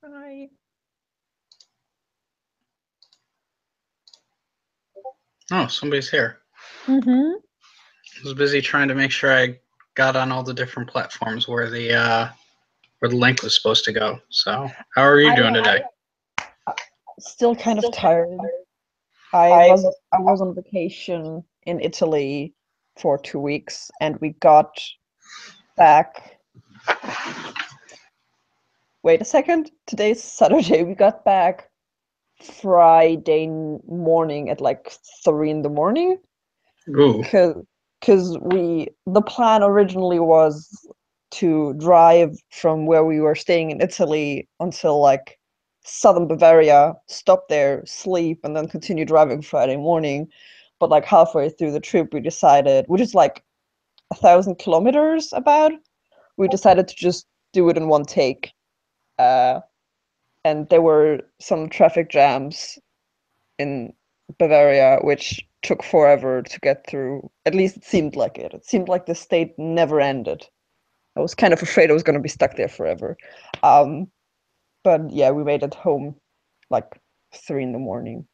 Hi. Oh, somebody's here. Mm-hmm. I was busy trying to make sure I got on all the different platforms where the link was supposed to go. So, how are you doing today? Still kind of tired. I was on vacation in Italy for 2 weeks, and we got back. Wait a second. Today's Saturday. We got back Friday morning at like 3 in the morning. Ooh. Because the plan originally was to drive from where we were staying in Italy until like southern Bavaria, stop there, sleep, and then continue driving Friday morning. But like halfway through the trip, we decided, which is like 1,000 kilometers about, we decided to just do it in one take. And there were some traffic jams in Bavaria, which took forever to get through. At least it seemed like it. It seemed like the state never ended. I was kind of afraid I was going to be stuck there forever. But yeah, we made it home like 3 in the morning.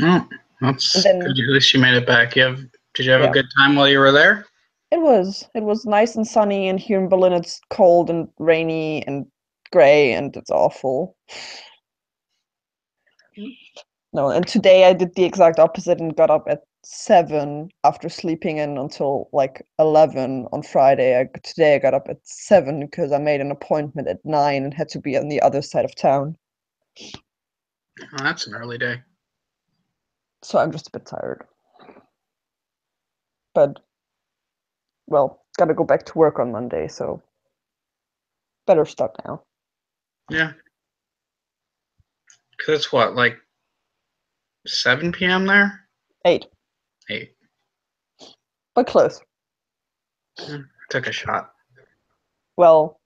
Oh, that's Then, good. At least you made it back. Did you have a yeah, good time while you were there? it was nice and sunny, and here in Berlin it's cold and rainy and gray, and it's awful. No, and today I did the exact opposite and got up at 7 after sleeping in until like 11 on Friday. Today I got up at 7 because I made an appointment at 9 and had to be on the other side of town. Oh, that's an early day. So I'm just a bit tired. But, well, gotta go back to work on Monday, so better start now. Yeah. Because it's what, like 7 p.m. there? 8, 8. but close. I took a shot. Well,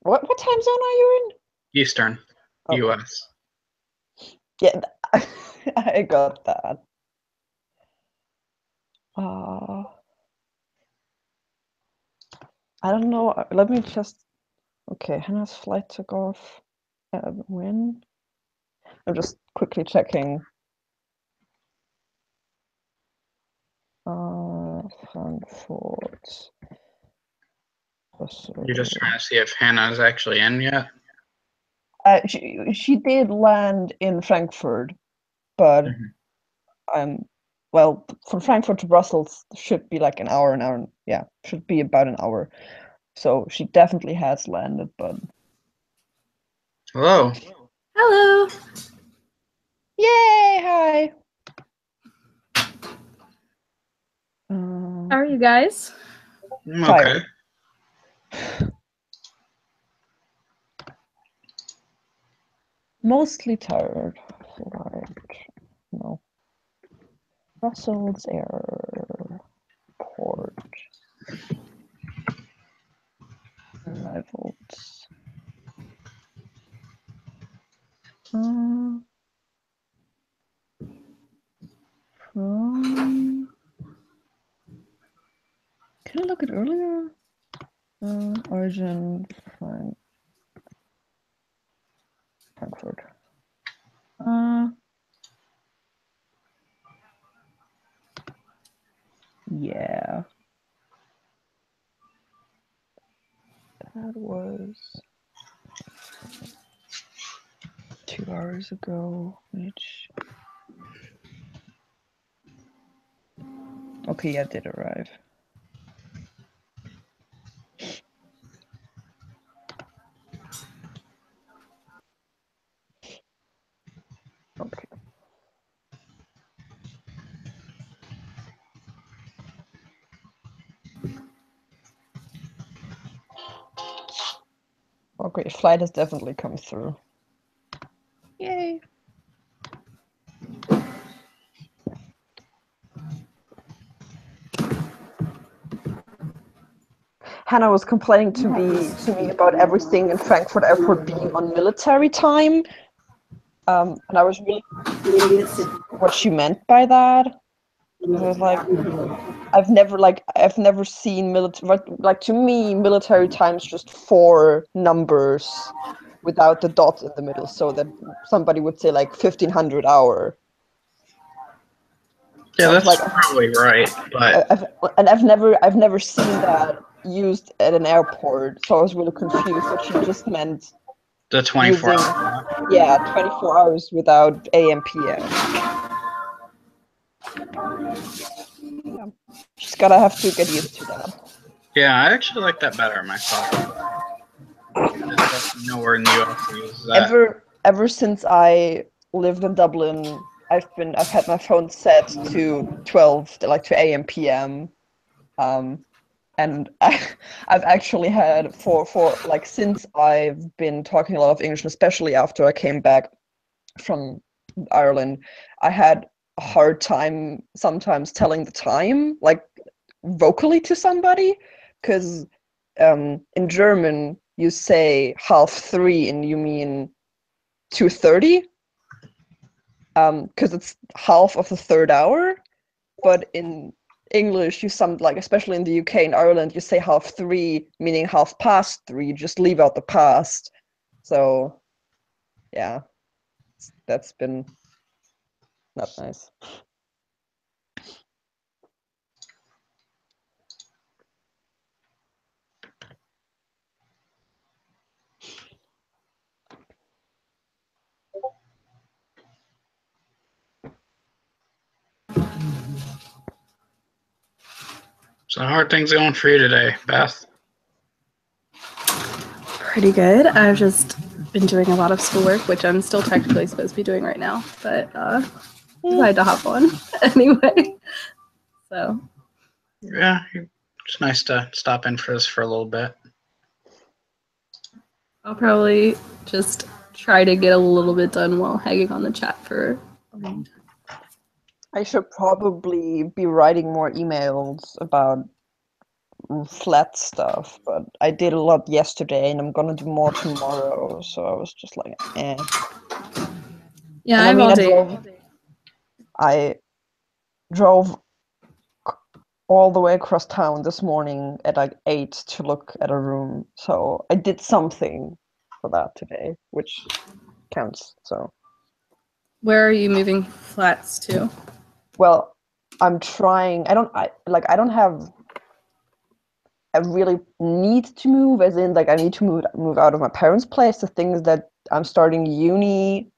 what time zone are you in? Eastern, Okay. U.S. Yeah, I got that. I don't know. Let me just. Okay, Hannah's flight took off. When? I'm just quickly checking. Frankfurt. You're just trying to see if Hannah is actually in yet? She did land in Frankfurt, but well, from Frankfurt to Brussels should be like an hour. Yeah, should be about an hour. So she definitely has landed, but. Hello. Hello. Yay! Hi. How are you guys? I'm okay. Mostly tired. Like, no. Brussels Airport. Arrivals. Can I look at earlier? Origin Frankfurt. Yeah. That was 2 hours ago, which... Okay, yeah, it did arrive. Okay. Okay, flight has definitely come through. Yay! Hannah was complaining to me about everything in Frankfurt Airport being on military time, and I was really curious what she meant by that. I was like, I've never seen military, like, to me, military time's just 4 numbers without the dot in the middle, so that somebody would say like 1500 hour. Yeah, I was that's like, probably right, but I've never seen that used at an airport, so I was really confused that she just meant the 24 using, yeah, 24 hours without AM PM. Yeah. Just gotta have to get used to that. Yeah, I actually like that better myself. Nowhere in the US uses that. Ever since I lived in Dublin, I've had my phone set to 12, like to AM PM. And I've actually had for like, since I've been talking a lot of English, and especially after I came back from Ireland, I had a hard time sometimes telling the time, like, vocally to somebody, because in German you say 2:30 and you mean 2:30, because it's half of the third hour, but in English, you like, especially in the UK and Ireland, you say 3:30, meaning 3:30. You just leave out the past. So, yeah, that's been not nice. So how are things going for you today, Beth? Pretty good. I've just been doing a lot of schoolwork, which I'm still technically supposed to be doing right now, but decided to hop on anyway. So Yeah, it's nice to stop in for this for a little bit. I'll probably just try to get a little bit done while hanging on the chat for a long time. I should probably be writing more emails about flat stuff, but I did a lot yesterday and I'm gonna do more tomorrow, so I was just like, eh. Yeah, And I have all day. I drove all the way across town this morning at like 8 to look at a room, so I did something for that today, which counts. So, Where are you moving flats to? well, I'm trying. I don't have a really need to move, as in, like, I need to move out of my parents' place. The thing is that I'm starting uni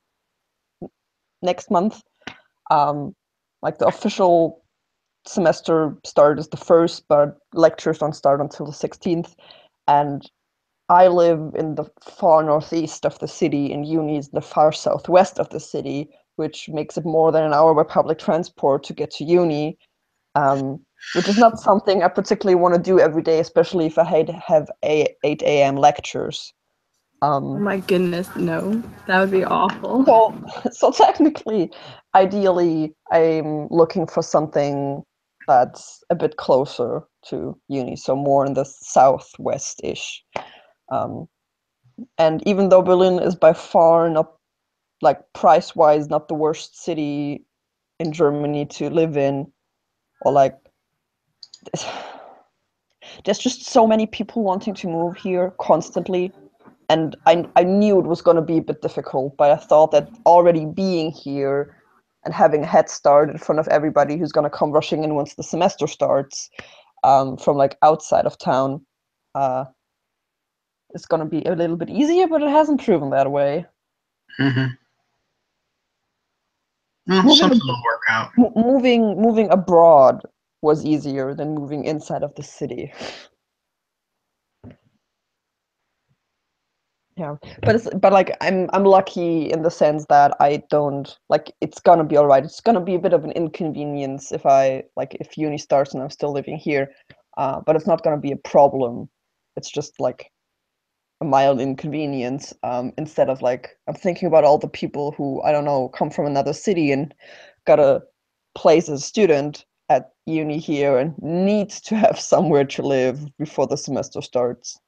next month. Like, the official semester start is the 1st, but lectures don't start until the 16th. And I live in the far northeast of the city, and uni is the far southwest of the city, which makes it more than an hour by public transport to get to uni, which is not something I particularly want to do every day, especially if I have 8 a.m. lectures. Oh my goodness, no. That would be awful. So technically, ideally, I'm looking for something that's a bit closer to uni, so more in the southwest-ish. And even though Berlin is by far not, like, price-wise, not the worst city in Germany to live in, or like, there's just so many people wanting to move here constantly. And I knew it was going to be a bit difficult, but I thought that already being here and having a head start in front of everybody who's going to come rushing in once the semester starts, from like outside of town, is going to be a little bit easier, but it hasn't proven that way. Mm-hmm. Well, something will work out. Moving abroad was easier than moving inside of the city. Yeah, but like I'm lucky in the sense that I don't like it's gonna be all right. It's gonna be a bit of an inconvenience if uni starts and I'm still living here, but it's not gonna be a problem. It's just like a mild inconvenience. Instead of like I'm thinking about all the people who I don't know come from another city and got a place as a student at uni here and need to have somewhere to live before the semester starts.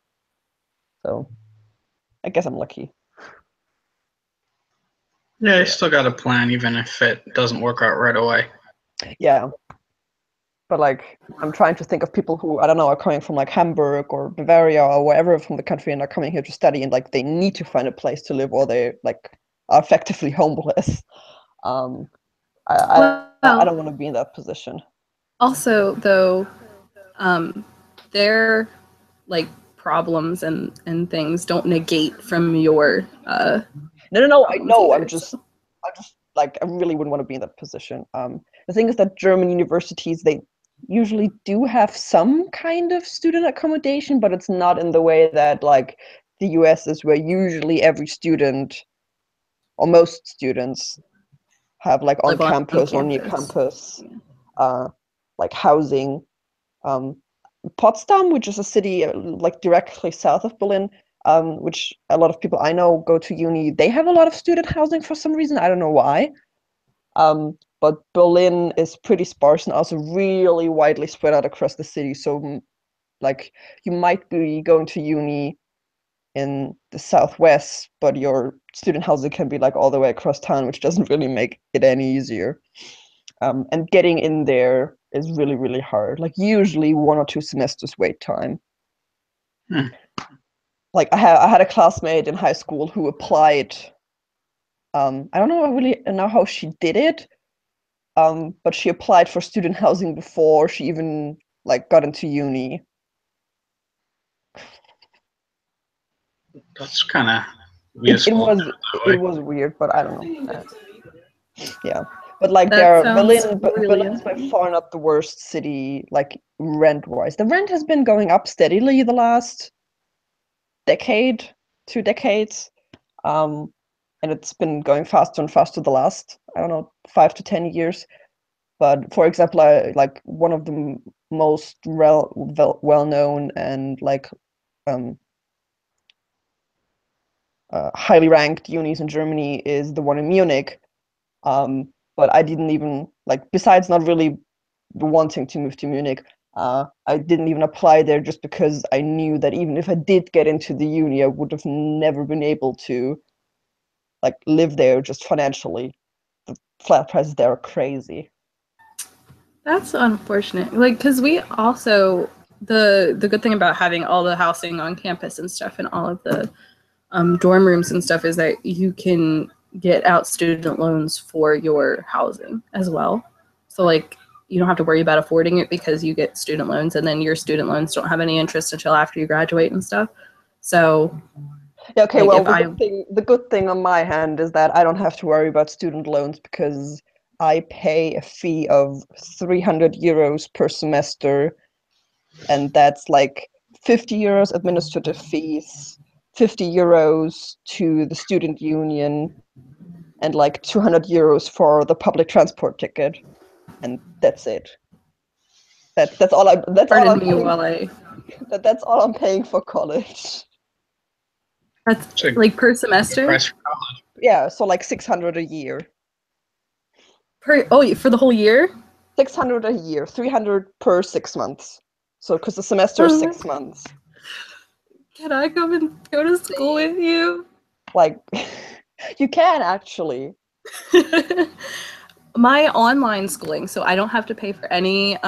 So I guess I'm lucky. Yeah, you still got a plan, even if it doesn't work out right away. Yeah. But like I'm trying to think of people who I don't know are coming from like Hamburg or Bavaria or wherever from the country and are coming here to study and like they need to find a place to live or they like are effectively homeless. I don't want to be in that position. Also, though, their like problems and things don't negate from your. No. I know. Either, I'm just like I really wouldn't want to be in that position. The thing is that German universities they usually do have some kind of student accommodation, but it's not in the way that like the US is, where usually every student or most students have like on campus or near campus, like housing. Potsdam, which is a city like directly south of Berlin, which a lot of people I know go to uni, they have a lot of student housing for some reason. I don't know why. But Berlin is pretty sparse and also really widely spread out across the city. So like you might be going to uni in the southwest, but your student housing can be like all the way across town, which doesn't really make it any easier. And getting in there is really, really hard. Like usually 1 or 2 semesters wait time. Like I had a classmate in high school who applied. I don't know really know how she did it, but she applied for student housing before she even like got into uni. That's kind of It was weird, but I don't know. Yeah, but like Berlin's by far not the worst city, like rent-wise. The rent has been going up steadily the last decade, 2 decades, and it's been going faster and faster the last, I don't know, 5 to 10 years. But for example, like one of the most well-known and like highly ranked unis in Germany is the one in Munich. But I didn't even like, besides not really wanting to move to Munich, I didn't even apply there just because I knew that even if I did get into the uni, I would have never been able to like live there just financially. The flat prices there are crazy. That's unfortunate. Like, because we also the good thing about having all the housing on campus and stuff and all of the dorm rooms and stuff is that you can get out student loans for your housing as well. So like you don't have to worry about affording it because you get student loans, and then your student loans don't have any interest until after you graduate and stuff. So yeah, okay, like well the good thing on my hand is that I don't have to worry about student loans because I pay a fee of 300 euros per semester, and that's like 50 euros administrative fees, 50 euros to the student union, and like 200 euros for the public transport ticket, and that's it. That's all I'm paying for college. That's like per semester? Yeah, so like 600 a year. For the whole year? 600 a year, 300 per 6 months. So because the semester is 6 months. Can I come and go to school with you? Like, you can actually. my online schooling, so I don't have to pay for any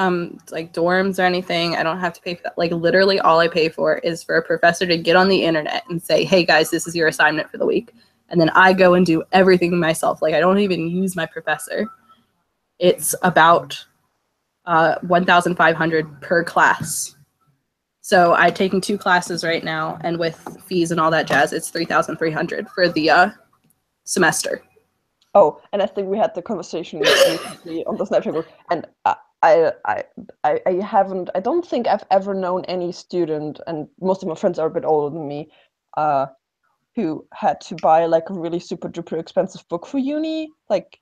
like dorms or anything. I don't have to pay for that. Like literally all I pay for is for a professor to get on the internet and say, hey guys, this is your assignment for the week. And then I go and do everything myself. Like I don't even use my professor. It's about 1,500 per class. So I'm taking 2 classes right now, and with fees and all that jazz, it's 3,300 for the semester. Oh, and I think we had the conversation recently on the Snapchat group, and I don't think I've ever known any student, and most of my friends are a bit older than me, who had to buy like a really super duper expensive book for uni. Like,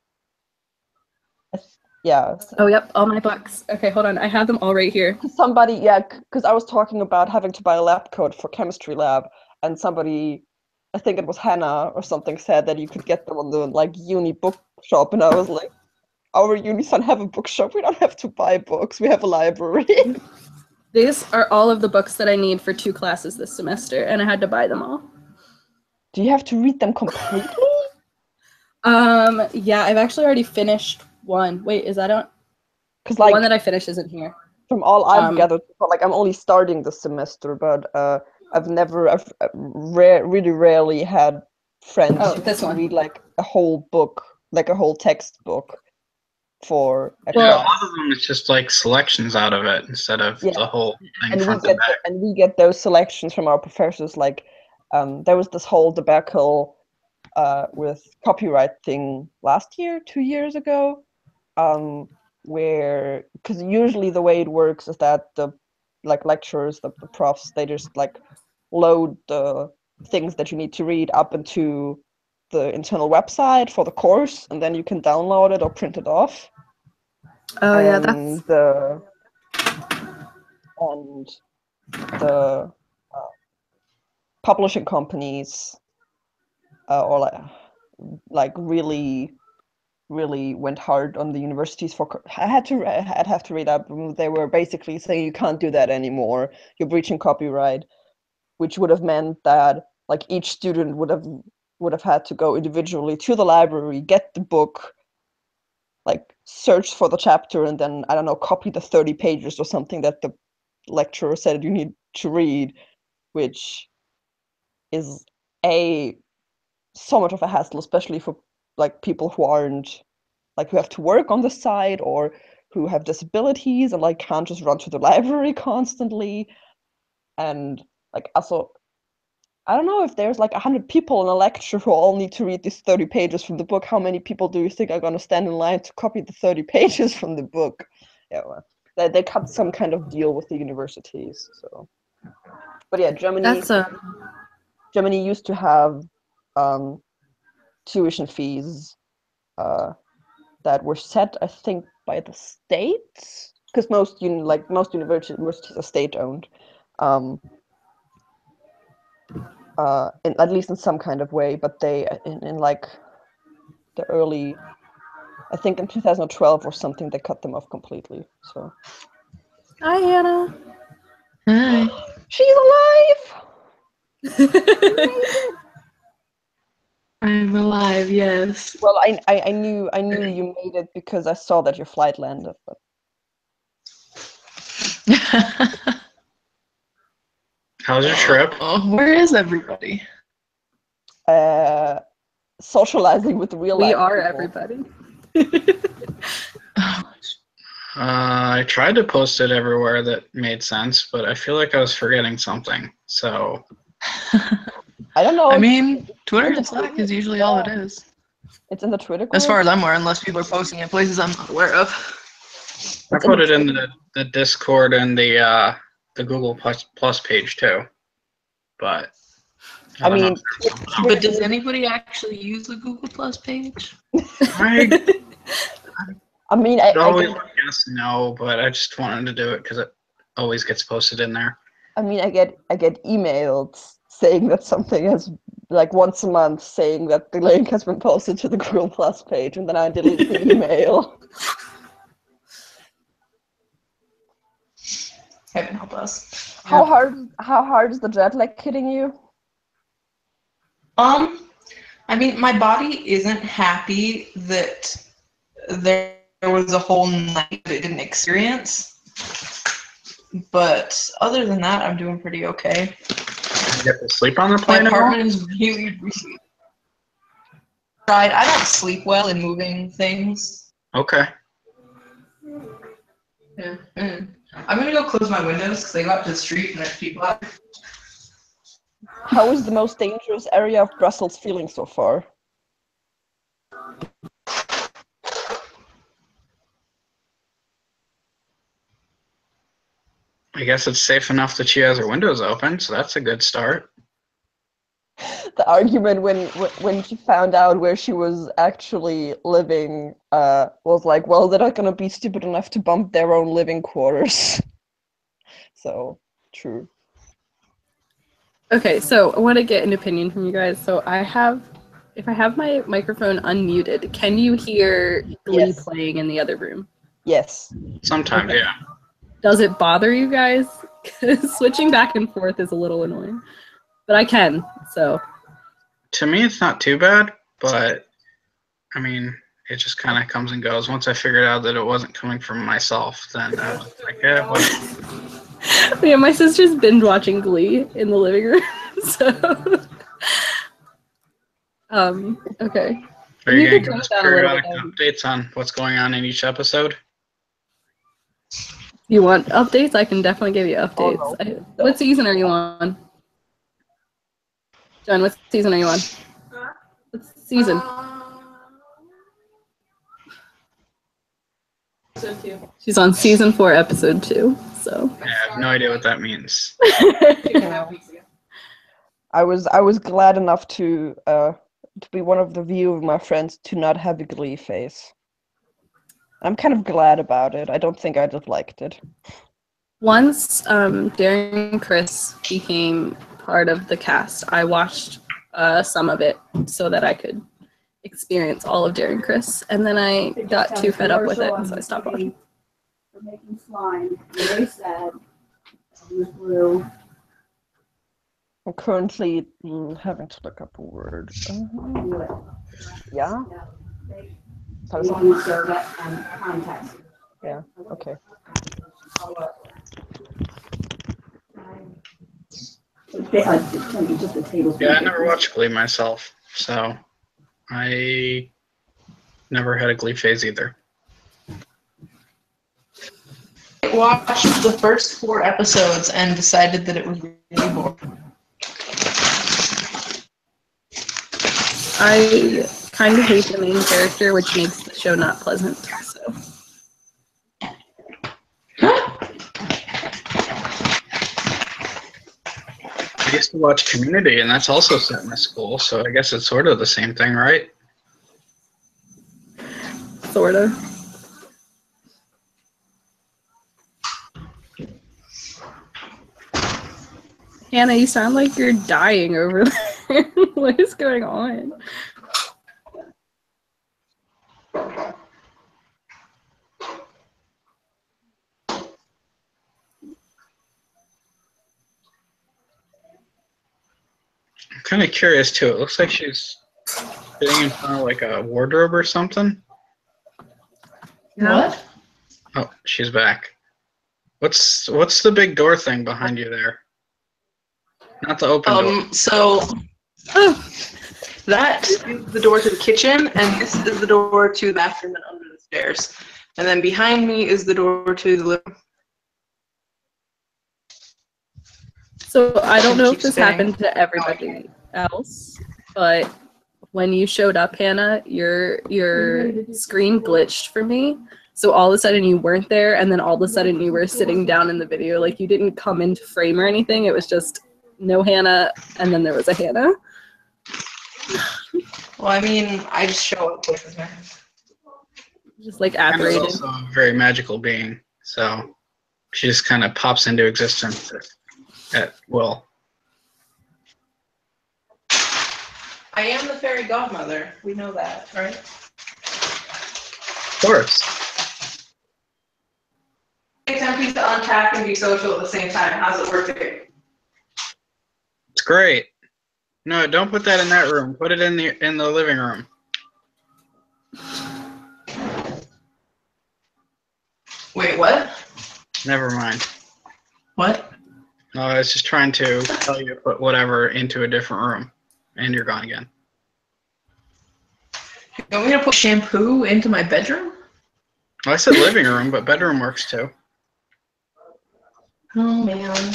yeah. Oh, yep, all my books. Okay, hold on, I have them all right here. Somebody, yeah, because I was talking about having to buy a lab coat for chemistry lab, and somebody, I think it was Hannah or something, said that you could get them on the like uni bookshop, and I was like, our unis don't have a bookshop. We don't have to buy books. We have a library. These are all of the books that I need for 2 classes this semester, and I had to buy them all. Do you have to read them completely? Yeah, I've actually already finished one. Wait, is that on? Because The like one that I finished isn't here. from all I've gathered, like I'm only starting the semester, but I've really rarely had friends who read like a whole book, like a whole textbook for a Yeah, a class. lot of them it's just like selections out of it instead of the whole thing front to back. And we get those selections from our professors. Like there was this whole debacle with copyright thing last year, 2 years ago, where, because usually the way it works is that the like lecturers, the profs, they just like load the things that you need to read up into the internal website for the course, and then you can download it or print it off. Oh and yeah, that's the publishing companies or like really went hard on the universities for. I'd have to read up. They were basically saying you can't do that anymore. You're breaching copyright, which would have meant that like each student would have had to go individually to the library, get the book, like search for the chapter, and then I don't know, copy the 30 pages or something that the lecturer said you need to read, which is so much of a hassle, especially for like people who aren't like who have to work on the side or who have disabilities and like can't just run to the library constantly. And like also, I don't know, if there's like 100 people in a lecture who all need to read these 30 pages from the book, how many people do you think are going to stand in line to copy the 30 pages from the book? Yeah, well, they cut some kind of deal with the universities. So, but yeah, Germany used to have tuition fees that were set, I think, by the states, because most universities are state owned. At least in some kind of way, but they in like the early, I think in 2012 or something, they cut them off completely. So Hi Hannah. Hi. She's alive. I'm alive, yes. Well, I knew you made it because I saw that your flight landed, but How's your trip? Where is everybody? socializing with real life We are people. everybody. I tried to post it everywhere that made sense, but I feel like I was forgetting something. So I don't know. I mean, Twitter and Slack is usually all it is. It's in the Twitter group. As far as I'm aware, unless people are posting it places I'm not aware of. I put it in the Discord and the Google Plus page too. But I mean, but does anybody actually use the Google Plus page? I mean, I always guess no, but I just wanted to do it because it always gets posted in there. I mean, I get emailed saying that something has, like once a month, saying that the link has been posted to the Google Plus page, and then I delete the email. Heaven help us. How hard is the jet lag hitting you? I mean, my body isn't happy that there was a whole night that I didn't experience. But other than that, I'm doing pretty okay. You get to sleep on the My plane at all? apartment is really right. I don't sleep well in moving things. Okay. Yeah. I'm gonna go close my windows because I go out to the street and there's people out. How is the most dangerous area of Brussels feeling so far? I guess it's safe enough that she has her windows open, so that's a good start. The argument when she found out where she was actually living was like, well, they're not gonna be stupid enough to bump their own living quarters. So, true. Okay, so I want to get an opinion from you guys. So if I have my microphone unmuted, can you hear Glee Yes. playing in the other room? Yes. Sometimes, Okay. yeah. Does it bother you guys? 'Cause switching back and forth is a little annoying. But I can, so. To me, it's not too bad, but I mean, it just kind of comes and goes. Once I figured out that it wasn't coming from myself, then I was like, yeah, well. Yeah, my sister's binge watching Glee in the living room, so. Okay. Are you You going could to give turn us it down a little periodic bit. updates on what's going on in each episode? You want updates? I can definitely give you updates. Oh, no. What season are you on? John, what season are you on? What season? She's on season 4, episode 2. So. Yeah, I have no idea what that means. I was glad enough to be one of the few of my friends to not have a Glee face. I'm kind of glad about it. I don't think I just liked it. Once Darren Chris became part of the cast, I watched some of it so that I could experience all of Darren Chris, and then I got too fed up with it, so I stopped watching. For making slime, and they said it was blue. I'm currently having to look up a word. Yeah? They So use that context. yeah, okay. Just the table. Yeah, I never watched Glee myself, so I never had a Glee phase either. I watched the first 4 episodes and decided that it was really boring. I kind of hate the main character, which makes the show not pleasant. So. I used to watch Community, and that's also set in a school, so I guess it's sort of the same thing, right? Sort of. Hannah, you sound like you're dying over there. What is going on? I'm kind of curious, too. It looks like she's sitting in front of, like, a wardrobe or something. What? Oh, she's back. What's the big door thing behind you there? Not the open door. So that is the door to the kitchen, and this is the door to the bathroom and under the stairs. And then behind me is the door to the living room. So I don't know if Keep this saying. happened to everybody else, but when you showed up, Hannah, your screen glitched for me. So all of a sudden you weren't there, and then all of a sudden you were sitting down in the video. Like you didn't come into frame or anything. It was just no Hannah, and then there was a Hannah. Well, I mean, I just show up with her. Just like Hannah's apparated. also a very magical being, so she just kind of pops into existence at will. I am the fairy godmother. We know that, right? Of course. Attempting to unpack and be social at the same time. How's it working? It's great. No, don't put that in that room. Put it in the living room. Wait, what? Never mind. What? No, I was just trying to tell you to put whatever into a different room, and you're gone again. You want me to put shampoo into my bedroom? Well, I said living room, but bedroom works too. Oh, man.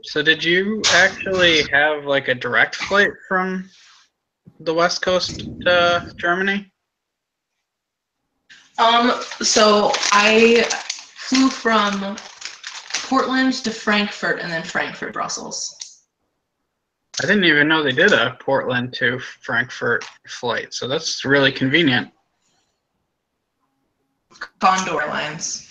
So did you actually have like a direct flight from the West Coast to Germany? So I flew from Portland to Frankfurt and then Frankfurt, Brussels. I didn't even know they did a Portland to Frankfurt flight, so that's really convenient. Condor Airlines.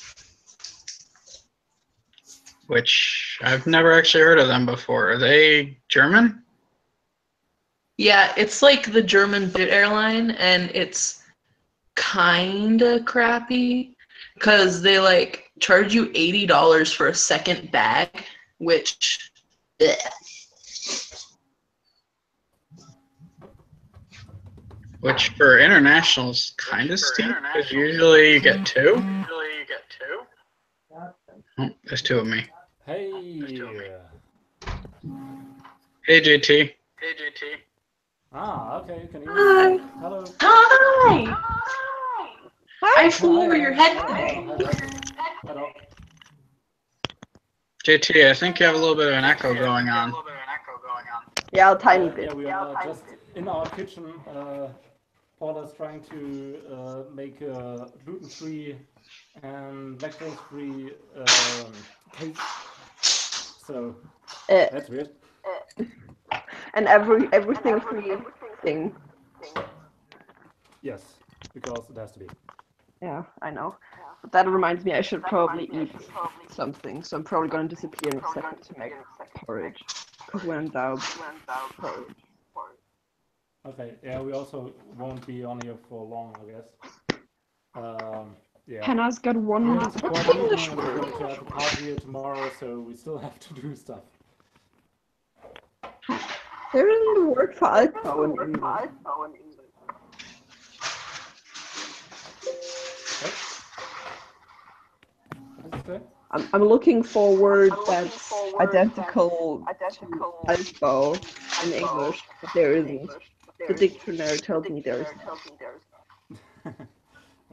Which I've never actually heard of them before. Are they German? Yeah, it's like the German budget airline, and it's kinda crappy because they like charge you $80 for a second bag, which bleh. Which for international is kind of steep, because usually you get two. Oh, there's two of me. Hey. Hey, JT. Ah, okay, you can hear Hi. me. Hello. Hi! I flew over Hi, your head hello, today. hello. JT, I think you have a little bit of an echo going on. Yeah, a tiny bit. Yeah, we are just in our kitchen. Paula's trying to make a gluten-free and lactose-free cake. So that's weird. And everything free thing. Yes, because it has to be. Yeah, I know. But that reminds me, I should probably eat something. So I'm probably going to disappear in a second to make porridge. Because when in doubt, porridge. Okay, yeah, we also won't be on here for long, I guess. Yeah. Hannah's got one We're more in support meeting English and we're word. going to have a party here tomorrow, so we still have to do stuff. There isn't a word for alcohol in English. What does it say? I'm looking for a word that's identical to alcohol in English, but there isn't. The dictionary tells me there isn't.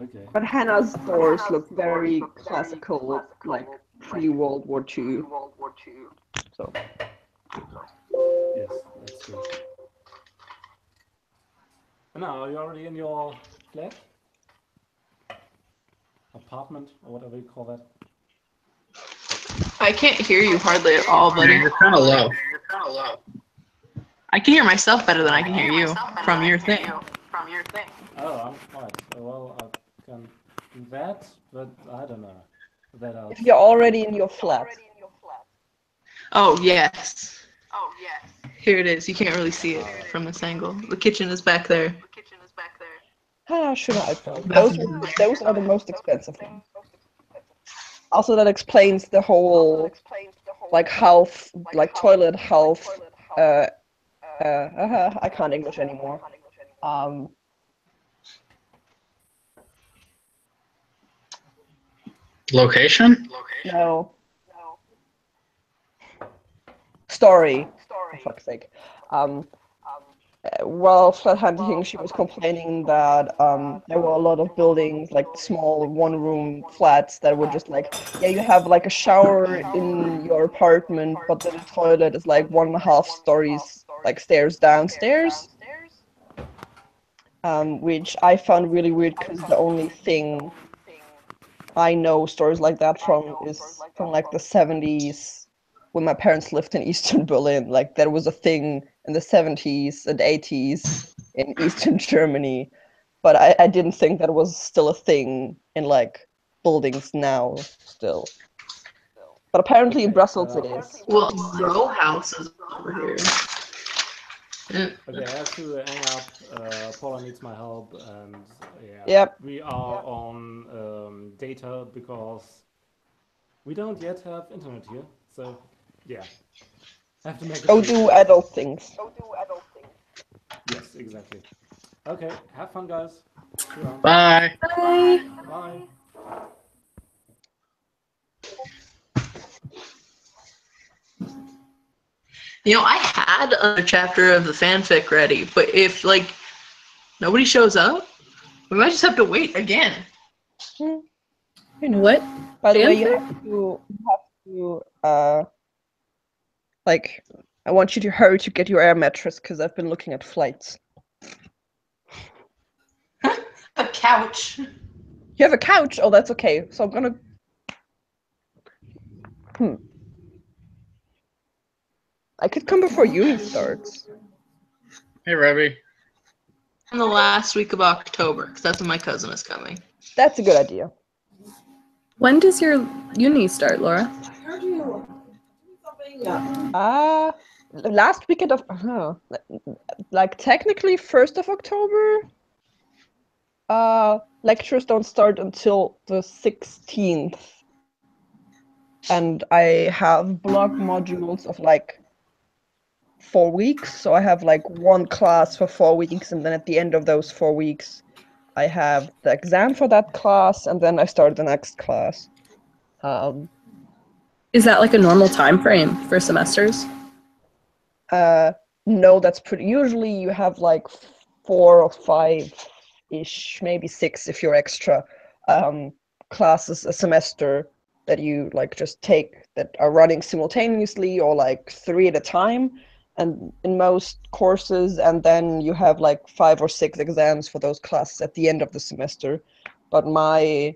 Okay. But Hannah's doors look very classical, like pre-World War II. So Yes, that's true. And now, are you already in your flat? Apartment, or whatever you call that? I can't hear you hardly at all, buddy. You're kind of low. I can hear myself better than I can hear you from your thing. Oh, I'm fine. Well, I can do that, but I don't know. That else. if you're already in your flat, Oh, yes. Here it is. You can't really see it from this angle. The kitchen is back there. should I iPhone? Those are the most expensive ones. Also, that explains the whole like health, like toilet health. I can't English anymore. Location? No. Story. For fuck's sake. While flat hunting, she was complaining that there were a lot of buildings, like small one-room flats, that were just like, yeah, you have like a shower in your apartment, but the toilet is like 1.5 stories, like stairs downstairs. Which I found really weird because the only thing I know stories like that from is from like the 70s when my parents lived in Eastern Berlin. Like there was a thing in the 70s and 80s in Eastern Germany, but I didn't think that was still a thing in like buildings now still. But apparently in Brussels it is. Well, row houses over here. Okay, I have to hang up. Paula needs my help, and yeah, Yep. we are on data because we don't yet have internet here. So yeah, I have to make a Go break. do adult things. Yes, exactly. Okay, have fun, guys. See you around. Bye. Bye. Bye. You know, I had a chapter of the fanfic ready, but if like nobody shows up, we might just have to wait again. You know. What? By the way, Fanfic? you have to like, I want you to hurry to get your air mattress because I've been looking at flights. A couch. You have a couch? Oh, that's okay. So I'm gonna. I could come before uni starts. Hey, Rebby. On the last week of October, because that's when my cousin is coming. That's a good idea. When does your uni start, Laura? Last weekend of like technically 1st of October. Lectures don't start until the 16th. And I have block modules of like 4 weeks. So I have like one class for 4 weeks, and then at the end of those 4 weeks, I have the exam for that class, and then I start the next class. Is that like a normal time frame for semesters? No, that's pretty. Usually you have like 4 or 5-ish, maybe 6 if you're extra, classes a semester that you like just take that are running simultaneously, or like 3 at a time, and in most courses, and then you have like 5 or 6 exams for those classes at the end of the semester. But my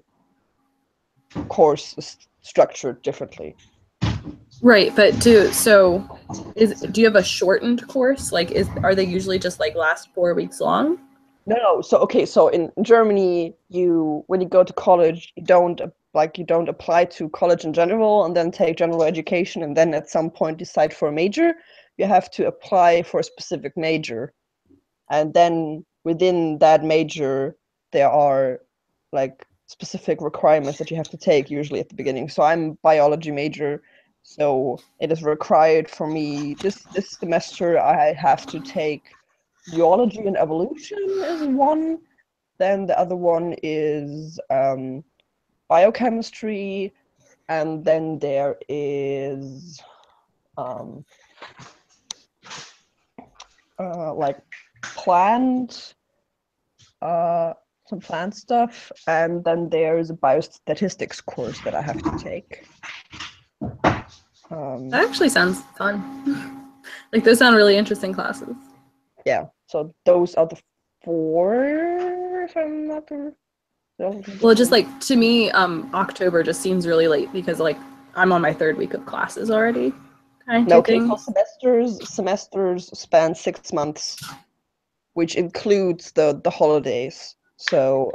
course is structured differently. Right, but do you have a shortened course? Like are they usually just like last 4 weeks long? No. So okay, so in Germany, when you go to college, you don't apply to college in general and then take general education and then at some point decide for a major. You have to apply for a specific major, and then within that major, there are like specific requirements that you have to take usually at the beginning. So I'm biology major, so it is required for me this semester. I have to take geology and evolution is one. Then the other one is biochemistry, and then there is like plant, some plant stuff, and then there's a biostatistics course that I have to take. That actually sounds fun. Like those sound really interesting classes. Yeah, so those are the 4, if I'm not wrong. Well, just like to me, October just seems really late because like I'm on my 3rd week of classes already. Kind of Okay, thing. so semesters span 6 months, which includes the holidays. So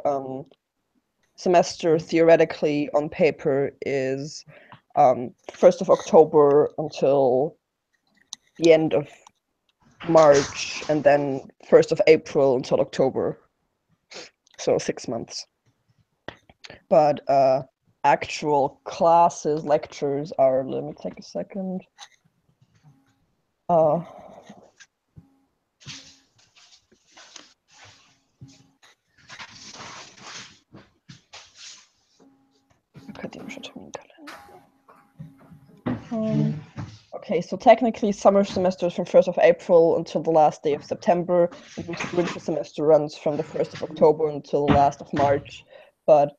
semester theoretically on paper is 1st of October until the end of March, and then 1st of April until October. So 6 months. But actual classes, lectures are, let me take a second. Akademischer Terminkalender. Okay, so technically summer semester is from 1st of April until the last day of September, and winter semester runs from the 1st of October until the last of March. But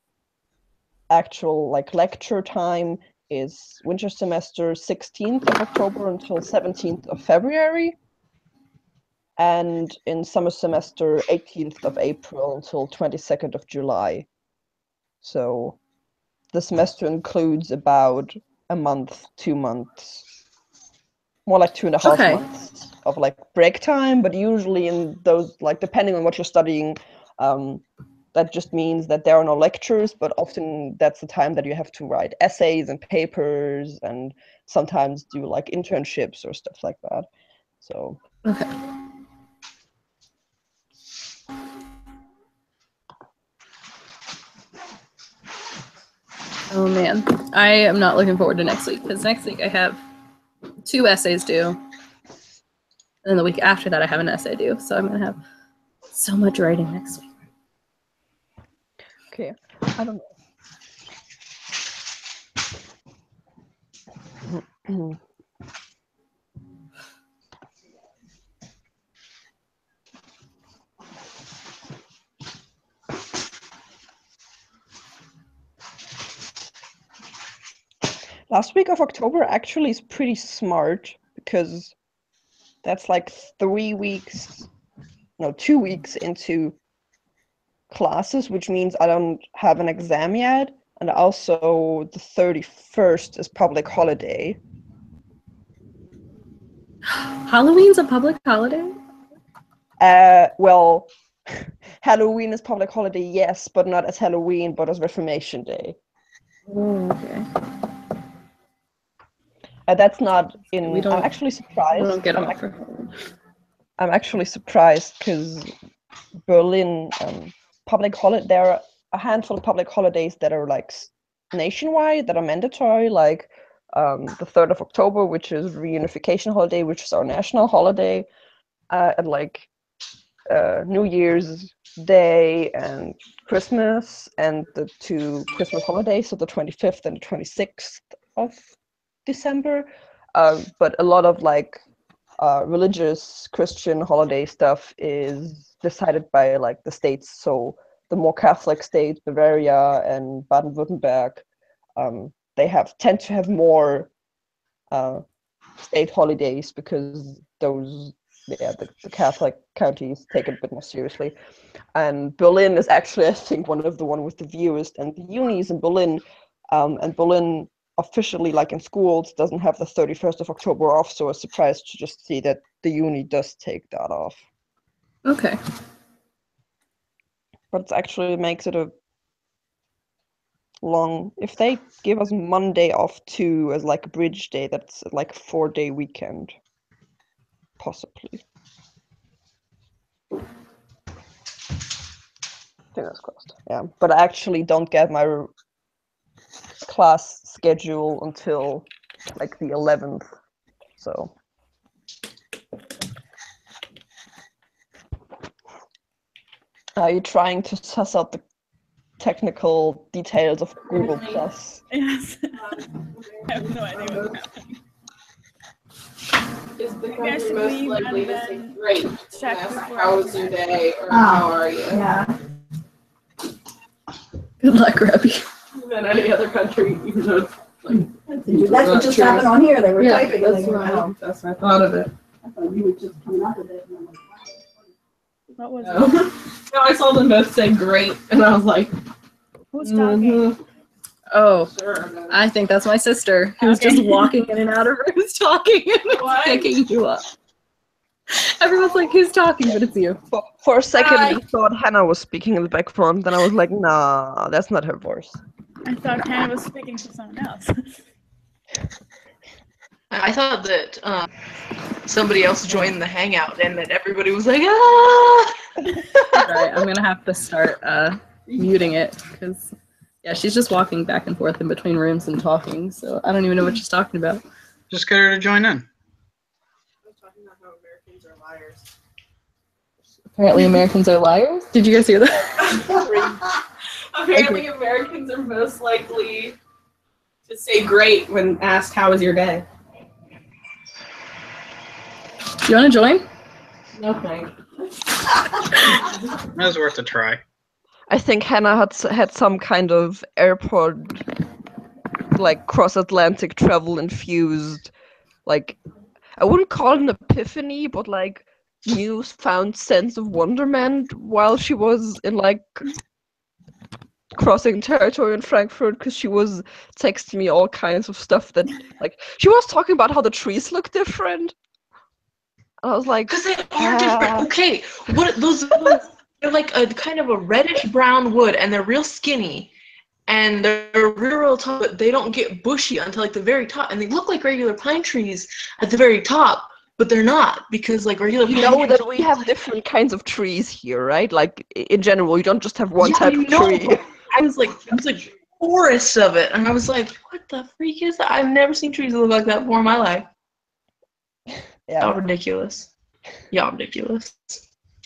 actual like lecture time is winter semester 16th of October until 17th of February, and in summer semester 18th of April until 22nd of July. So the semester includes about a month, 2 months, more like 2.5 months of like break time. But usually in those, like depending on what you're studying, that just means that there are no lectures, but often that's the time that you have to write essays and papers and sometimes do like internships or stuff like that. So Okay. Oh man, I am not looking forward to next week because next week I have 2 essays due, and then the week after that I have an essay due. So I'm gonna have so much writing next week. Okay, I don't know. Last week of October actually is pretty smart because that's like 2 weeks into classes, which means I don't have an exam yet, and also the 31st is public holiday. Halloween's a public holiday? Well, Halloween is public holiday, yes, but not as Halloween, but as Reformation Day. Oh, okay. That's not in. We don't- I'm actually surprised. We don't get I'm, off for Halloween. I'm actually surprised because Berlin public holiday. There are a handful of public holidays that are like nationwide that are mandatory, like the 3rd of October, which is reunification holiday, which is our national holiday, and like New Year's Day and Christmas, and the 2 Christmas holidays, so the 25th and the 26th of December. But a lot of like religious Christian holiday stuff is decided by like the states. So the more Catholic states, Bavaria and Baden-Württemberg, they tend to have more state holidays because those, the Catholic counties take it a bit more seriously. And Berlin is actually, I think, one of the one with the fewest, and the unis in Berlin, and Berlin officially, like in schools, doesn't have the 31st of October off, so I was surprised to just see that the uni does take that off. Okay. But it actually makes it a long, if they give us Monday off too as like a bridge day, that's like a 4-day weekend, possibly. Fingers crossed. Yeah, but I actually don't get my class schedule until like the 11th, so. Are you trying to suss out the technical details of Google Plus? Yes. I have no idea what's happening. Is the Maybe I country should most leave likely and to say then great? check Ask, before how I was do your that. day, or how are you? Yeah. Good luck, Rabbi. Than any other country, even though it's like That's what just happened on here. They were yeah, typing and they that's what I thought of it. I thought you were just coming up with it. And I'm like, wow. What was No. it? No, I saw them both say great, and I was like, Who's talking? Oh, sure. I think that's my sister who's Okay. just walking in and out of rooms talking and What? picking you up. Everyone's like, who's talking? But it's you. For a second, Hi. I thought Hannah was speaking in the background, then I was like, nah, that's not her voice. I thought Hannah was speaking to someone else. I thought that somebody else joined the Hangout and that everybody was like, ah! Alright, I'm gonna have to start muting it because yeah, she's just walking back and forth in between rooms and talking, so I don't even know what she's talking about. Just get her to join in. I'm talking about how Americans are liars. Apparently Americans are liars. Did you guys hear that? Apparently, Americans are most likely to say great when asked, how was your day? Do you want to join? No thanks. It was worth a try. I think Hannah had some kind of airport, like cross-Atlantic travel infused, like, I wouldn't call it an epiphany, but like newfound sense of wonderment while she was in like crossing territory in Frankfurt, because she was texting me all kinds of stuff that, like, she was talking about how the trees look different. And I was like, Because they are different. Okay, what those ones, they're like a kind of a reddish brown wood, and they're real skinny, and they're real tall, but they don't get bushy until like the very top, and they look like regular pine trees at the very top, but they're not, because like regular you pine know trees that we have different kinds of trees here, right? Like in general, you don't just have one Yeah, type I of know, tree. but I was like, forest of it, and I was like, "What the freak is that? I've never seen trees that look like that before in my life." Yeah. Y'all ridiculous. Y'all ridiculous.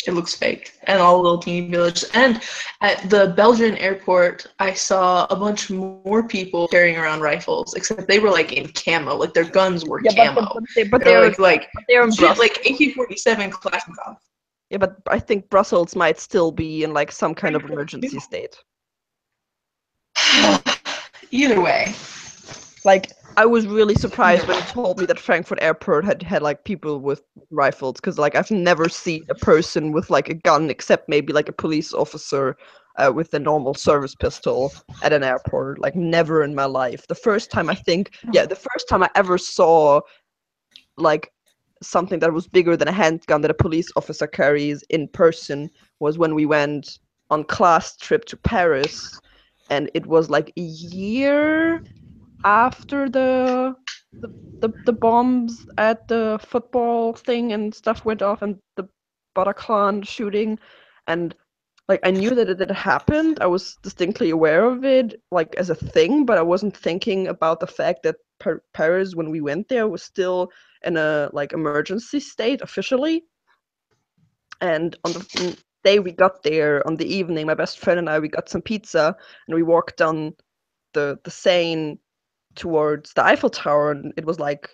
It looks fake. And all the little teeny villages. And at the Belgian airport, I saw a bunch more people carrying around rifles, except they were like in camo. Like their guns were camo. But They're they're like in legit, Brussels. like AK-47 Kalashnikov. Yeah, but I think Brussels might still be in like some kind of emergency state. Either way. Like, I was really surprised when he told me that Frankfurt Airport had like people with rifles, because like I've never seen a person with like a gun except maybe like a police officer with a normal service pistol at an airport. Like never in my life. The first time the first time I ever saw like something that was bigger than a handgun that a police officer carries in person was when we went on class trip to Paris, and it was like a year after the bombs at the football thing and stuff went off, and the Bataclan shooting, and like I knew that it had happened. I was distinctly aware of it, like as a thing, but I wasn't thinking about the fact that Paris, when we went there, was still in a like emergency state officially. And on the day we got there, on the evening, my best friend and I, we got some pizza and we walked down the Seine towards the Eiffel Tower, and it was like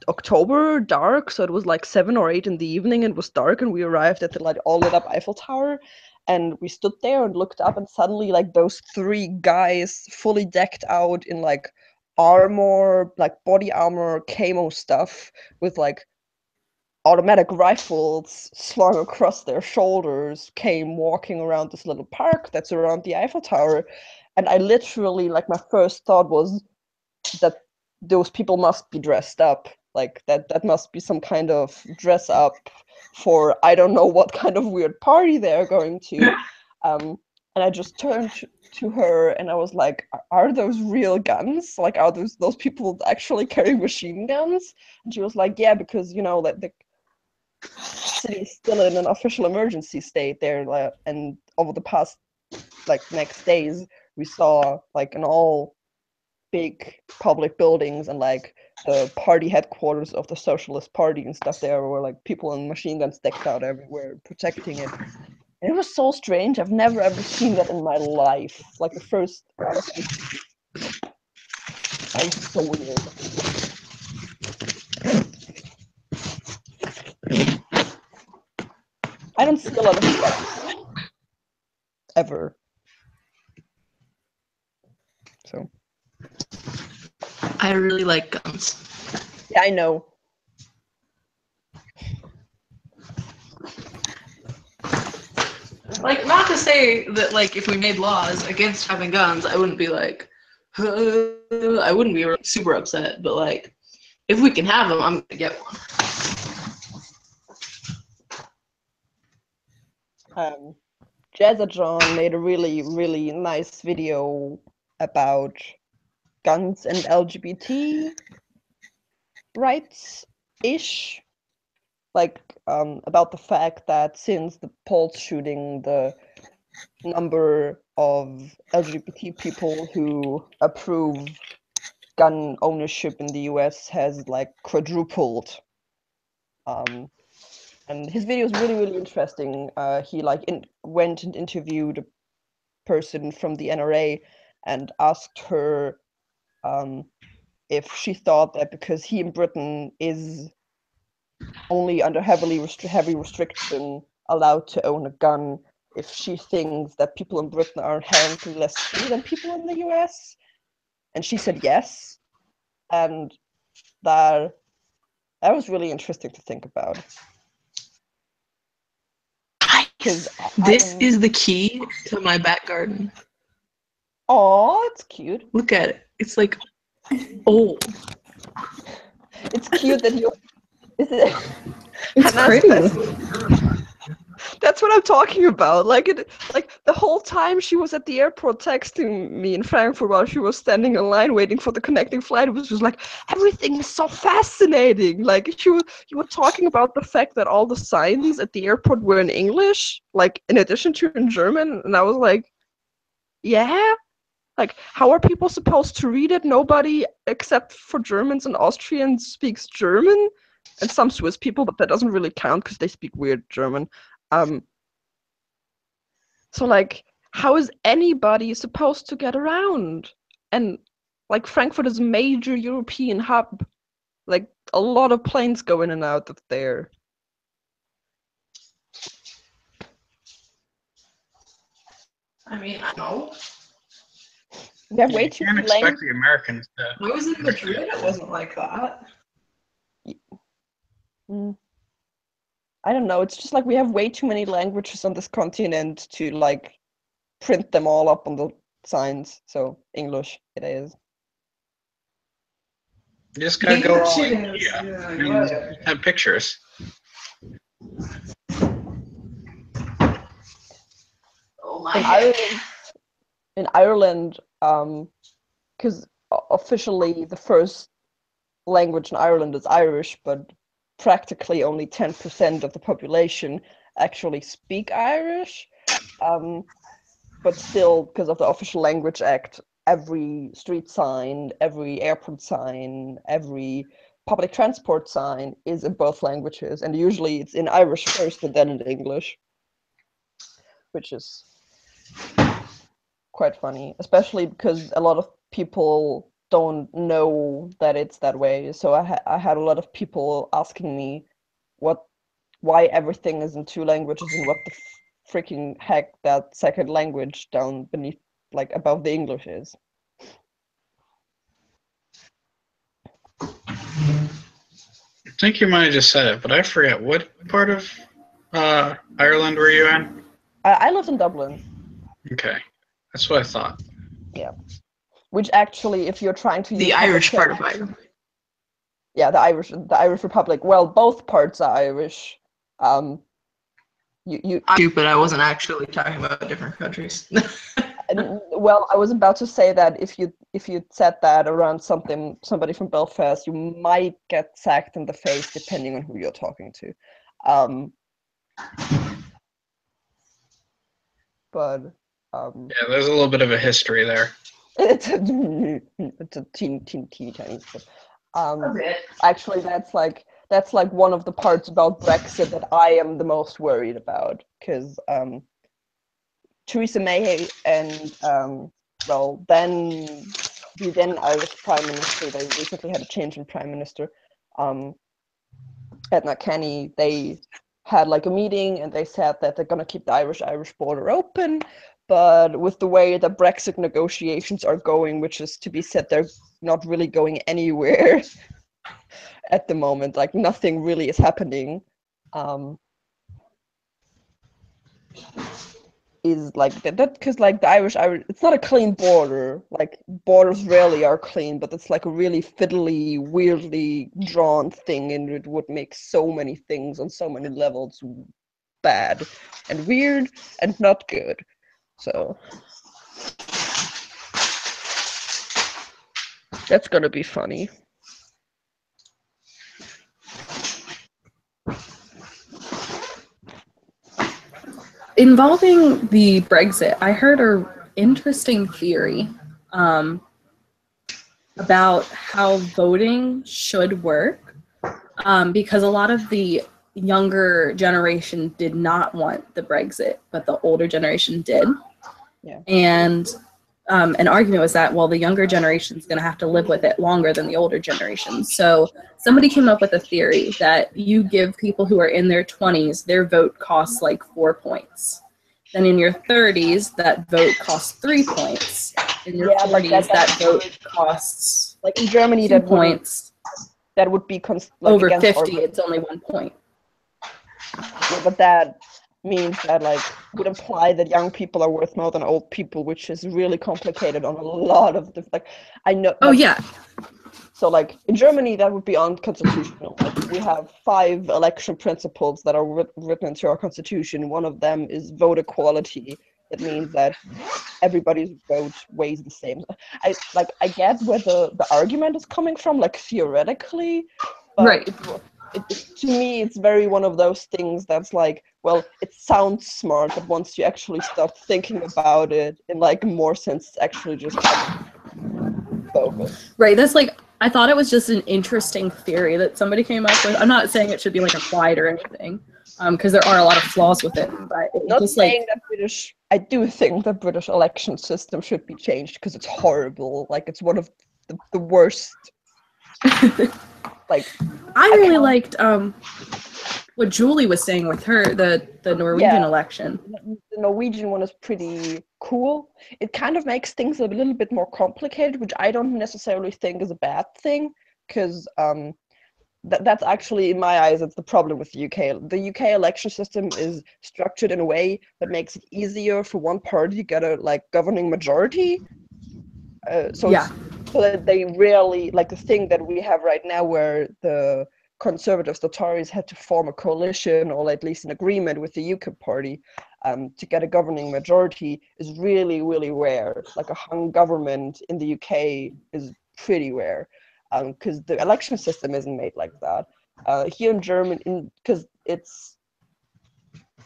October, dark, so it was like 7 or 8 in the evening, and it was dark, and we arrived at the like all lit up Eiffel Tower, and we stood there and looked up, and suddenly like those 3 guys fully decked out in like armor, like body armor, camo stuff, with like automatic rifles slung across their shoulders, came walking around this little park that's around the Eiffel Tower. And I literally, like, my first thought was that those people must be dressed up. Like, that must be some kind of dress up for I don't know what kind of weird party they're going to. And I just turned to her and I was like, are those real guns? Like, are those people actually carrying machine guns? And she was like, yeah, because, you know, that the city is still in an official emergency state there. And over the past, like, next days, we saw, like, in all big public buildings and, like, the party headquarters of the Socialist Party and stuff there were, like, people in machine guns decked out everywhere protecting it. And it was so strange. I've never ever seen that in my life. Like, the first... That was so weird. I don't see a lot of guns. Ever. So. I really like guns. Yeah, I know. Like, not to say that, like, if we made laws against having guns, I wouldn't be like, I wouldn't be super upset, but, like, if we can have them, I'm gonna get one. Jazza John made a really, really nice video about guns and LGBT rights-ish. Like, about the fact that since the Pulse shooting, the number of LGBT people who approve gun ownership in the US has, like, quadrupled. And his video is really, really interesting. He, like, went and interviewed a person from the NRA and asked her if she thought that because he in Britain is only under heavy restriction allowed to own a gun, if she thinks that people in Britain are inherently less free than people in the US. And she said yes. And that was really interesting to think about. This is the key to my back garden. Oh, it's cute. Look at it. It's like old. It's cute that you. It's pretty. That's what I'm talking about. Like the whole time she was at the airport texting me in Frankfurt while she was standing in line waiting for the connecting flight. It was just like, everything is so fascinating. Like you were talking about the fact that all the signs at the airport were in English, like in addition to in German, and I was like, yeah. Like, how are people supposed to read it? Nobody except for Germans and Austrians speaks German, and some Swiss people, but that doesn't really count because they speak weird German. So like, how is anybody supposed to get around? And like, Frankfurt is a major European hub. Like, a lot of planes go in and out of there. I mean, I know. We have Yeah, way you too can't many expect languages. the Americans to. I was in Madrid, it wasn't like that. I don't know. It's just like we have way too many languages on this continent to like print them all up on the signs. So English it is. You just gotta go all English is, and have pictures. Oh In my god. Ireland, because officially the first language in Ireland is Irish, but practically only 10% of the population actually speak Irish. But still, because of the Official Language Act, every street sign, every airport sign, every public transport sign is in both languages, and usually it's in Irish first and then in English, which is quite funny, especially because a lot of people don't know that it's that way. So I had a lot of people asking me why everything is in two languages and what the freaking heck that second language down beneath, like above the English is. I think you might have just said it, but I forget what part of Ireland were you in? I lived in Dublin. Okay, that's what I thought. Yeah, which actually, if you're trying to use The Irish public part of Ireland. yeah, the Irish Republic. Well, both parts are Irish. You I'm stupid, I wasn't actually talking about different countries. well, I was about to say that if you said that around somebody from Belfast, you might get sacked in the face depending on who you're talking to. But Yeah, there's a little bit of a history there. it's a teeny tiny stuff. A bit. Actually, that's like one of the parts about Brexit that I am the most worried about, because Theresa May and well, then the then Irish Prime Minister, they recently had a change in Prime Minister, Edna Kenny, they had like a meeting and they said that they're gonna keep the Irish border open, but with the way the Brexit negotiations are going, which is to be said, they're not really going anywhere at the moment. Like nothing really is happening. Is like that because like the Irish, it's not a clean border. Like borders rarely are clean, but it's like a really fiddly, weirdly drawn thing, and it would make so many things on so many levels bad and weird and not good. So that's gonna be funny. Involving the Brexit, I heard an interesting theory about how voting should work, because a lot of the younger generation did not want the Brexit, but the older generation did. Yeah. And an argument was that, well, the younger generation is going to have to live with it longer than the older generation. So somebody came up with a theory that you give people who are in their 20s, their vote costs like 4 points. Then in your 30s, that vote costs 3 points. In your 40s, that vote costs like in Germany 2 points. That would be over 50. It's only 1 point. Yeah, but that means that like would imply that young people are worth more than old people, which is really complicated on a lot of the like. I know. Oh yeah. So like in Germany, that would be unconstitutional. Like, we have 5 election principles that are written into our constitution. One of them is vote equality. It means that everybody's vote weighs the same. I get where the argument is coming from, like theoretically, but right. To me, it's very one of those things that's like, well, it sounds smart, but once you actually start thinking about it in like more sense, it's actually just bogus. Right. That's like, I thought it was just an interesting theory that somebody came up with. I'm not saying it should be like applied or anything, because there are a lot of flaws with it. But it Not just saying like, that British. I do think the British election system should be changed because it's horrible. Like it's one of the worst. Like I really liked what Julie was saying with her the Norwegian election. The Norwegian one is pretty cool. It kind of makes things a little bit more complicated, which I don't necessarily think is a bad thing, because that's actually, in my eyes, it's the problem with the UK. The UK election system is structured in a way that makes it easier for one party to get a like governing majority. So that they rarely, like the thing that we have right now, where the Conservatives, the Tories, had to form a coalition or at least an agreement with the UKIP party to get a governing majority, is really, really rare. Like a hung government in the UK is pretty rare, because the election system isn't made like that. Here in Germany, because it's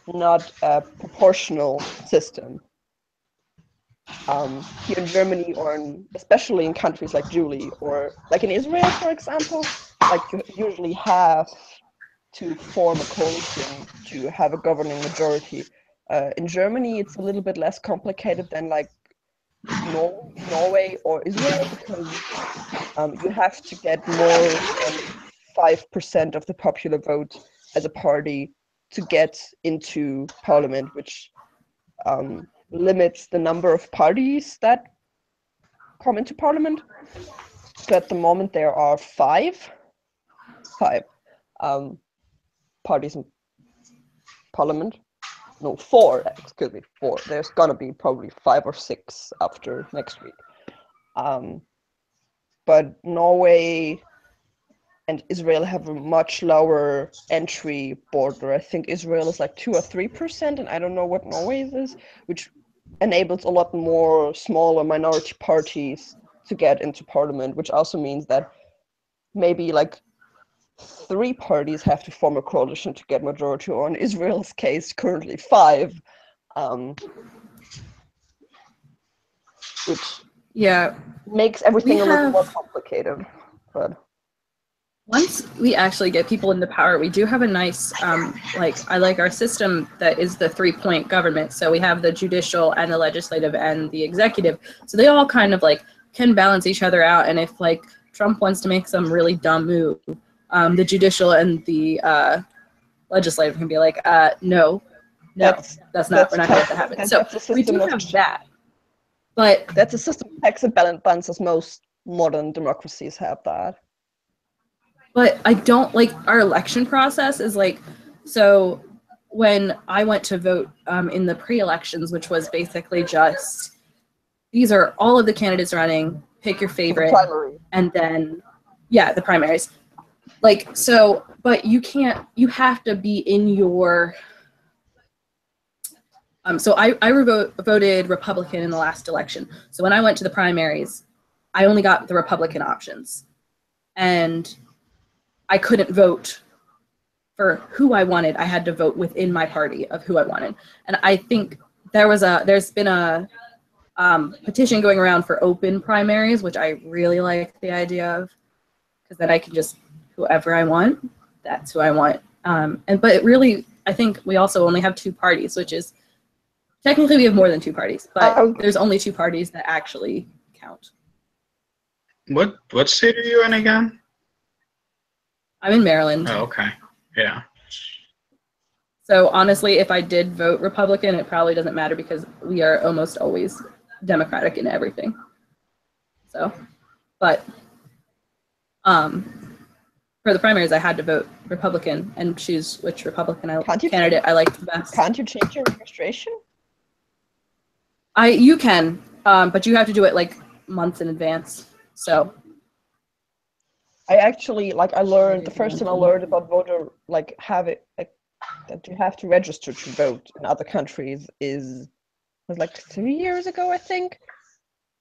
not a proportional system. Here in Germany, or especially in countries like Julie, or like in Israel, for example, like you usually have to form a coalition to have a governing majority. In Germany, it's a little bit less complicated than like Norway or Israel, because you have to get more than 5% of the popular vote as a party to get into parliament, which limits the number of parties that come into parliament. So at the moment there are five parties in parliament. No, four. Excuse me, four. There's gonna be probably 5 or 6 after next week. But Norway and Israel have a much lower entry border. I think Israel is like 2 or 3%, and I don't know what Norway's is, which enables a lot more smaller minority parties to get into parliament, which also means that maybe like 3 parties have to form a coalition to get majority, or in Israel's case, currently 5, which makes everything a little more complicated. But once we actually get people into power, we do have a nice, I like our system that is the 3-point government. So we have the judicial and the legislative and the executive. So they all kind of like can balance each other out. And if like Trump wants to make some really dumb move, the judicial and the legislative can be like, no, that's not, we're not going to let that happen. So we do have that. But that's a system of checks and balances. Most modern democracies have that. But I don't like our election process is like, so when I went to vote in the pre-elections, which was basically just, these are all of the candidates running, pick your favorite, and then, the primaries. Like, so, but you have to be in your, so I voted Republican in the last election. So when I went to the primaries, I only got the Republican options. And I couldn't vote for who I wanted. I had to vote within my party of who I wanted. And I think there's been a petition going around for open primaries, which I really like the idea of, because then I can just, whoever I want, that's who I want. But it really, I think we also only have 2 parties, which is, technically we have more than 2 parties, but there's only 2 parties that actually count. What state are you in again? I'm in Maryland. Oh, okay. Yeah. So honestly, if I did vote Republican, it probably doesn't matter because we are almost always Democratic in everything. So, but for the primaries, I had to vote Republican and choose which Republican candidate I liked the best. Can't you change your registration? You can, but you have to do it like months in advance. So. I actually, I learned, the first time I learned about voter, that you have to register to vote in other countries was like 3 years ago, I think,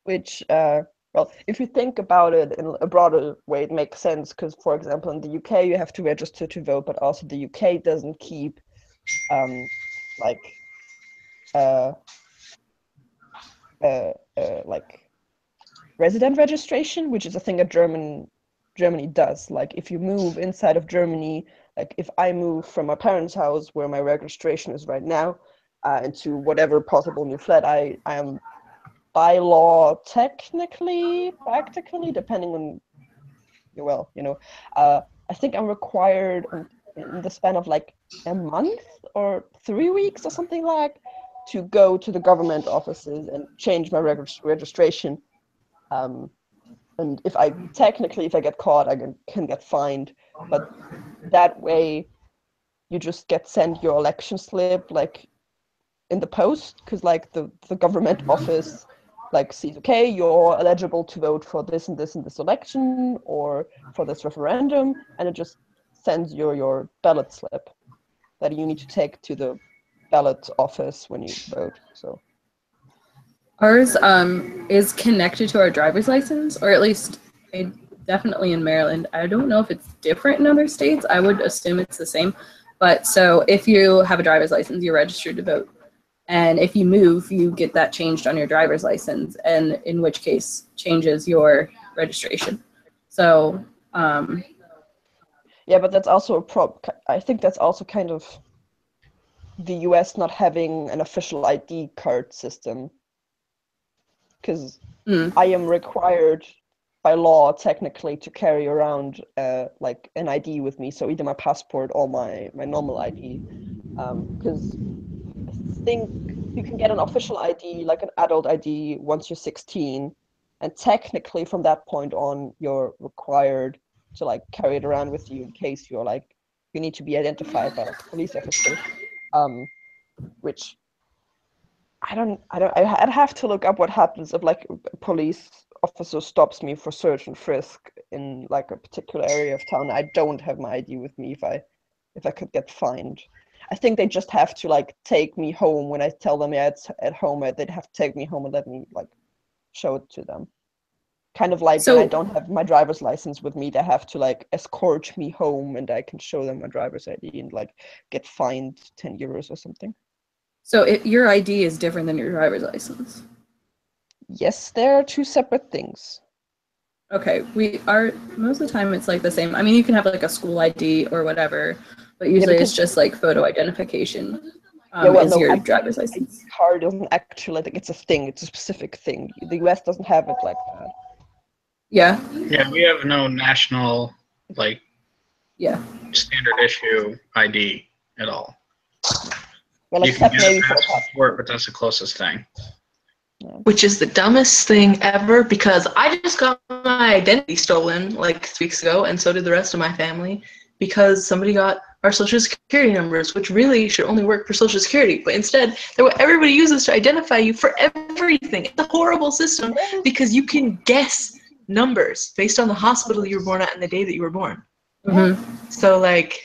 which, well, if you think about it in a broader way, it makes sense, because, for example, in the UK, you have to register to vote, but also the UK doesn't keep like like resident registration, which is a thing that Germany does. Like if you move inside of Germany, like if I move from my parents' house where my registration is right now, into whatever possible new flat, I am by law technically, practically, depending on, well, I think I'm required in the span of like a month or 3 weeks or something like to go to the government offices and change my registration. And if I get caught, I can get fined. But that way, you just get sent your election slip like in the post, because like the government office like sees, okay, you're eligible to vote for this and this and this election or for this referendum, and it just sends your ballot slip that you need to take to the ballot office when you vote. So Ours is connected to our driver's license, or at least definitely in Maryland. I don't know if it's different in other states. I would assume it's the same. But so if you have a driver's license, you're registered to vote. And if you move, you get that changed on your driver's license, and in which case changes your registration. So yeah, but that's also a problem. I think that's also kind of the US not having an official ID card system, because I am required by law technically to carry around like an ID with me, so either my passport or my normal ID, because I think you can get an official ID, like an adult ID, once you're 16, and technically from that point on you're required to like carry it around with you in case you're like you need to be identified by like a police officer, which I'd have to look up what happens if like a police officer stops me for search and frisk in like a particular area of town. I don't have my ID with me if I could get fined. I think they just have to like take me home when I tell them, yeah, it's at home. They'd have to take me home and let me like show it to them. Kind of like when I don't have my driver's license with me, they have to like escort me home and I can show them my driver's ID and like get fined 10 euros or something. So your ID is different than your driver's license? Yes, there are two separate things. Okay, most of the time it's like the same. I mean, you can have like a school ID or whatever, but usually it's just like photo identification. Your driver's license card doesn't actually, like, it's a thing. It's a specific thing. The US doesn't have it like that. Yeah. Yeah, we have no national standard issue ID at all. Well, you except can get maybe a for passport, but that's the closest thing. Which is the dumbest thing ever, because I just got my identity stolen like 3 weeks ago, and so did the rest of my family, because somebody got our social security numbers, which really should only work for social security, but instead they're what everybody uses to identify you for everything. It's a horrible system because you can guess numbers based on the hospital you were born at and the day that you were born. Mm-hmm. So like,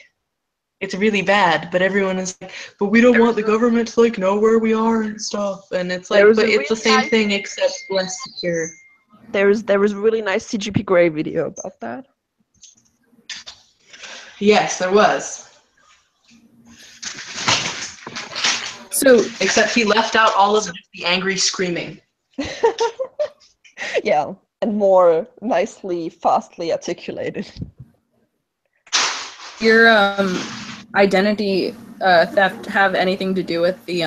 it's really bad, but everyone is like, but we don't want the government to like know where we are and stuff. And it's like, but it's the same thing except less secure. There was a really nice CGP Grey video about that. Yes, there was. So except he left out all of the angry screaming. Yeah, and more nicely, fastly articulated. Your identity theft have anything to do with the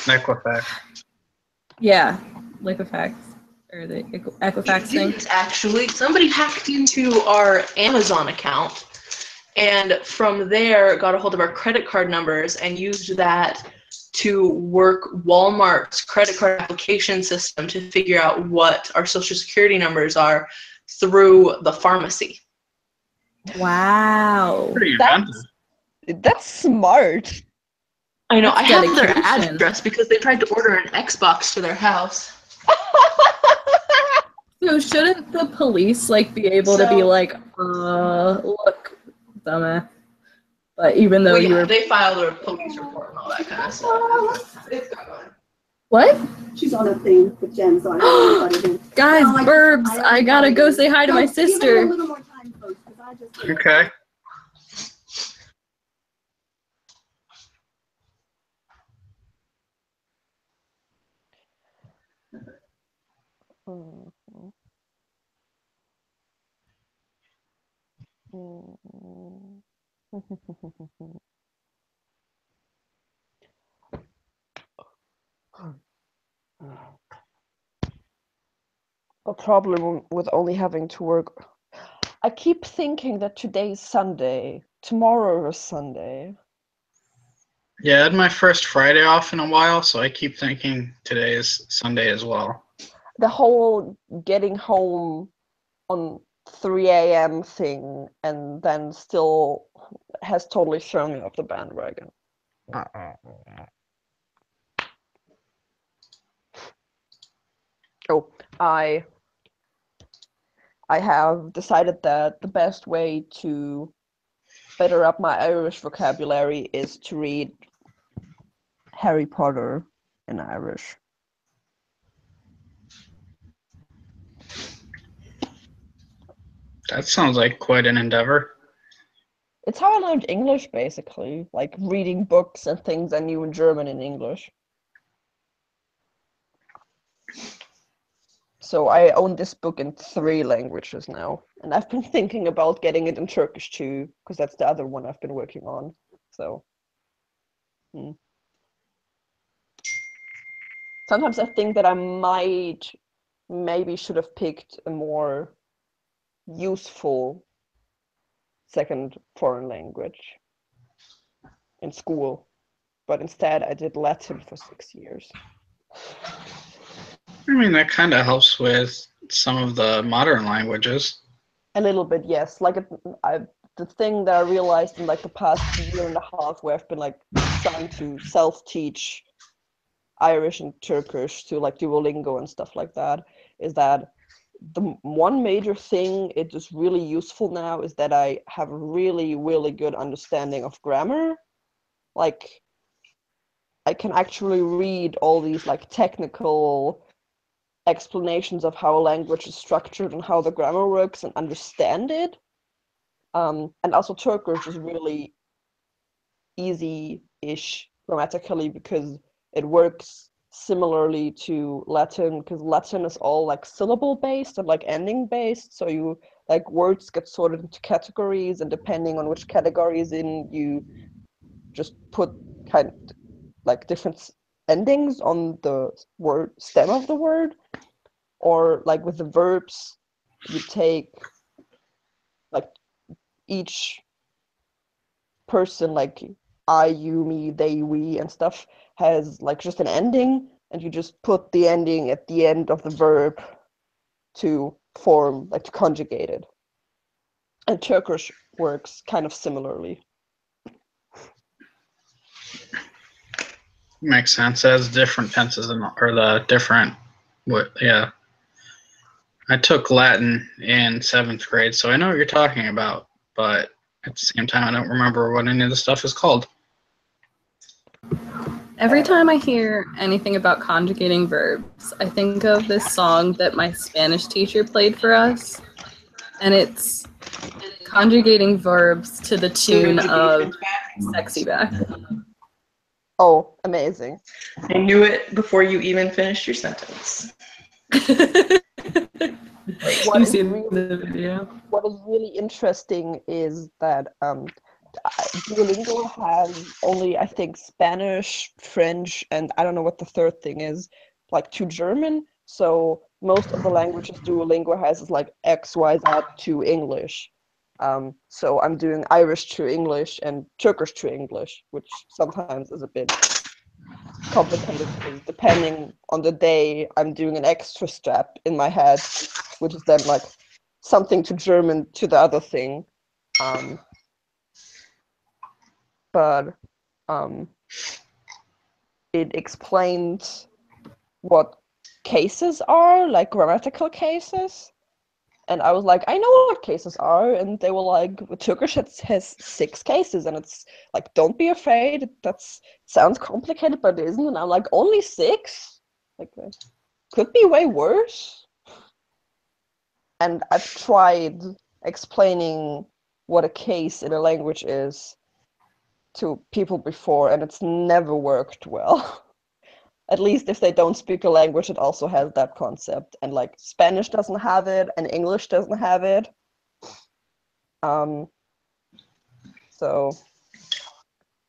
Equifax. Yeah, Liquefax or the Equifax thing. Actually, somebody hacked into our Amazon account, and from there got a hold of our credit card numbers and used that to work Walmart's credit card application system to figure out what our social security numbers are through the pharmacy. Wow. That's smart. I know. That's I have their dedication. address because they tried to order an Xbox to their house. So shouldn't the police like be able to be like, look, dumbass. But even though they filed a police report and all that kind of stuff. It's going. What? She's on a thing with Jen's on it. Guys, Burbs, I gotta go say hi to my sister. Okay. Mhm. Mhm. A problem with only having to work. I keep thinking that today's Sunday, tomorrow is Sunday. Yeah, I had my first Friday off in a while, so I keep thinking today is Sunday as well. The whole getting home on 3 a.m. thing and then still has totally thrown me off the bandwagon. Oh, I have decided that the best way to better up my Irish vocabulary is to read Harry Potter in Irish. That sounds like quite an endeavor. It's how I learned English, basically, like reading books and things I knew in German and English. So I own this book in 3 languages now, and I've been thinking about getting it in Turkish too, because that's the other one I've been working on. So sometimes I think that I maybe should have picked a more useful second foreign language in school, but instead I did Latin for 6 years. I mean, that kind of helps with some of the modern languages. A little bit, yes. Like the thing that I realized in like the past year and a half, where I've been like trying to self-teach Irish and Turkish to like Duolingo and stuff like that, is that the one major thing it is really useful now is that I have a really, really good understanding of grammar. Like I can actually read all these like technical explanations of how a language is structured and how the grammar works and understand it. And also Turkish is really easy-ish grammatically because it works similarly to Latin, because Latin is all like syllable based and like ending based, so you like words get sorted into categories, and depending on which category is in, you just put kind of like different endings on the word stem of the word. Or like with the verbs, you take like each person, like I, you, me, they, we, and stuff, has like just an ending, and you just put the ending at the end of the verb to form, like to conjugate it. And Turkish works kind of similarly. Makes sense. It has different tenses or the different, yeah. I took Latin in 7th grade, so I know what you're talking about, but at the same time, I don't remember what any of the stuff is called. Every time I hear anything about conjugating verbs, I think of this song that my Spanish teacher played for us, and it's conjugating verbs to the tune of Sexy Back. Oh, amazing. I knew it before you even finished your sentence. What You've is seen really, the video. what is really interesting is that Duolingo has only, I think, Spanish, French, and I don't know what the third thing is, like to German. So most of the languages Duolingo has is like X, Y, Z to English. So I'm doing Irish to English and Turkish to English, which sometimes is a bit complicated because depending on the day, I'm doing an extra step in my head, which is then like something to German to the other thing. But it explained what cases are, like grammatical cases. And I was like, I know what cases are. And they were like, Turkish has 6 cases. And it's like, don't be afraid. That sounds complicated, but it isn't. And I'm like, only 6? Like, could be way worse. And I've tried explaining what a case in a language is to people before, and it's never worked well. At least if they don't speak a language, it also has that concept. And like Spanish doesn't have it, and English doesn't have it. So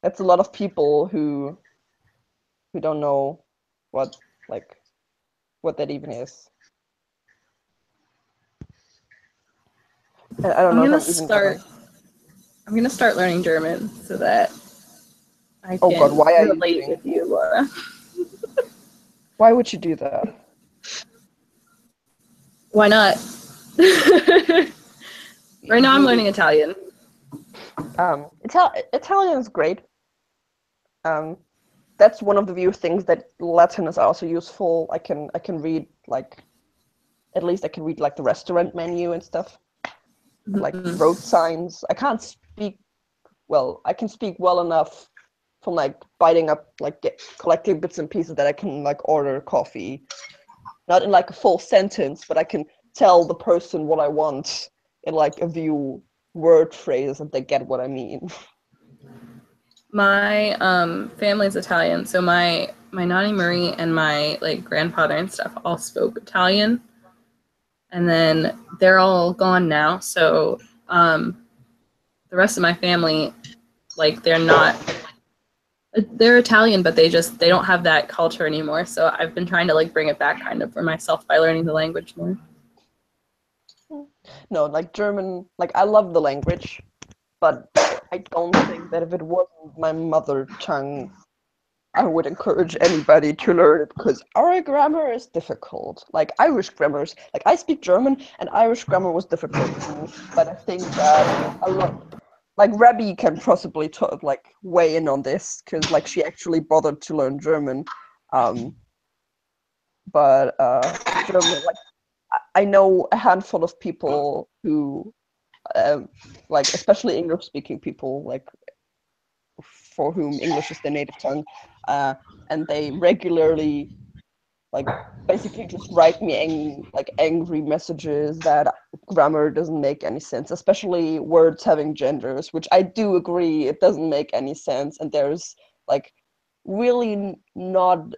it's a lot of people who don't know what that even is. And I don't know if I'm even I'm gonna start learning German so that I can Oh God, why are you relate doing- with you, Laura. Why would you do that? Why not? Right now I'm learning Italian. Italian is great. That's one of the few things that Latin is also useful. I can read at least I can read like the restaurant menu and stuff, like road signs. I can't speak well. I can speak well enough from like biting up collecting bits and pieces that I can like order coffee, not in like a full sentence, but I can tell the person what I want in like a few word phrases and they get what I mean. My family's Italian, so my Nani Marie and my like grandfather and stuff all spoke Italian, and then they're all gone now. So the rest of my family, like they're Italian, but they don't have that culture anymore. So I've been trying to like bring it back kind of for myself by learning the language more. No, like German, like I love the language, but I don't think that if it wasn't my mother tongue, I would encourage anybody to learn it because our grammar is difficult. Like Irish grammars, like I speak German and Irish grammar was difficult too. But I think that a lot, like Rebby can possibly weigh in on this because like she actually bothered to learn German. But German, like I know a handful of people who, like especially English-speaking people, like for whom English is their native tongue, and they regularly, like, basically just write me angry messages that grammar doesn't make any sense, especially words having genders, which I do agree it doesn't make any sense, and there's like really not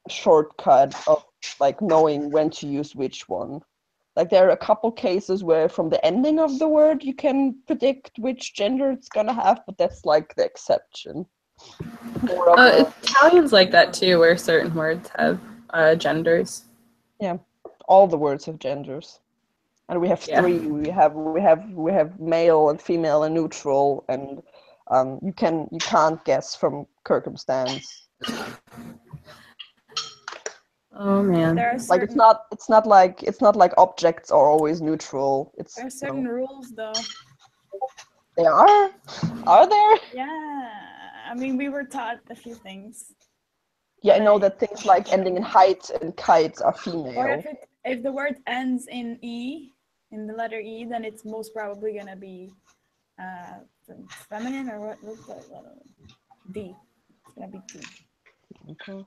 shortcut of like knowing when to use which one. Like there are a couple cases where from the ending of the word you can predict which gender it's gonna have, but that's like the exception. Italian's like that too, where certain words have genders. Yeah, all the words have genders, and we have three. We have male and female and neutral, and you can't guess from circumstance. Oh man! Like it's not like objects are always neutral. There are certain rules though. They are? Are there? Yeah, I mean we were taught a few things. Yeah, I know that things like ending in height and kites are female. Or if the word ends in E, in the letter E, then it's most probably gonna be feminine or what? D. It's gonna be D. Okay.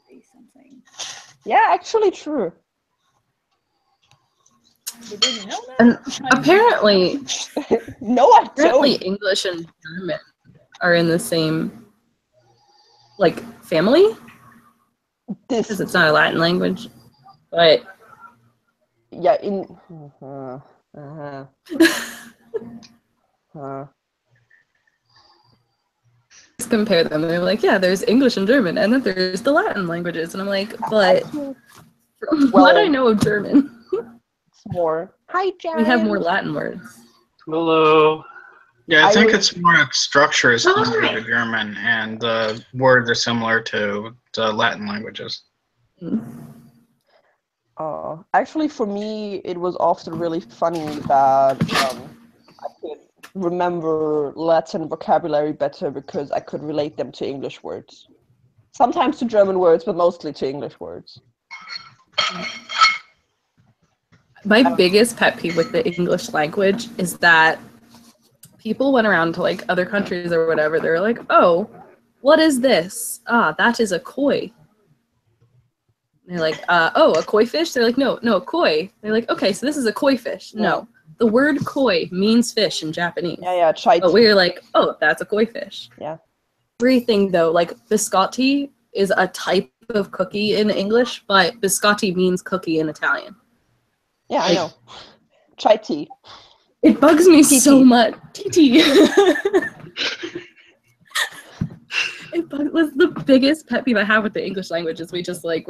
D something. Yeah, actually true. You didn't know that? And apparently, no, I apparently don't. English and German are in the same like family. Because it's not a Latin language, but yeah, Let's compare them. They're like, yeah, there's English and German, and then there's the Latin languages, and I'm like, but from what I know of German, it's more. Hi, Jared. We have more Latin words. Hello. Yeah, I think it's more structure is similar to German, and the words are similar to the Latin languages. Actually, for me, it was often really funny that I could remember Latin vocabulary better because I could relate them to English words. Sometimes to German words, but mostly to English words. My biggest pet peeve with the English language is that people went around to like other countries or whatever. They're like, oh, what is this? Ah, that is a koi. They're like, oh, a koi fish? They're like, no, a koi. They're like, okay, so this is a koi fish. No, the word koi means fish in Japanese. Yeah, chai. But we're like, oh, that's a koi fish. Yeah. Everything though, like biscotti is a type of cookie in English, but biscotti means cookie in Italian. Yeah, I know. Chai tea. It bugs me so much. TT. Was the biggest pet peeve I have with the English language is we're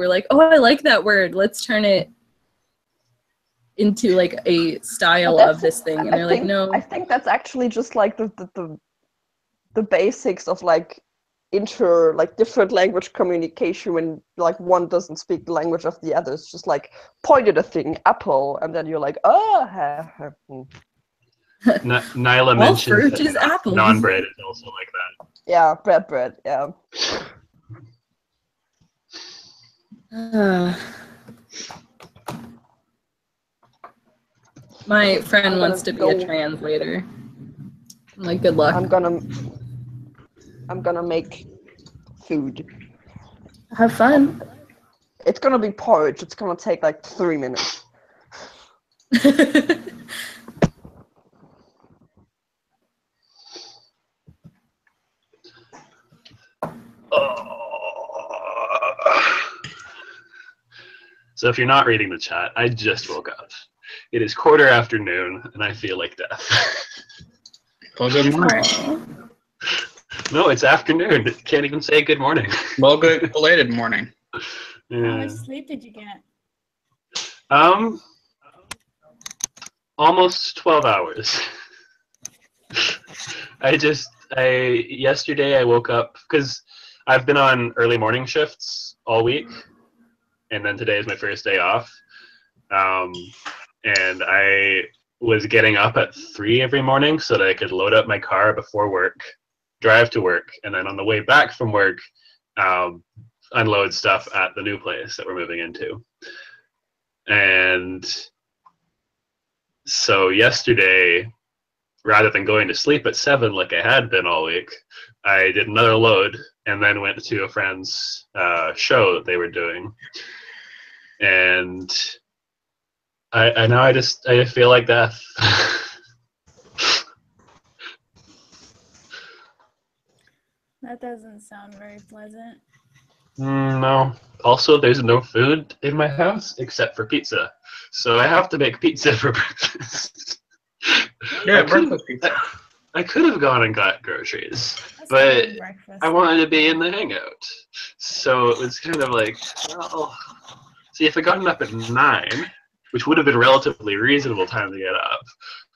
like, oh, I like that word. Let's turn it into like a style of this thing. And they're like, no. I think that's actually just like the basics of like different language communication when like one doesn't speak the language of the other. It's just like point at a thing, apple, and then you're like, oh. Nyla All mentioned fruit is apples. non-bread is also like that. Yeah, bread, yeah. My friend wants to be a translator. I'm like, good luck. I'm gonna make food. Have fun. It's gonna be porridge. It's gonna take like 3 minutes. So if you're not reading the chat, I just woke up. It is 1:15 and I feel like death. Well, good morning. No, it's afternoon. Can't even say good morning. Well, good belated morning. How much sleep did you get? Almost 12 hours. Yesterday I woke up because I've been on early morning shifts all week, and then today is my first day off. And I was getting up at 3 every morning so that I could load up my car before work, drive to work, and then on the way back from work, unload stuff at the new place that we're moving into. And so yesterday, rather than going to sleep at 7 like I had been all week, I did another load and then went to a friend's show that they were doing. And I feel like death. That doesn't sound very pleasant. No. Also, there's no food in my house except for pizza. So I have to make pizza for breakfast. Yeah, breakfast pizza. I could have gone and got groceries, but I wanted to be in the Hangout. So it was kind of like, well, see, if I gotten up at 9, which would have been a relatively reasonable time to get up,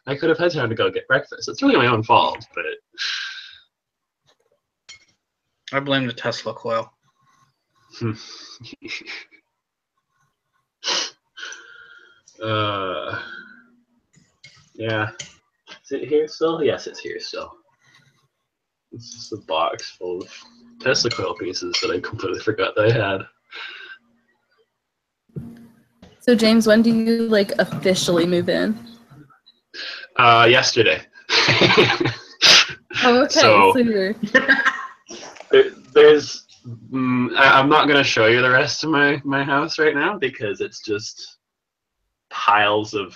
I could have had time to go get breakfast. It's really my own fault, but... I blame the Tesla coil. Yeah. Is it here still? Yes, it's here still. It's just a box full of Tesla coil pieces that I completely forgot that I had. So James, when do you like officially move in? Yesterday. Oh, okay. So you're... there's I'm not going to show you the rest of my house right now because it's just piles of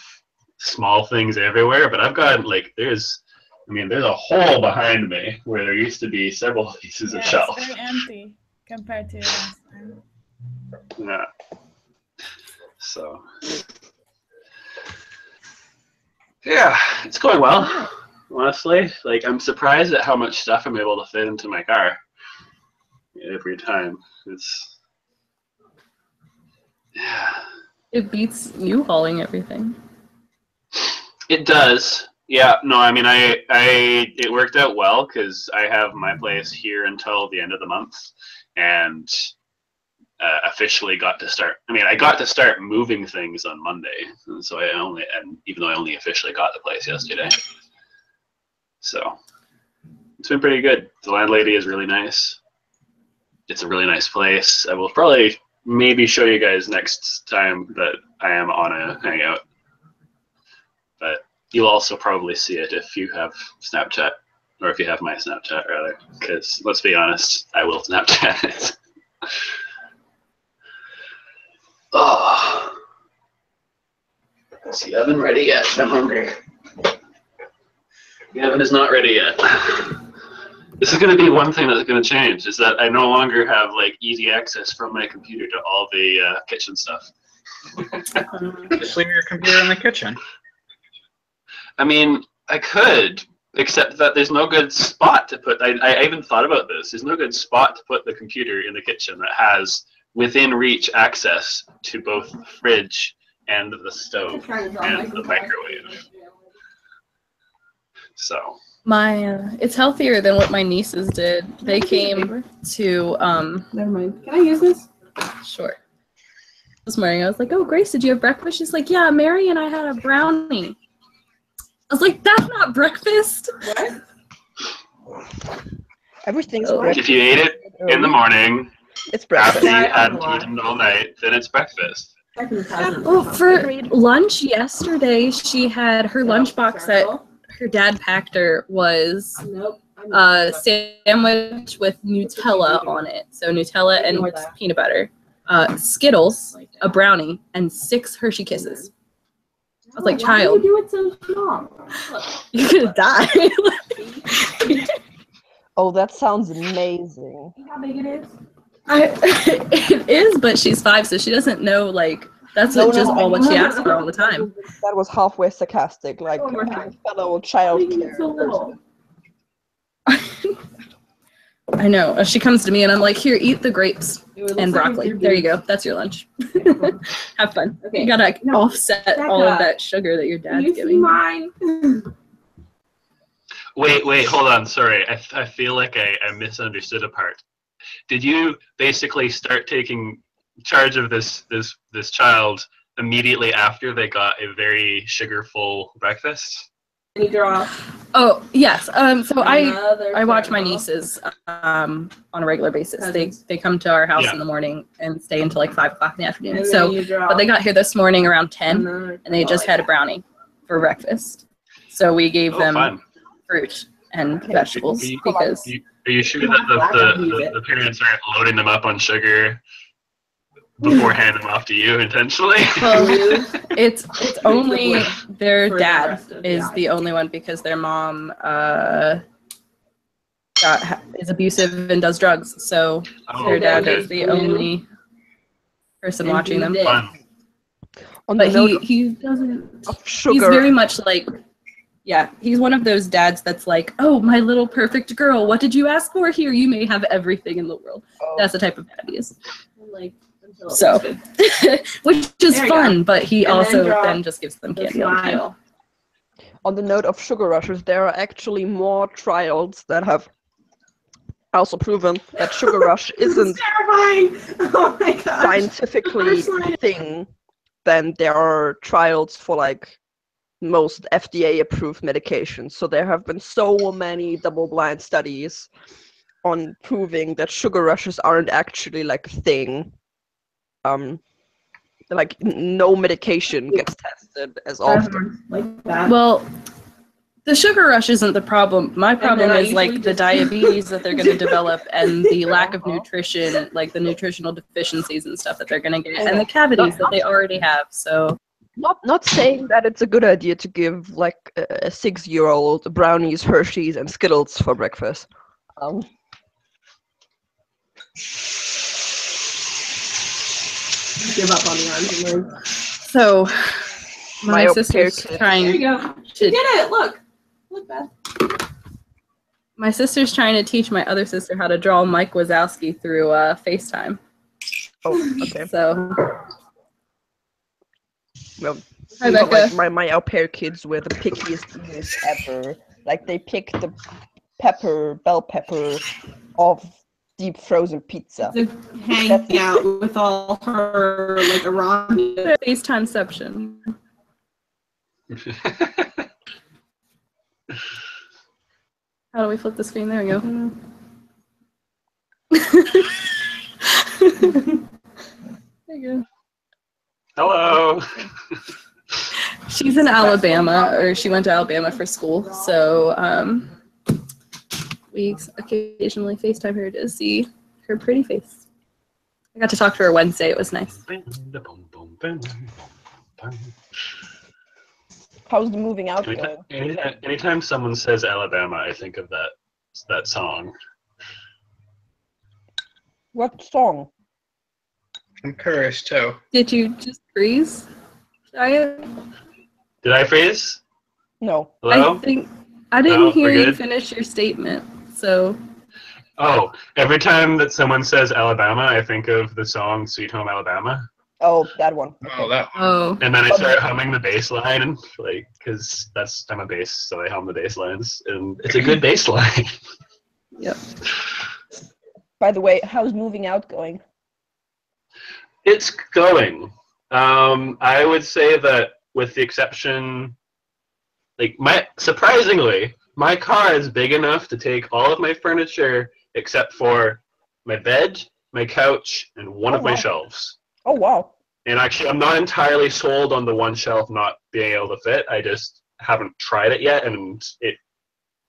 small things everywhere, but I've got like there's a hole behind me where there used to be several pieces of shelf. It's very empty compared to last time. Yeah. So yeah, it's going well. Honestly, like I'm surprised at how much stuff I'm able to fit into my car every time. It's yeah. It beats you hauling everything. It does. Yeah. No, I mean, it worked out well because I have my place here until the end of the month, and officially got to start. I mean, I got to start moving things on Monday, and so even though I only officially got the place yesterday, so it's been pretty good. The landlady is really nice. It's a really nice place. I will probably maybe show you guys next time that I am on a Hangout. But you'll also probably see it if you have Snapchat, or if you have my Snapchat, rather. Because, let's be honest, I will Snapchat it. Oh. Is the oven ready yet? I'm hungry. The oven is not ready yet. This is going to be one thing that's going to change, is that I no longer have like easy access from my computer to all the kitchen stuff. Just leave your computer in the kitchen. I mean, I could, except that there's no good spot to put. I even thought about this. There's no good spot to put the computer in the kitchen that has within reach access to both the fridge and the stove and the microwave. So. It's healthier than what my nieces did. They came to Never mind. Can I use this? Sure. This morning I was like, "Oh, Grace, did you have breakfast?" She's like, "Yeah, Mary and I had a brownie." I was like, "That's not breakfast." What? Everything's Oh. breakfast. If you ate it in the morning, It's breakfast. after you hadn't eaten all night, then it's breakfast. Well, for lunch yesterday, she had her lunchbox that her dad packed her was a sandwich with Nutella on it. So Nutella and peanut butter, Skittles, a brownie, and 6 Hershey Kisses. I was like, child, Why do you do it so small? you're gonna die. Oh, that sounds amazing. See how big it is? It is, but she's 5, so she doesn't know, like, that's No, just no, all what she no. asks for all the time. That was halfway sarcastic, like Oh, we're a fellow child Making care it so little. person. I know. She comes to me and I'm like, here, eat the grapes and broccoli. There you go. That's your lunch. Have fun. Okay. You gotta offset all of Becca, that sugar that your Can dad's you see giving. mine? Wait, hold on. Sorry, I feel like I misunderstood a part. Did you basically start taking charge of this child immediately after they got a very sugar-full breakfast? Any draw? Oh yes. So Another I watch my circle. nieces on a regular basis. Cousins. They come to our house Yeah. in the morning and stay until like 5 o'clock in the afternoon. And So then you draw. but they got here this morning around 10 Another and they just circle had a like brownie for breakfast. So we gave Oh, them fun. fruit and vegetables Are you- because Are you sure that the parents aren't loading them up on sugar before handing them off to you intentionally? well, it's only their For the dad rest of the is the only one because their mom is abusive and does drugs. So Oh, their dad okay. is the only person And watching them. do this. Fun. On the But note he doesn't. of He's sugar, very much like, yeah, he's one of those dads that's like, oh, my little perfect girl, what did you ask for? Here, you may have everything in the world. Oh. That's the type of dad he is. Like, until it's So, good. which is There you fun, but he And then also draw then just gives them The candy all the time. smile. on the note of sugar rushes, there are actually more trials that have also proven that sugar rush isn't Terrifying! Oh my gosh. scientifically The first a thing than there are trials for like most FDA approved medications. So there have been so many double-blind studies on proving that sugar rushes aren't actually like a thing. Like no medication gets tested as often. Like that. Well, the sugar rush isn't the problem. My problem then I is like usually the just- diabetes that they're going to develop and the lack of nutrition, like the nutritional deficiencies and stuff that they're going to get, and the cavities that they already have. So Not saying that it's a good idea to give like a 6-year-old brownies, Hershey's, and Skittles for breakfast. Give up on the argument. So my My sister's opaque- trying There you go. She to did it. Look. Look, Beth. my sister's trying to teach my other sister how to draw Mike Wazowski through FaceTime. Oh, okay. So Well, Hi, but, Becca. like my au pair kids were the pickiest eaters ever. Like they picked the bell pepper of deep frozen pizza. It's a hangout with all her like Iranian. FaceTimeception. How do we flip the screen? There we go. There you go. Hello. She's in Alabama, or she went to Alabama for school, so we occasionally FaceTime her to see her pretty face. I got to talk to her Wednesday. It was nice. How's the moving out going? Anytime someone says Alabama, I think of that that song. What song? I'm curious too. Did you just freeze? Did I freeze? No. Hello? I didn't No, hear we're you good? finish your statement. So Oh, every time that someone says Alabama, I think of the song Sweet Home Alabama. Oh, that one. Oh, that one. oh And then I start humming the bass line, like, because I'm a bass, so I hum the bass lines, and it's a good bass line. yep. By the way, how's moving out going? It's going. I would say that with the exception, like, surprisingly, my car is big enough to take all of my furniture except for my bed, my couch, and one of my wow. shelves. Oh, wow. And actually, I'm not entirely sold on the one shelf not being able to fit. I just haven't tried it yet, and it,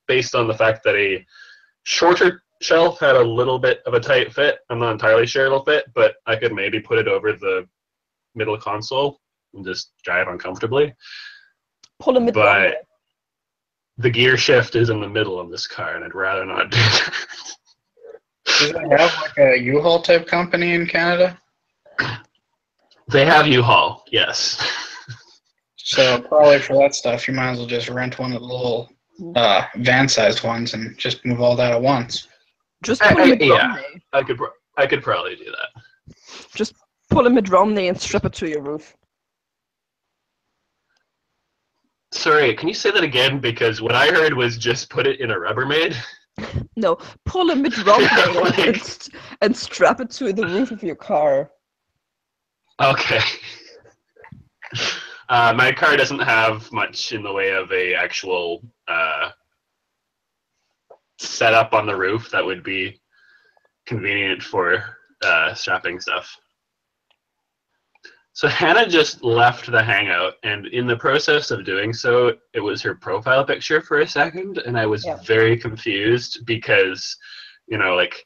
based on the fact that a shorter shelf had a little bit of a tight fit, I'm not entirely sure it'll fit, but I could maybe put it over the middle console and just drive uncomfortably. Pull a mid But the gear shift is in the middle of this car, and I'd rather not do that. Does it have like a U-Haul type company in Canada? They have U-Haul, yes. So probably for that stuff, you might as well just rent one of the little van-sized ones and just move all that at once. Just pull a mid Yeah, I could probably do that. Just pull a mid Romney and strip it to your roof. Sorry, can you say that again? Because what I heard was just put it in a Rubbermaid. No, pull a mid Romney and strap it to the roof of your car. Okay. My car doesn't have much in the way of a actual setup on the roof that would be convenient for strapping stuff. So Hannah just left the Hangout, and in the process of doing so, it was her profile picture for a second, and I was very confused because, you know, like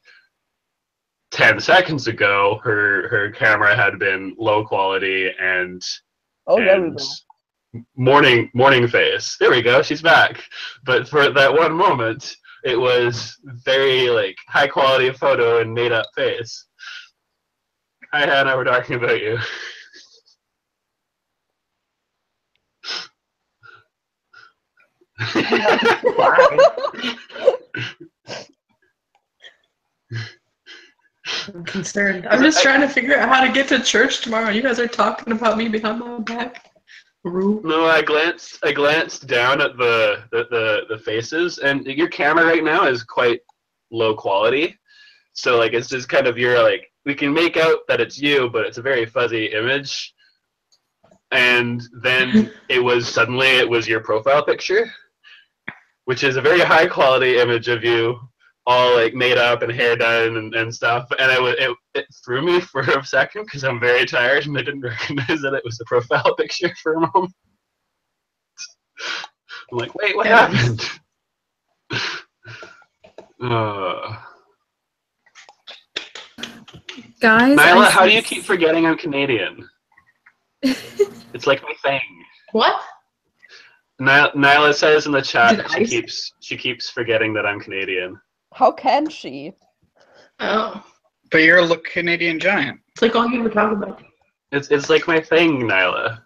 10 seconds ago, her camera had been low quality and morning face. There we go, she's back. But for that one moment, it was very like high quality photo and made up face. Hi Hannah, we're talking about you. I'm concerned. I'm just trying to figure out how to get to church tomorrow. You guys are talking about me behind my back. No, I glanced down at the faces, and your camera right now is quite low quality. So like it's just kind of we can make out that it's you, but it's a very fuzzy image. And then it was your profile picture, which is a very high quality image of you, all like made up and hair done and stuff. And it threw me for a second because I'm very tired and I didn't recognize that it was the profile picture for a moment. I'm like, wait, what happened? Guys, Nyla, how do you keep forgetting I'm Canadian? It's like my thing. What? Nyla says in the chat that she keeps forgetting that I'm Canadian. How can she? Oh. But you're a Canadian giant. It's like all you were talking about. It's like my thing, Nyla.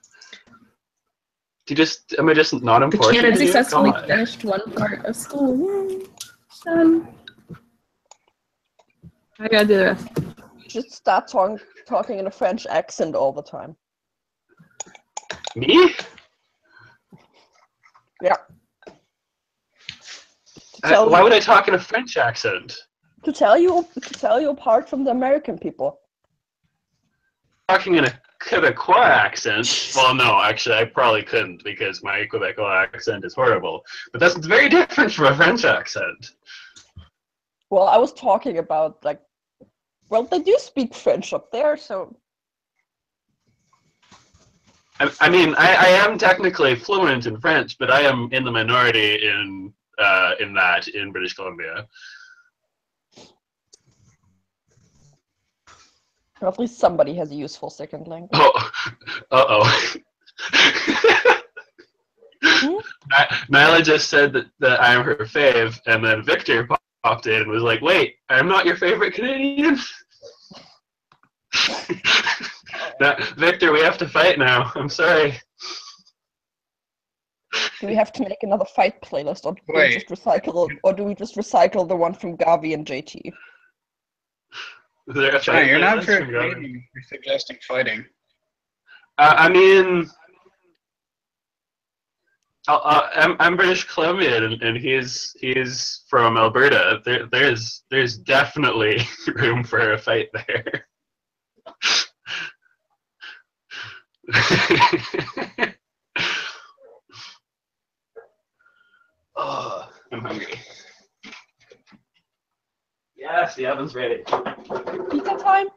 Am I just not important? I successfully finished one part of school. Yay. Done. I gotta do the rest. Just start talking in a French accent all the time. Me? Yeah. Why would I talk in a French accent? To tell you apart from the American people. Talking in a Quebecois accent? Well, no, actually, I probably couldn't because my Quebecois accent is horrible. But that's very different from a French accent. Well, I was talking about they do speak French up there, so. I mean, I am technically fluent in French, but I am in the minority in British Columbia. Or at least somebody has a useful second language. Oh, uh-oh. Nyla just said that I'm her fave, and then Victor popped in and was like, "Wait, I'm not your favorite Canadian." Victor, we have to fight now. I'm sorry. Do we have to make another fight playlist, or do we Wait. just recycle, or do we just recycle the one from Gavi and JT? Is there a China, fight you're not playlist very from Gavin? Canadian. You're suggesting fighting. I mean, I'm British Columbian, and he's from Alberta. There's definitely room for a fight there. Oh, I'm hungry. Yes, the oven's ready. Pizza time?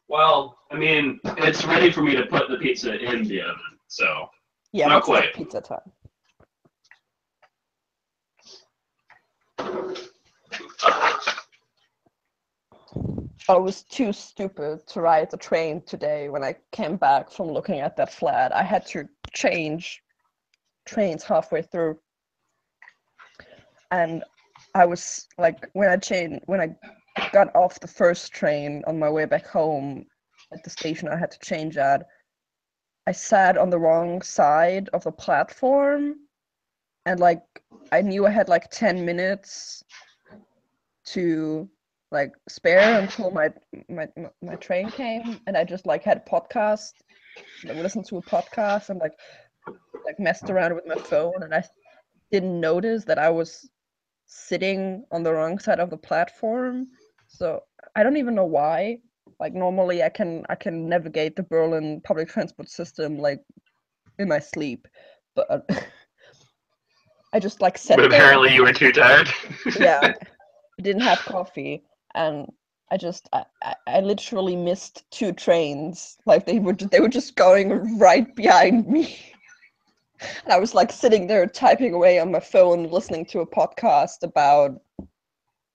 Well, I mean, it's ready for me to put the pizza in the oven, so Yeah, not that's like quite. pizza time. I was too stupid to ride the train today when I came back from looking at that flat. I had to change trains halfway through. And I was like, when I got off the first train on my way back home at the station I had to change at, I sat on the wrong side of the platform, and like I knew I had like 10 minutes to like spare until my train came, and I just like had a podcast. I listened to a podcast and like messed around with my phone, and I didn't notice that I was sitting on the wrong side of the platform. So I don't even know why. Like normally I can navigate the Berlin public transport system like in my sleep, but I just like sat But there. apparently you were too tired. Yeah, I didn't have coffee, and I literally missed 2 trains. Like they were just going right behind me. And I was like sitting there typing away on my phone, listening to a podcast about,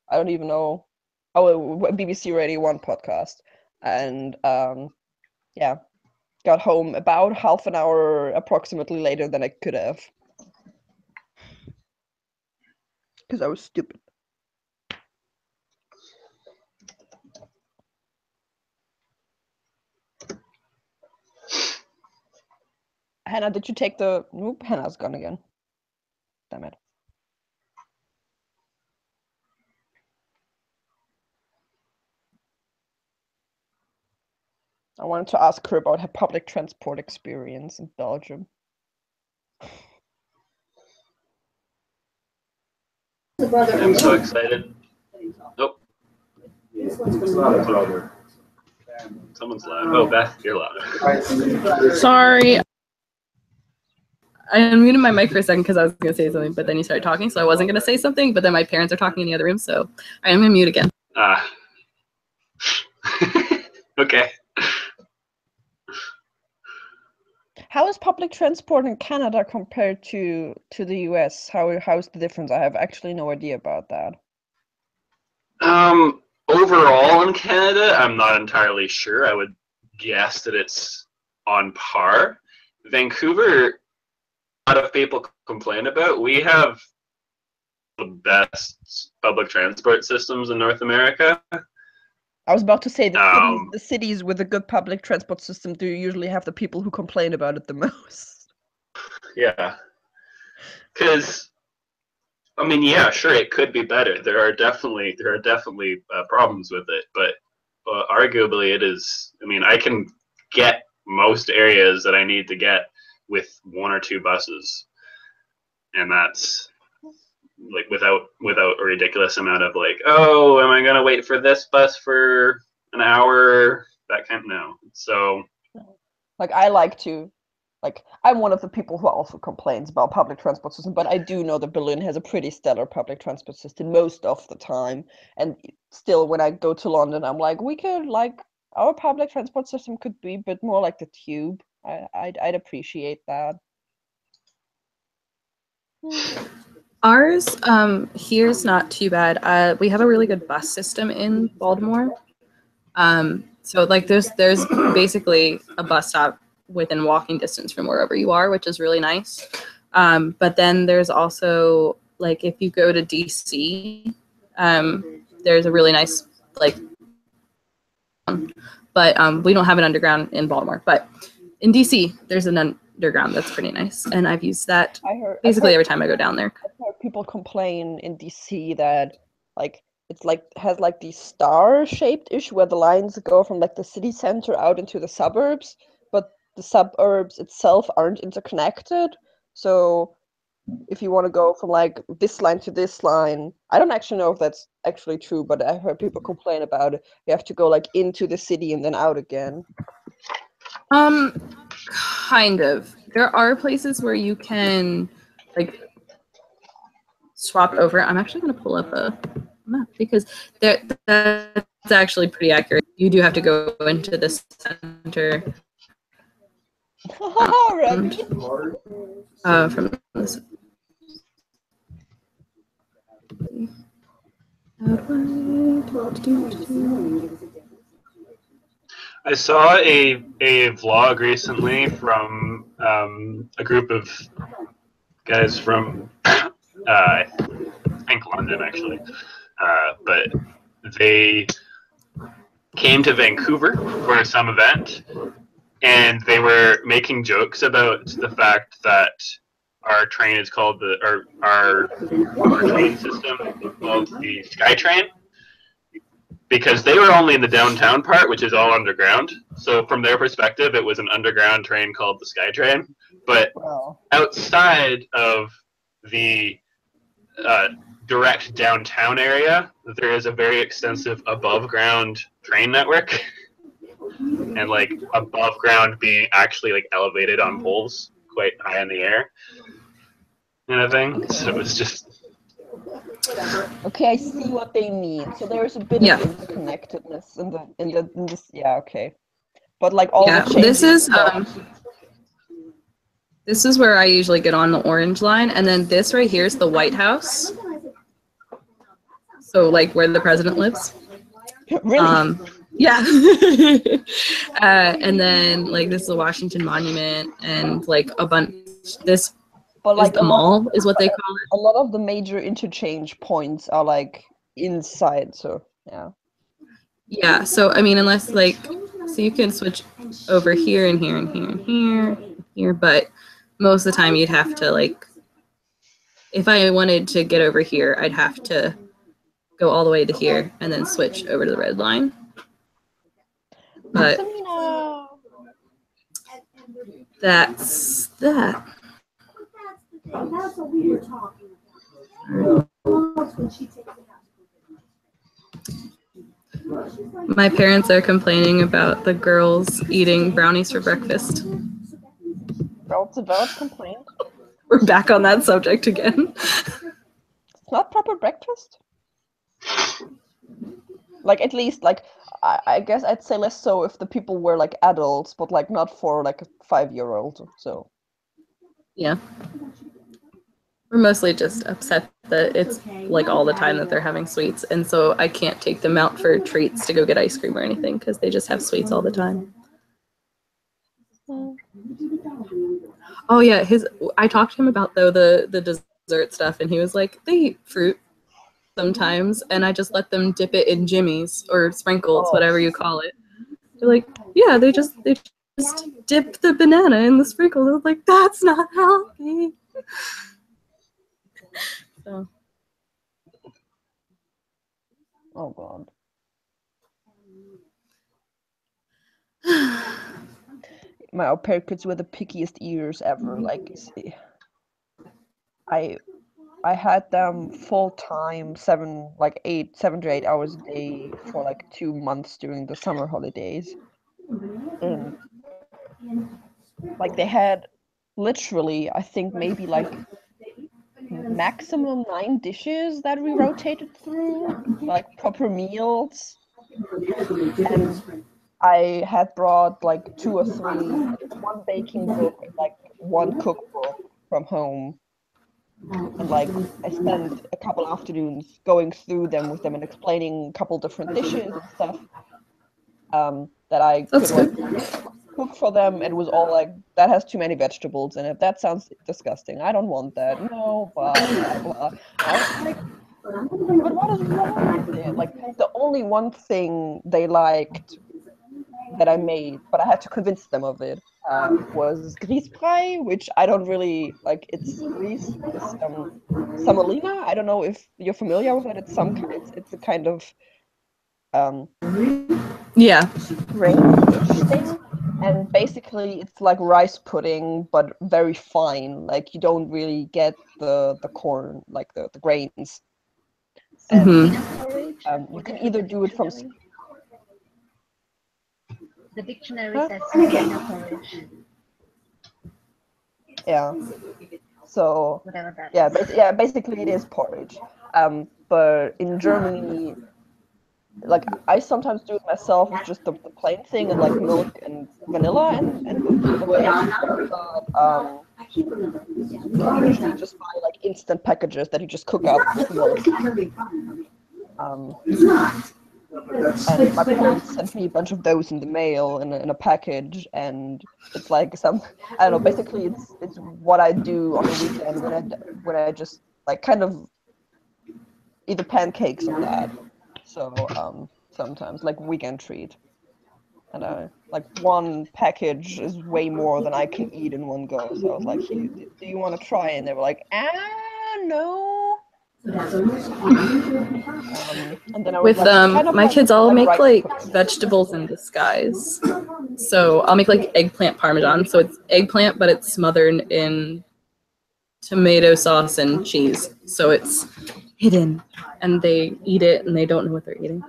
I don't even know, a BBC Radio 1 podcast. And yeah, got home about half an hour approximately later than I could have. Because I was stupid. Hannah, did you take the... Nope, Hannah's gone again. Damn it. I wanted to ask her about her public transport experience in Belgium. I'm so excited. Nope. It's not a brother. Someone's loud. Oh, Beth, you're loud. Sorry. I unmuted my mic for a second because I was going to say something, but then you started talking, so I wasn't going to say something, but then my parents are talking in the other room, so I am going to mute again. Okay. How is public transport in Canada compared to the US? How's the difference? I have actually no idea about that. Overall in Canada, I'm not entirely sure. I would guess that it's on par. Vancouver, a lot of people complain about. We have the best public transport systems in North America. I was about to say the cities with a good public transport system do usually have the people who complain about it the most. Yeah. Because, I mean, yeah, sure, it could be better. There are definitely problems with it, but arguably it is. I mean, I can get most areas that I need to get with 1 or 2 buses, and that's like without a ridiculous amount of like, oh, am I gonna wait for this bus for an hour? That kind of no. So, like, I like to. Like, I'm one of the people who also complains about public transport system, but I do know that Berlin has a pretty stellar public transport system most of the time. And still, when I go to London, I'm like, our public transport system could be a bit more like the tube. I'd appreciate that. Ours here's not too bad. We have a really good bus system in Baltimore. So like there's basically a bus stop within walking distance from wherever you are, which is really nice. But then there's also like if you go to DC, there's a really nice like, but we don't have an underground in Baltimore. But in DC, there's an underground that's pretty nice, and I've used that basically every time I go down there. I've heard people complain in DC that like it's like has like these star-shaped ish where the lines go from like the city center out into the suburbs, but the suburbs itself aren't interconnected. So if you want to go from like this line to this line, I don't actually know if that's actually true, but I heard people complain about it. You have to go like into the city and then out again. Kind of. There are places where you can like swap over. I'm actually going to pull up a map because that's actually pretty accurate. You do have to go into the center. From this. I saw a vlog recently from a group of guys from I think London actually, but they came to Vancouver for some event, and they were making jokes about the fact that our train is called our train system is called the SkyTrain, because they were only in the downtown part, which is all underground. So from their perspective, it was an underground train called the SkyTrain. But outside of the direct downtown area, there is a very extensive above ground train network, and like above ground being actually like elevated on poles quite high in the air, kind of thing. So it's just. Okay, I see what they mean. So there is a bit of interconnectedness in this. Yeah, okay. But like all the changes. This is where I usually get on the orange line, and then this right here is the White House. So like where the president lives. Really? Yeah. And then like this is the Washington Monument, and like a bunch. This. But like the mall is what they call it. A lot of the major interchange points are like inside, so yeah. Yeah, so I mean, unless like, so you can switch over here and here and here and here, but most of the time you'd have to like, if I wanted to get over here, I'd have to go all the way to here and then switch over to the red line. But that's that. That's what we were talking about. My parents are complaining about the girls eating brownies for breakfast. That's a valid complaint. We're back on that subject again. It's not proper breakfast? Like at least like I guess I'd say less so if the people were like adults, but like not for like a 5-year-old. So yeah. We're mostly just upset that it's like all the time that they're having sweets, and so I can't take them out for treats to go get ice cream or anything because they just have sweets all the time. Oh yeah, I talked to him about though the dessert stuff, and he was like, they eat fruit sometimes, and I just let them dip it in jimmies or sprinkles, whatever you call it. They're like, yeah, they just dip the banana in the sprinkles. I was like, that's not healthy. So. Oh god. My au pair kids were the pickiest eaters ever. Like, I had them full time, 7 to 8 hours a day for like 2 months during the summer holidays, and like they had literally, I think maybe like maximum 9 dishes that we rotated through, like proper meals. And I had brought like 2 or 3, 1 baking book and like 1 cookbook from home. And like I spent a couple afternoons going through them with them and explaining a couple different dishes and stuff that I could like cook for them. It was all like, that has too many vegetables in it. That sounds disgusting. I don't want that. No, blah, blah, blah. I was like, but what is wrong with it? Like, the only one thing they liked that I made, but I had to convince them of it, was grießbrei, which I don't really like. It's grieß, is semolina. I don't know if you're familiar with it. It's a kind of Yeah. grain-ish thing, and basically it's like rice pudding, but very fine. Like you don't really get the corn, like the grains. And you can either do it from. The dictionary says semolina porridge. Yeah. So Whatever that yeah, basically it is porridge. But in Germany, like I sometimes do it myself with just the plain thing and like milk and vanilla and the base. But you usually just buy like instant packages that you just cook up with milk. And my parents sent me a bunch of those in the mail in a package, and it's like I don't know. Basically, it's what I do on the weekend when I just like kind of either pancakes or that. So sometimes like weekend treat, and like one package is way more than I can eat in one go. So I was like, do you want to try? And they were like, no. And then I was With like, kind of my like, kids, I'll make rice like pudding. vegetables in disguise. So I'll make like eggplant parmesan. So it's eggplant, but it's smothered in tomato sauce and cheese. So it's hidden, and they eat it, and they don't know what they're eating.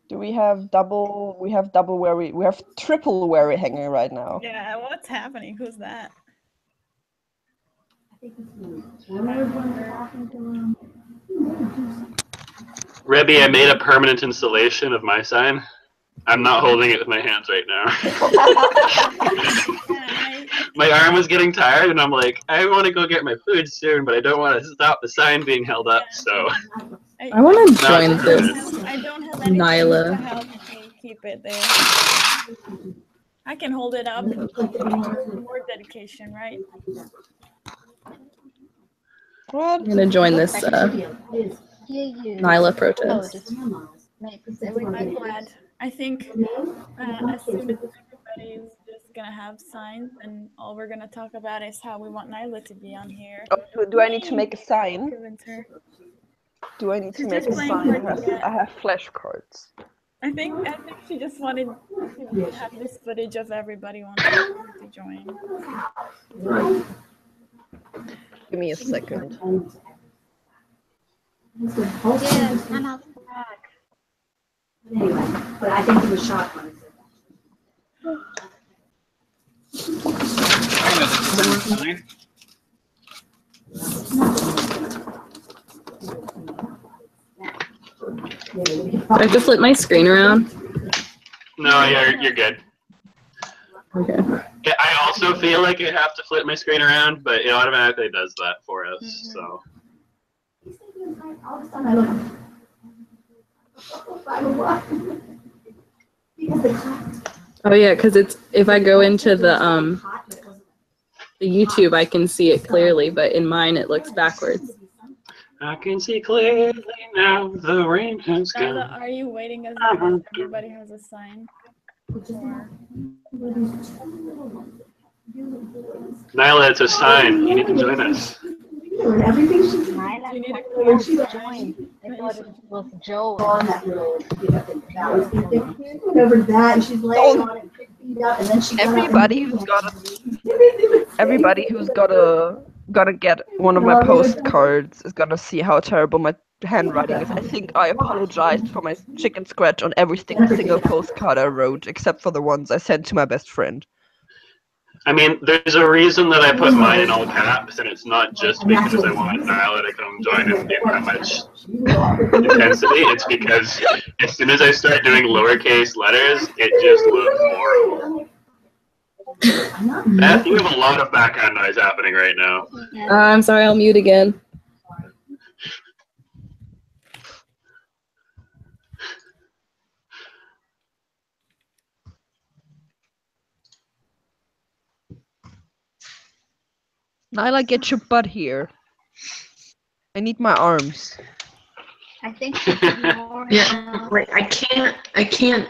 Do we have double? We have double we have triple where we're hanging right now. Yeah, what's happening? Who's that? Rebby, I made a permanent installation of my sign. I'm not holding it with my hands right now. My arm was getting tired, and I'm like, I want to go get my food soon, but I don't want to stop the sign being held up, so. I want to join this. I don't have anything Nyla. to help me keep it there. I can hold it up. More dedication, right? What? I'm gonna join this Nyla protest. I'm glad. I think as soon as everybody is just gonna have signs, and all we're gonna talk about is how we want Nyla to be on here. Oh, do I need to make a sign? Convince her. Do I need to She's make just a playing sign? hard to get. I have flashcards. I think she just wanted to have this footage of everybody wanting to join. Give me a second. Yes, I'm out back. Anyway, but I think he was shocked when Do I have to flip my screen around? No, you're good. Okay. Yeah, I also feel like I have to flip my screen around, but it automatically does that for us, so. all of a sudden I look. Oh yeah, because it's if I go into the YouTube, I can see it clearly, but in mine it looks backwards. I can see clearly now the rain has gone. Nyla, are you waiting as long as everybody has a sign? Or... Nyla, it's a sign. You need to join us. Everything she's Nyla, You need a who wants clear to sign. join? I thought it was Joe. on that little, went over to that, and she's laying on it, 6 feet up, and then she got up and- Everybody who's gonna get one of my postcards is gonna see how terrible my handwriting is. I think I apologized for my chicken scratch on every single postcard I wrote, except for the ones I sent to my best friend. I mean, there's a reason that I put mine in all caps, and it's not just because I want Nyla to come join in that much intensity. It's because as soon as I start doing lowercase letters, it just looks horrible. Beth, you have a lot of background noise happening right now. I'm sorry, I'll mute again. Nyla, get your butt here. I need my arms. I think she's ignoring Yeah, us. like I can't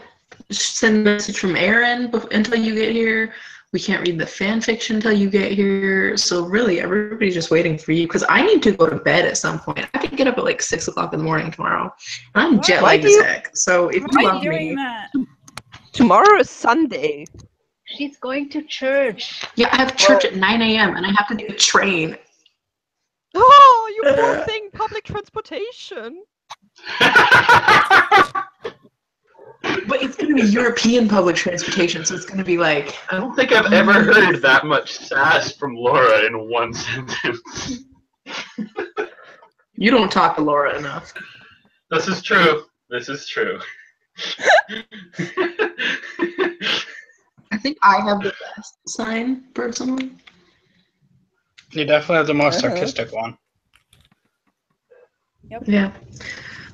send a message from Aaron until you get here. We can't read the fan fiction until you get here. So really, everybody's just waiting for you because I need to go to bed at some point. I can get up at like 6 o'clock in the morning tomorrow. I'm What? jet Why lagged do as you- heck. So if Why you are you love doing me, that? Tomorrow is Sunday. She's going to church. yeah, I have church at 9 a.m. and I have to get a train. Oh, you poor thing. Public transportation. But it's gonna be European public transportation, so it's gonna be like I don't think I've ever heard that much sass from Laura in one sentence. you don't talk to Laura enough. This is true. This is true. I think I have the best sign personally. You definitely have the most Uh-huh. artistic one. Yeah.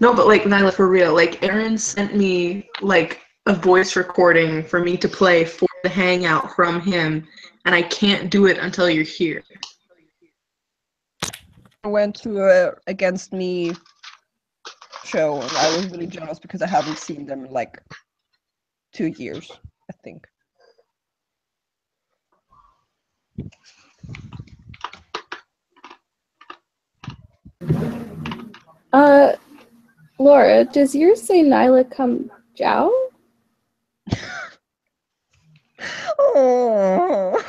No, but like Nyla, for real, like Aaron sent me like a voice recording for me to play for the Hangout from him, and I can't do it until you're here. I went to a Against Me show, and I was really jealous because I haven't seen them in like 2 years, I think. Laura, does yours say Nyla come Jow? Oh.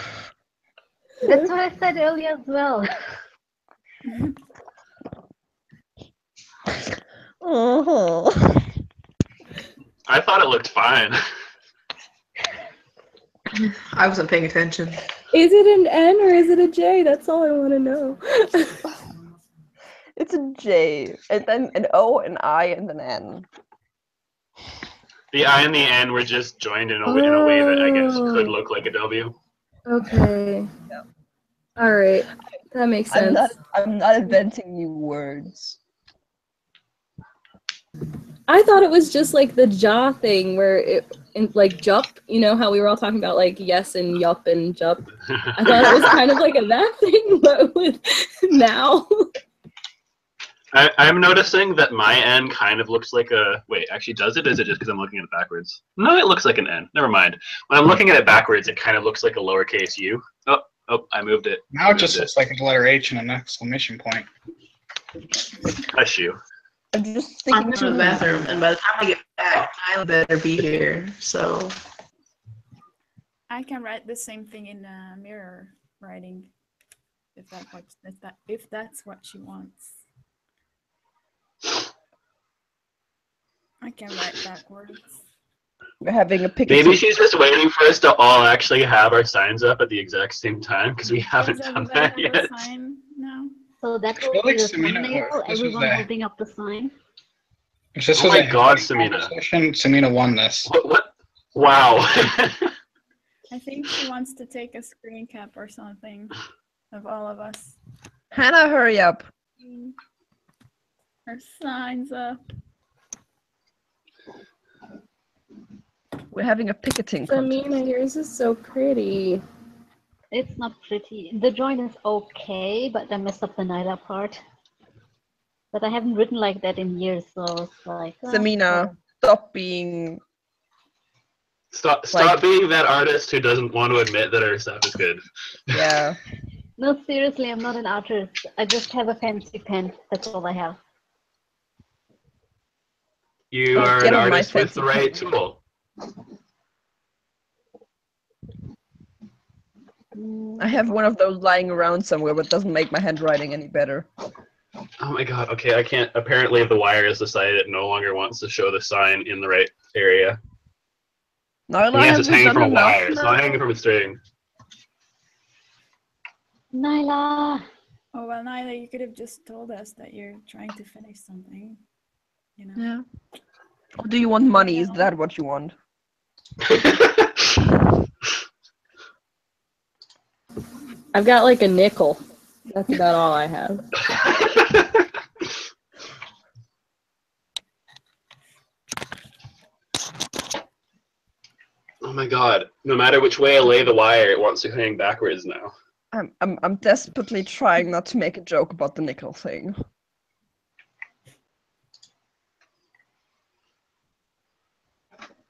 That's what I said earlier as well. Oh. I thought it looked fine. I wasn't paying attention. Is it an N or is it a J? That's all I want to know. It's a J, and then an O, an I, and an N. The I and the N were just joined in a way that I guess could look like a W. Okay. All right. That makes sense. I'm not inventing new words. I thought it was just like the jaw thing where it, in, like jup, you know how we were all talking about like yes and yup and jup. I thought it was kind of like a that thing, but with now. I'm noticing that my N kind of looks like a... Wait, actually, does it? Is it just because I'm looking at it backwards? No, it looks like an N. Never mind. When I'm looking at it backwards, it kind of looks like a lowercase u. Oh, I moved it. Now it just looks like a letter H and an exclamation point. Hush you. I'm just I'm thinking going to the bathroom, and by the time I get back, I'll better be here. So I can write the same thing in mirror writing, if that's what she wants. I can write backwards. we're having a picnic. Maybe she's just waiting for us to all actually have our signs up at the exact same time because we haven't Does done everybody that have a yet. sign now? So that I feel will like be the Samina, thumbnail, this was everyone the- holding up the sign. If this Oh was my a God, handwriting Samina. competition, Samina won this. What? Wow. I think she wants to take a screen cap or something of all of us. Hannah, hurry up. Her signs up. We're having a picketing contest. Samina, yours is so pretty. It's not pretty. The join is okay, but I messed up the Nyla part. But I haven't written like that in years, so it's like... oh, Samina, stop being... Stop Like- being that artist who doesn't want to admit that her stuff is good. Yeah. No, seriously, I'm not an artist. I just have a fancy pen. That's all I have. You Oh, are get an on my artist with the fancy right pen. tool. I have one of those lying around somewhere, but doesn't make my handwriting any better. Oh my God. Okay, I can't. Apparently, the wire has decided it no longer wants to show the sign in the right area. Nyla, Yes, have it's we hanging done from a enough wire. It's not now? hanging from a string. Nyla! Oh well, Nyla, you could have just told us that you're trying to finish something. You know. Yeah. Or do you want money? Is that what you want? I've got like a nickel. That's about all I have. Oh my God. No matter which way I lay the wire, it wants to hang backwards now. I'm desperately trying not to make a joke about the nickel thing.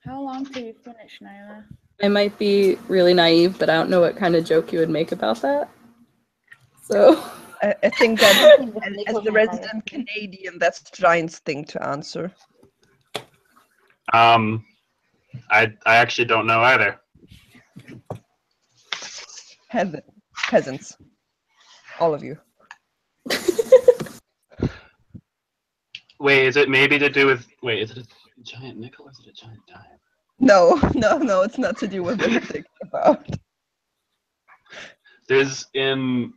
How long till you finish, Nyla? I might be really naive, but I don't know what kind of joke you would make about that. So I think that as the resident Canadian, that's Giant's thing to answer. I actually don't know either. Peasants. All of you. Wait, is it maybe to do with? Wait, is it a giant nickel or is it a giant dime? No, it's not to do with what you're thinking about. There's in.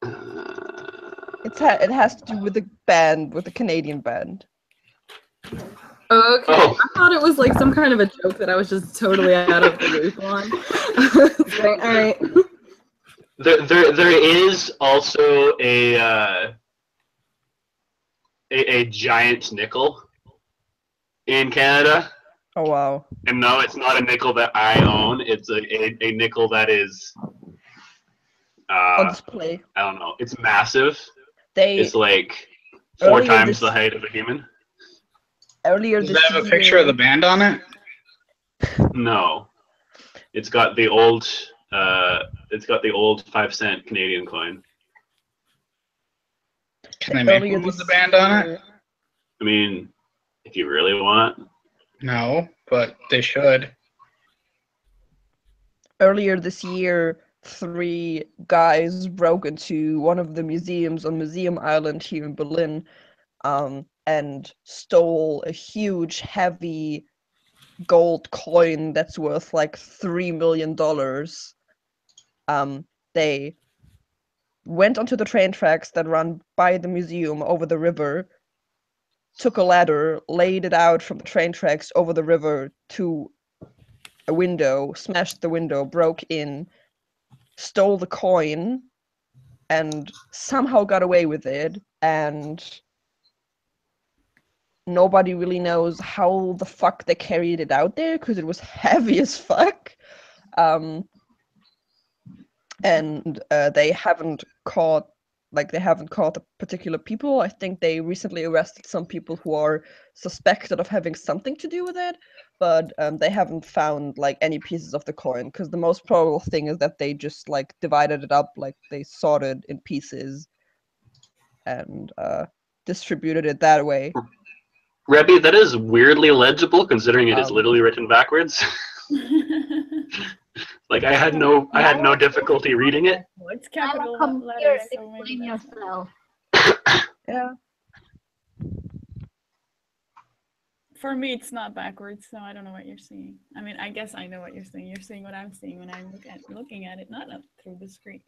It has to do with the band, with the Canadian band. okay, Oh. I thought it was like some kind of a joke that I was just totally out of the loop on. Like, all right. There is also a giant nickel in Canada. Oh wow! And no, it's not a nickel that I own. It's a nickel that is. On display. I don't know. It's massive. It's like 4 times the height of a human. Earlier Does this it have a picture of the band on it? No, it's got the old. It's got the old 5-cent Canadian coin. Can they make one with the band on it? I mean, if you really want. No, but they should. Earlier this year, 3 guys broke into one of the museums on Museum Island here in Berlin, and stole a huge, heavy gold coin that's worth like $3 million. They went onto the train tracks that run by the museum over the river, took a ladder, laid it out from the train tracks over the river to a window, smashed the window, broke in, stole the coin, and somehow got away with it. And nobody really knows how the fuck they carried it out there because it was heavy as fuck. And they haven't caught the particular people. I think they recently arrested some people who are suspected of having something to do with it, but they haven't found like any pieces of the coin, because the most probable thing is that they just like divided it up, like they sawed it in pieces and distributed it that way. Rebby, that is weirdly legible considering it is literally written backwards. Like I had no difficulty reading it. It's capital Come letters, here so and maybe explain that's yourself. Yeah. For me, it's not backwards, so I don't know what you're seeing. I mean, I guess I know what you're seeing. You're seeing what I'm seeing when I'm looking at it, not up through the screen.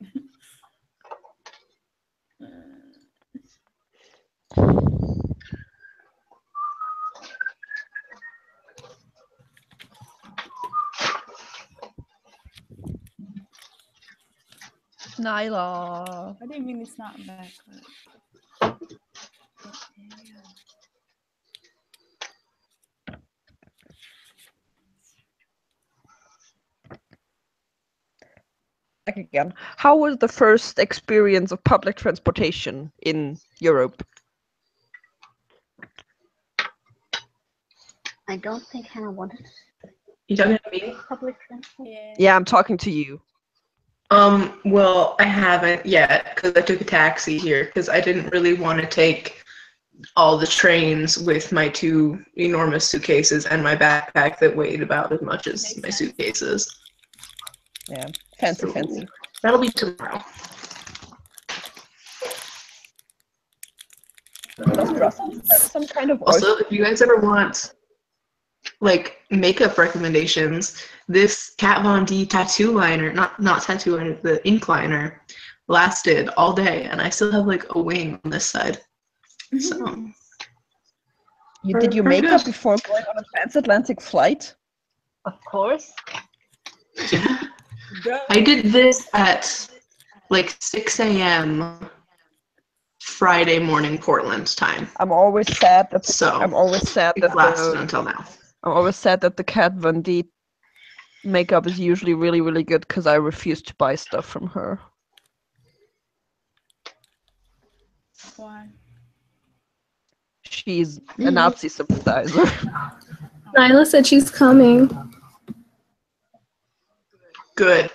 Nyla. What do you mean it's not backwards? Back again. How was the first experience of public transportation in Europe? I don't think Hannah wanted You talking to me? public transport. Yeah, I'm talking to you. Well, I haven't yet because I took a taxi here because I didn't really want to take all the trains with my 2 enormous suitcases and my backpack that weighed about as much as my suitcases. Yeah, fancy. That'll be tomorrow. Does Brussels have some kind of Also, if you guys ever want like makeup recommendations, this Kat Von D tattoo liner, not tattoo liner, the ink liner, lasted all day, and I still have like a wing on this side. So you did your makeup before going on a transatlantic flight? Of course. Yeah. I did this at like 6 a.m. Friday morning Portland time. I'm always sad that So I'm always sad it that lasted until now. I'm always sad that the Kat Von D makeup is usually really, really good because I refuse to buy stuff from her. Why? She's a Nazi sympathizer. Nyla said she's coming. Good.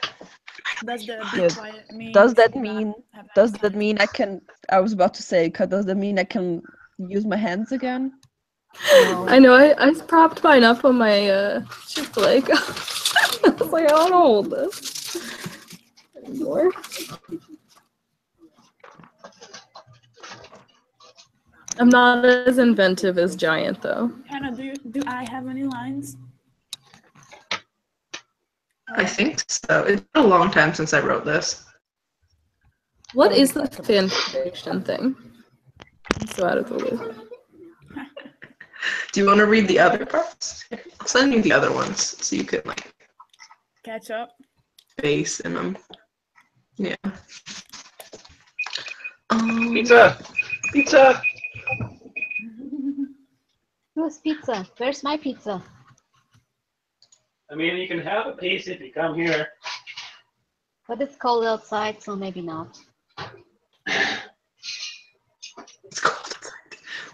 Does the be Yeah. quiet mean? Does we that should not mean? have Does any that signs? mean I can? I was about to say, does that mean I can use my hands again? I know. I propped mine up on my chip leg. I was like, I don't hold this anymore. I'm not as inventive as Giant though. Hannah, do I have any lines? I think so. It's been a long time since I wrote this. What is the fan fiction thing? I'm so out of the loop. Do you want to read the other parts? I'll send you the other ones so you can like Catch up. base in them. Yeah. Pizza! Pizza! Who's pizza? Where's my pizza? I mean, you can have a piece if you come here. But it's cold outside, so maybe not. It's cold outside.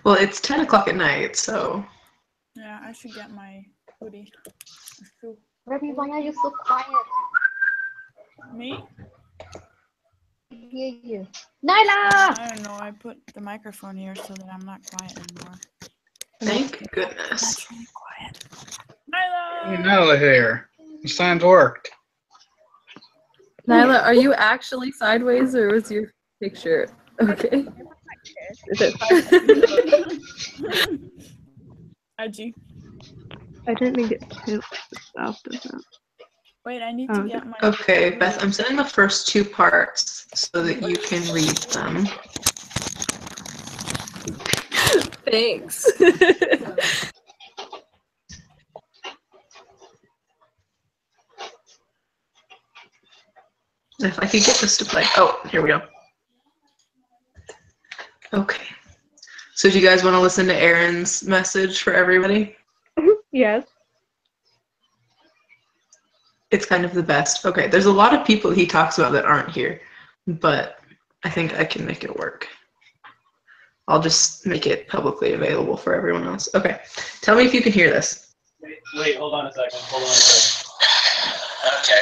Well, it's 10 o'clock at night, so. Yeah, I should get my hoodie. Remy, why are you so quiet? Me? I hear you. Nyla! I don't know. I put the microphone here so that I'm not quiet anymore. Thank goodness. That's really quiet. Nyla! Nyla here. The signs worked. Nyla, are you actually sideways or was your picture okay? Edgy. I didn't think it too after that. Wait, I need to get my. Okay, Beth, I'm sending the first two parts so that you can read them. Thanks. If I could get this to play. Oh, here we go. Okay. So do you guys want to listen to Aaron's message for everybody? Yes. It's kind of the best. Okay, there's a lot of people he talks about that aren't here, but I think I can make it work. I'll just make it publicly available for everyone else. Okay, tell me if you can hear this. Wait, hold on a second. Okay.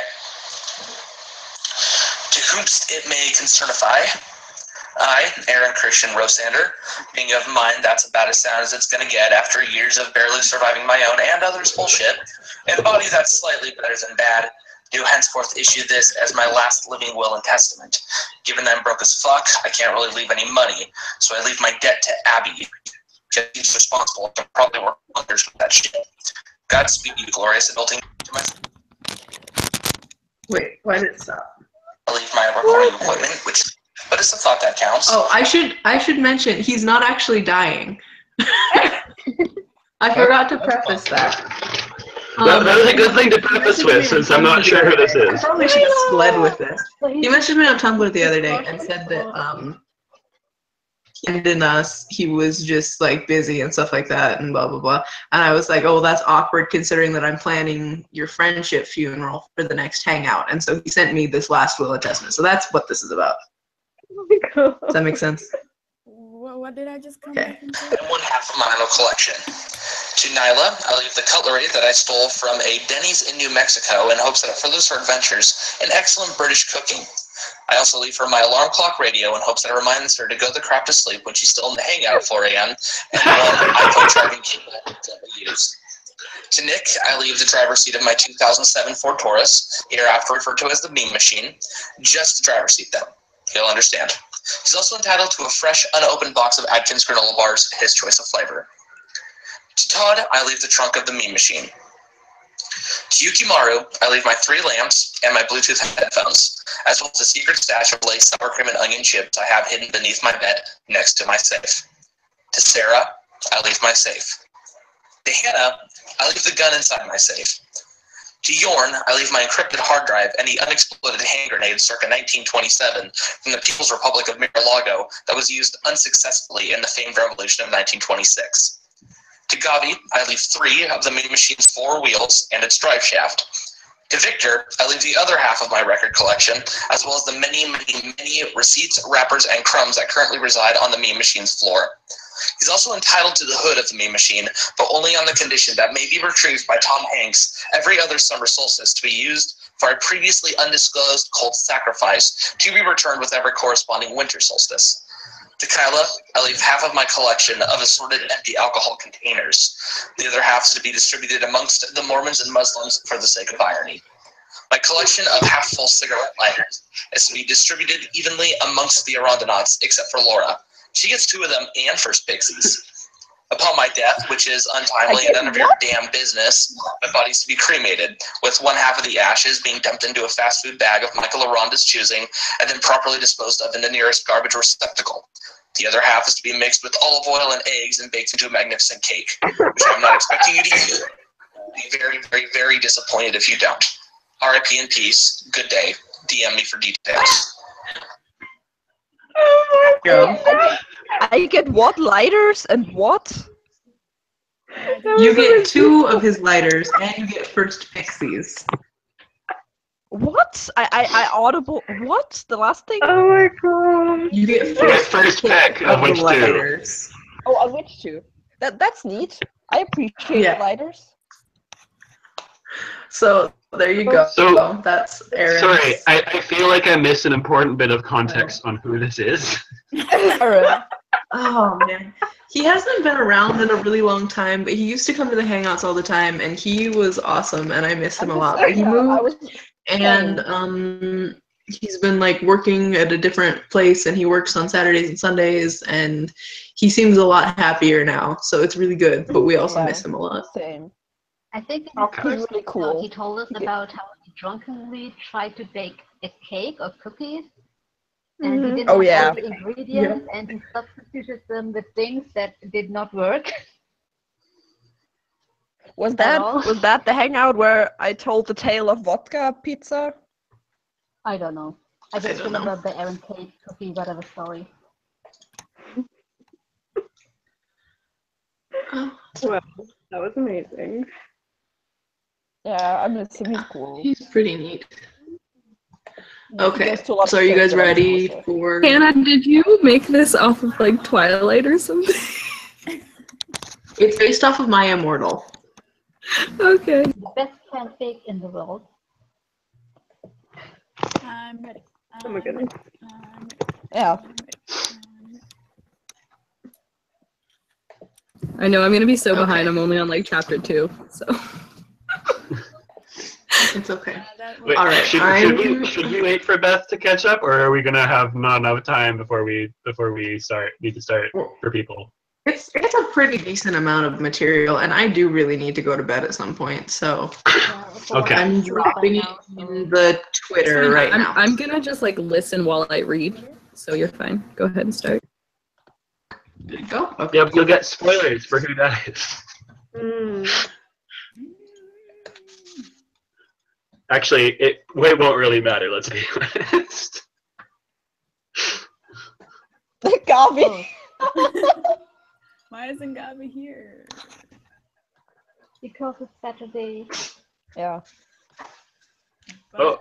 To whomst it may concernify, I, Aaron Christian Rosander, being of mind that's about as sound as it's going to get after years of barely surviving my own and others' bullshit, and a body that's slightly better than bad, do henceforth issue this as my last living will and testament. Given that I'm broke as fuck, I can't really leave any money, so I leave my debt to Abby. She's responsible. I can probably work wonders with that shit. Godspeed, you glorious adulting to myself. Wait, why did it stop? I leave my recording equipment, but it's the thought that counts. Oh, I should mention he's not actually dying. I forgot to preface that. That was a good thing to preface with, since I'm not sure who this I is. probably should have led with this. He messaged me on Tumblr the other day and said that in us he was just like busy and stuff like that and blah blah blah. And I was like, oh, that's awkward considering that I'm planning your friendship funeral for the next hangout. And so he sent me this last will and testament. So that's what this is about. Does that make sense? What did I just come Okay. back into? And one half of my little collection. To Nyla, I leave the cutlery that I stole from a Denny's in New Mexico in hopes that it furthers her adventures in excellent British cooking. I also leave her my alarm clock radio in hopes that it reminds her to go the crap to sleep when she's still in the hangout at 4 a.m. and one iPhone charging cable that we use. To Nick, I leave the driver's seat of my 2007 Ford Taurus, hereafter referred to as the Beam Machine. Just the driver's seat, though. He'll understand. He's also entitled to a fresh, unopened box of Atkins granola bars, his choice of flavor. To Todd, I leave the trunk of the Meme Machine. To Yukimaru, I leave my 3 lamps and my Bluetooth headphones, as well as a secret stash of Lay's sour cream and onion chips I have hidden beneath my bed next to my safe. To Sarah, I leave my safe. To Hannah, I leave the gun inside my safe. To Yorn, I leave my encrypted hard drive and the unexploded hand grenade circa 1927 from the People's Republic of Mar-a-Lago that was used unsuccessfully in the famed revolution of 1926. To Gavi, I leave 3 of the Meme Machine's 4 wheels and its drive shaft. To Victor, I leave the other half of my record collection, as well as the many, many, many receipts, wrappers, and crumbs that currently reside on the meme machine's floor. He's also entitled to the hood of the meme machine, but only on the condition that may be retrieved by Tom Hanks every other summer solstice to be used for a previously undisclosed cult sacrifice to be returned with every corresponding winter solstice. To Kyla, I leave half of my collection of assorted empty alcohol containers. The other half is to be distributed amongst the Mormons and Muslims for the sake of irony. My collection of half-full cigarette lighters is to be distributed evenly amongst the Arandonauts, except for Laura. She gets 2 of them and First Pixies. Upon my death, which is untimely and none of your damn business, my body's to be cremated, with one half of the ashes being dumped into a fast food bag of Michael Aranda's choosing, and then properly disposed of in the nearest garbage receptacle. The other half is to be mixed with olive oil and eggs and baked into a magnificent cake, which I'm not expecting you to eat. I'll be very, very, very disappointed if you don't. R.I.P. in peace. Good day. DM me for details. Oh my god. I get what lighters and what? You get 2 of his lighters and you get First Pixies. What? I audible. What? The last thing? Oh my god. You get first pick of which 2. lighters. Oh, on which 2? That's neat. I appreciate lighters. So there you go. So that's Aaron. Sorry, I feel like I missed an important bit of context on who this is. Aaron. Oh man, he hasn't been around in a really long time, but he used to come to the Hangouts all the time, and he was awesome, and I missed him a lot. But he moved, and he's been like working at a different place, and he works on Saturdays and Sundays, and he seems a lot happier now. So it's really good, but we also miss him a lot. Same. I think in his first really cool. he told us about how he drunkenly tried to bake a cake or cookies. And he didn't have all the ingredients, and he substituted them with things that did not work. Was that the Hangout where I told the tale of vodka pizza? I don't know. I just remember the Aaron cake cookie, whatever story. Well, that was amazing. Yeah, I miss him. He's cool. He's pretty neat. Okay, so are you guys ready for... Hannah, did you make this off of, like, Twilight or something? It's based off of My Immortal. Okay. The best fanfic in the world. I'm ready. Oh my goodness. Yeah. I know, I'm gonna be so behind. I'm only on, like, chapter 2, so... It's okay. Wait, all right. Should we wait for Beth to catch up, or are we gonna have not enough time before we start? Need to start for people. It's a pretty decent amount of material, and I do really need to go to bed at some point. So okay. I'm dropping it in the Twitter right now. I'm gonna just like listen while I read. So you're fine. Go ahead and start. There you go. Okay. Yep, you'll get spoilers for who that is. Actually, it won't really matter, let's be honest. Gabi! Why isn't Gabi here? Because it's Saturday. Yeah. Oh.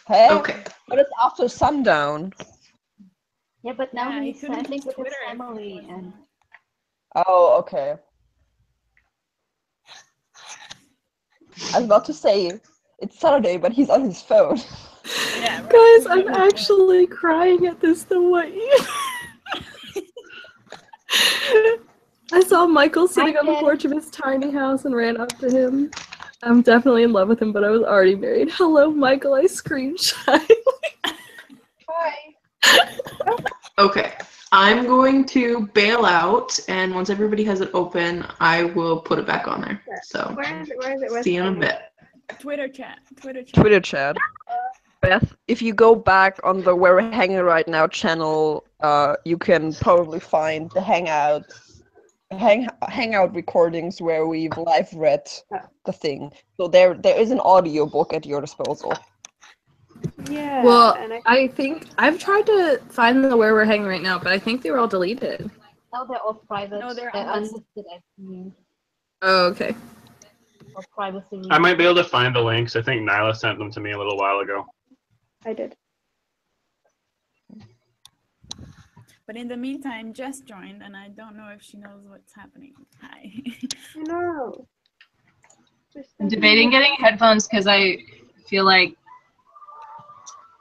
Hey, okay. But it's after sundown. Yeah, but now Yeah, he's I think with his family and... Oh, okay. I was about to say, it's Saturday, but he's on his phone. Yeah, right. Guys, I'm actually crying at this. The what you... I saw Michael sitting on the porch of his tiny house and ran up to him. I'm definitely in love with him, but I was already married. Hello, Michael. I screamed shyly. Hi. Okay. I'm going to bail out, and once everybody has it open, I will put it back on there. So, Where is it? see you in a bit. Twitter chat. Twitter chat. Beth, if you go back on the Where We're Hanging Right Now channel, you can probably find the Hangout recordings where we've live read the thing. So there is an audiobook at your disposal. Yeah. Well, I think I've tried to find the Where We're Hanging Right Now, but I think they were all deleted. No, they're all private. No, they're unlisted. Oh, okay. for privacy reasons. I might be able to find the links. I think Nyla sent them to me a little while ago. I did. But in the meantime, Jess joined, and I don't know if she knows what's happening. Hi. I know. I'm debating getting headphones because I feel like,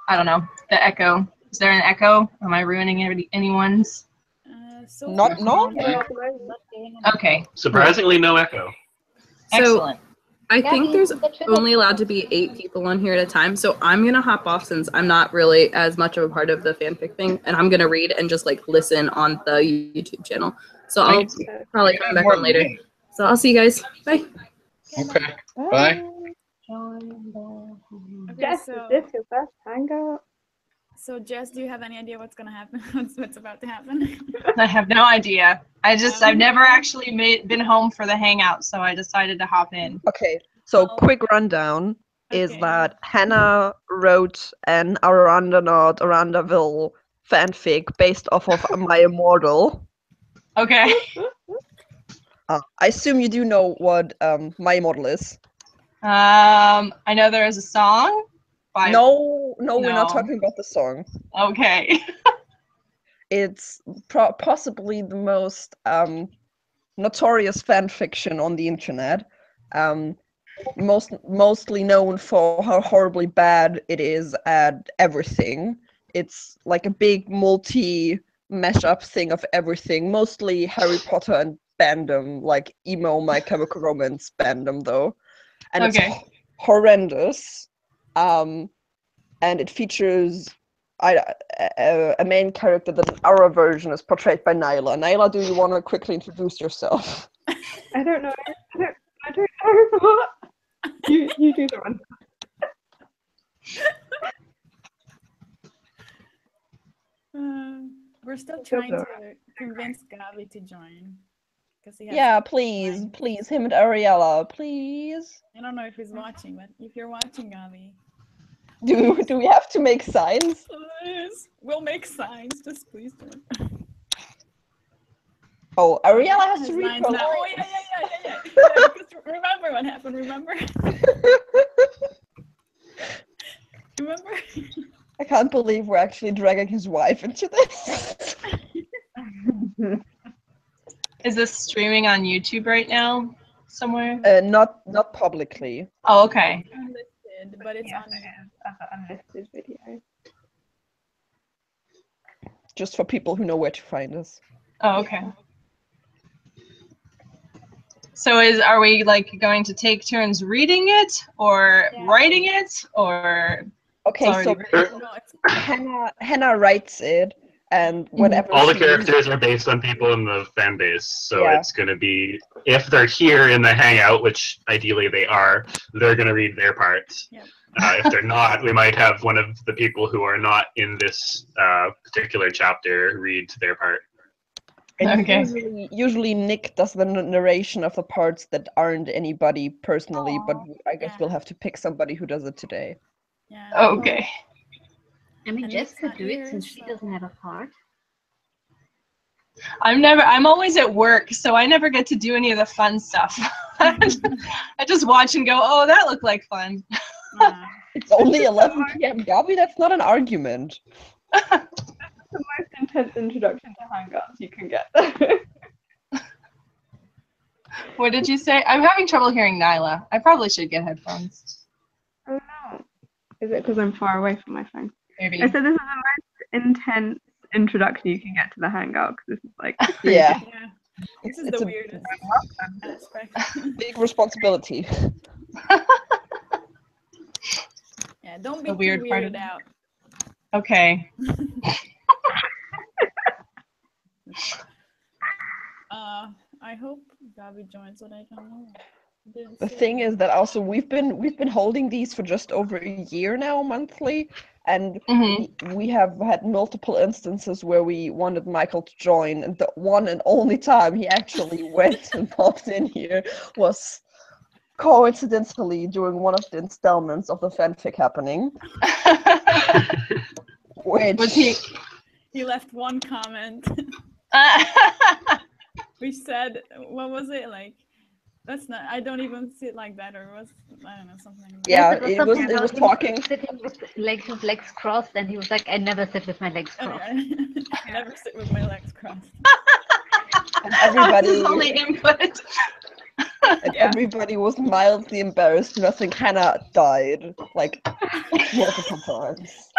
I don't know, the echo. Is there an echo? Am I ruining anyone's? So no. Okay. Surprisingly, no echo. Excellent. I think there's only allowed to be 8 people on here at a time, so I'm gonna hop off since I'm not really as much of a part of the fanfic thing, and I'm gonna read and just like listen on the YouTube channel. So I'll probably come back on later. So I'll see you guys. Bye. Okay. Bye. Jess, so, is this your first hangout? So Jess, do you have any idea what's gonna happen? what's about to happen? I have no idea. I've never actually been home for the hangout, so I decided to hop in. Okay, so quick rundown is that Hannah wrote an Arandanaut fanfic based off of My Immortal. Okay. I assume you do know what My Immortal is. I know there is a song. No, we're not talking about the song. Okay. It's possibly the most notorious fan fiction on the internet. Mostly known for how horribly bad it is at everything. It's like a big multi-mashup thing of everything. Mostly Harry Potter and fandom, like emo My Chemical Romance fandom, though. And it's horrendous. And it features a main character that in our version is portrayed by Nyla. Nyla, do you want to quickly introduce yourself? I don't know. I don't know. You do the one. We're still trying to convince Gabi to join. Yeah, please, him and Ariella, please. I don't know if he's watching, but if you're watching, Gabi. Do we have to make signs? Please. We'll make signs, just please don't. Oh, Ariella has to read. Oh, yeah. Remember what happened, remember? Remember? I can't believe we're actually dragging his wife into this. Is this streaming on YouTube right now somewhere? Not publicly. Oh, okay. Unlisted, but it's on unlisted video. Just for people who know where to find us. Oh, okay. So are we like going to take turns reading it or writing it or? Okay, so Hannah writes it, and whatever. All the characters are based on people in the fan base, so it's going to be, if they're here in the hangout, which ideally they are, they're going to read their parts. Yep. If they're not, we might have one of the people who are not in this particular chapter read their part. And usually Nick does the narration of the parts that aren't anybody personally, but I guess we'll have to pick somebody who does it today. Yeah. Okay. I mean, Jess could do it since she doesn't have a part. I'm always at work, so I never get to do any of the fun stuff. I just watch and go, oh, that looked like fun. It's only 11 p.m. Gabi, that's not an argument. The most intense introduction to Hangouts you can get. What did you say? I'm having trouble hearing Nyla. I probably should get headphones. Oh no. Is it because I'm far away from my phone? Maybe. I said this is the most intense introduction you can get to the Hangout, because this is like yeah. This is the weirdest aspect. Big responsibility. Yeah, don't be too weirded out. Okay. I hope Gabi joins, but I don't know. The thing is that also we've been holding these for just over a year now, monthly, and we have had multiple instances where we wanted Michael to join, and the one and only time he actually went and popped in here was coincidentally during one of the installments of the fanfic happening. Which was he left one comment. We said, what was it like? That's not. I don't even see it like that, or was I don't know something. Like Yeah, Yes, it was something about him talking. sitting with his legs crossed, and he was like, "I never sit with my legs Oh, crossed." yeah. Never sit with my legs crossed. And everybody, That was his only input. and everybody was mildly embarrassed, and I think Hannah died like multiple times.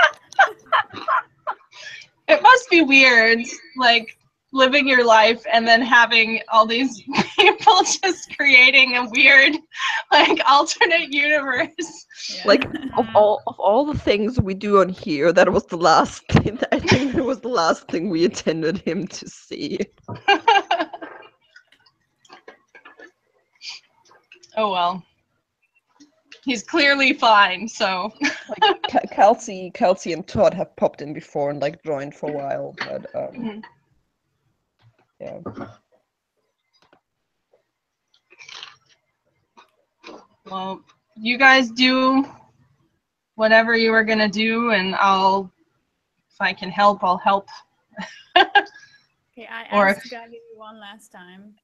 It must be weird, like living your life and then having all these people just creating a weird, like, alternate universe. Yeah. Like of all the things we do on here, that was the last thing. I think that was the last thing we intended him to see. Oh well. He's clearly fine, so. Like Kelsey and Todd have popped in before and like joined for a while, but yeah. Well, you guys do whatever you were gonna do, and I'll, if I can help, I'll help. Okay, I Or asked Gabby one last time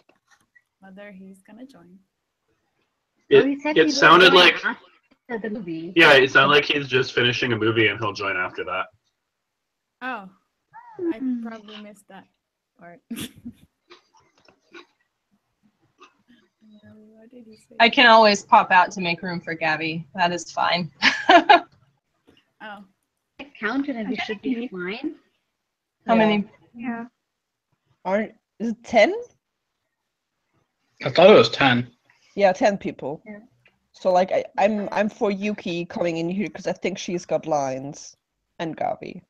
whether he's gonna join. It sounded like the movie. yeah, it sounded like he's just finishing a movie and he'll join after that. Oh, I probably missed that part. What did he say? I can always pop out to make room for Gabby. That is fine. Oh. I counted and we should be fine. How many? Yeah. Is it 10? I thought it was 10. Yeah, 10 people. Yeah. So like I'm for Yuki coming in here because I think she's got lines, and Gabi.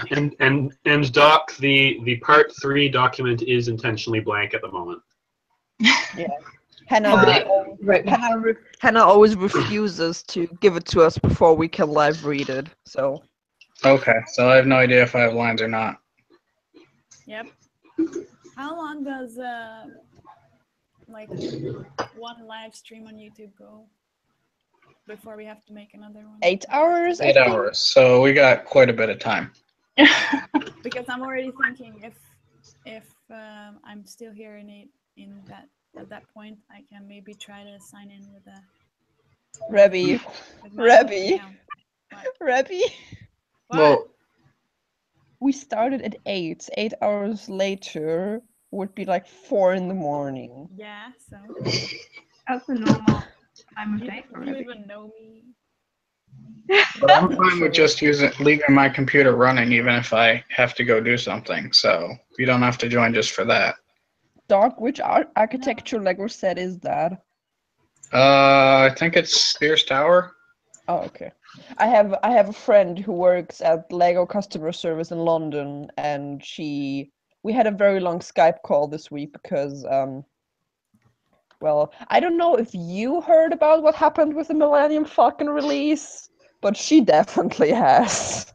And Doc, the part 3 document is intentionally blank at the moment. Yeah. Hannah always refuses to give it to us before we can live read it. So. Okay, so I have no idea if I have lines or not. Yep. How long does like one live stream on YouTube go before we have to make another one? 8 hours. 8 hours. So we got quite a bit of time. Because I'm already thinking if I'm still here at that point, I can maybe try to sign in with a Rebby. Well, we started at 8. 8 hours later would be like 4 in the morning. Yeah, so That's a normal time of day for you me. even know me. but I'm fine with just leaving my computer running even if I have to go do something. So you don't have to join just for that. Doc, which architecture Lego set is that? I think it's Spears Tower. Oh, okay. I have a friend who works at Lego customer service in London, and we had a very long Skype call this week because well, I don't know if you heard about what happened with the Millennium Falcon release, but she definitely has.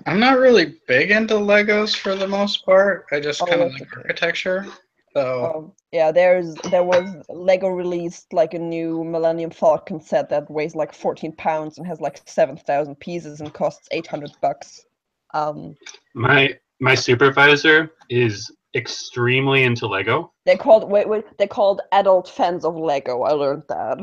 I'm not really big into Legos for the most part. I just kind of like architecture. So yeah, there was Lego released like a new Millennium Falcon set that weighs like 14 pounds and has like 7,000 pieces and costs $800. My supervisor is extremely into Lego. They're called adult fans of Lego. I learned that.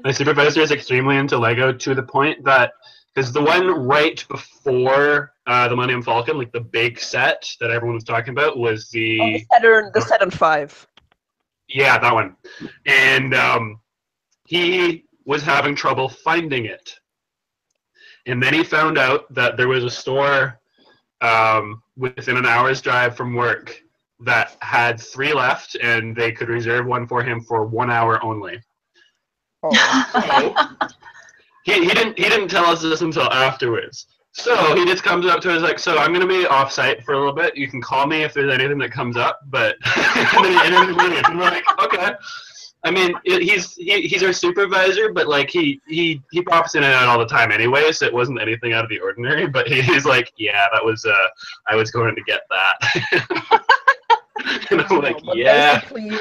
My supervisor is extremely into Lego to the point that because the one right before the Millennium Falcon, like the big set that everyone was talking about, was the Saturn V. Yeah, that one. And he was having trouble finding it. And then he found out that there was a store within an hour's drive from work that had 3 left, and they could reserve one for him for 1 hour only. Oh. So, he didn't tell us this until afterwards. So he just comes up to us like, so I'm going to be off-site for a little bit. You can call me if there's anything that comes up. But and then he leaves. I'm like, okay. I mean, he's our supervisor, but like he pops in and out all the time anyway, so it wasn't anything out of the ordinary. But he's like, yeah, that was I was going to get that. And I'm like, yeah. Basically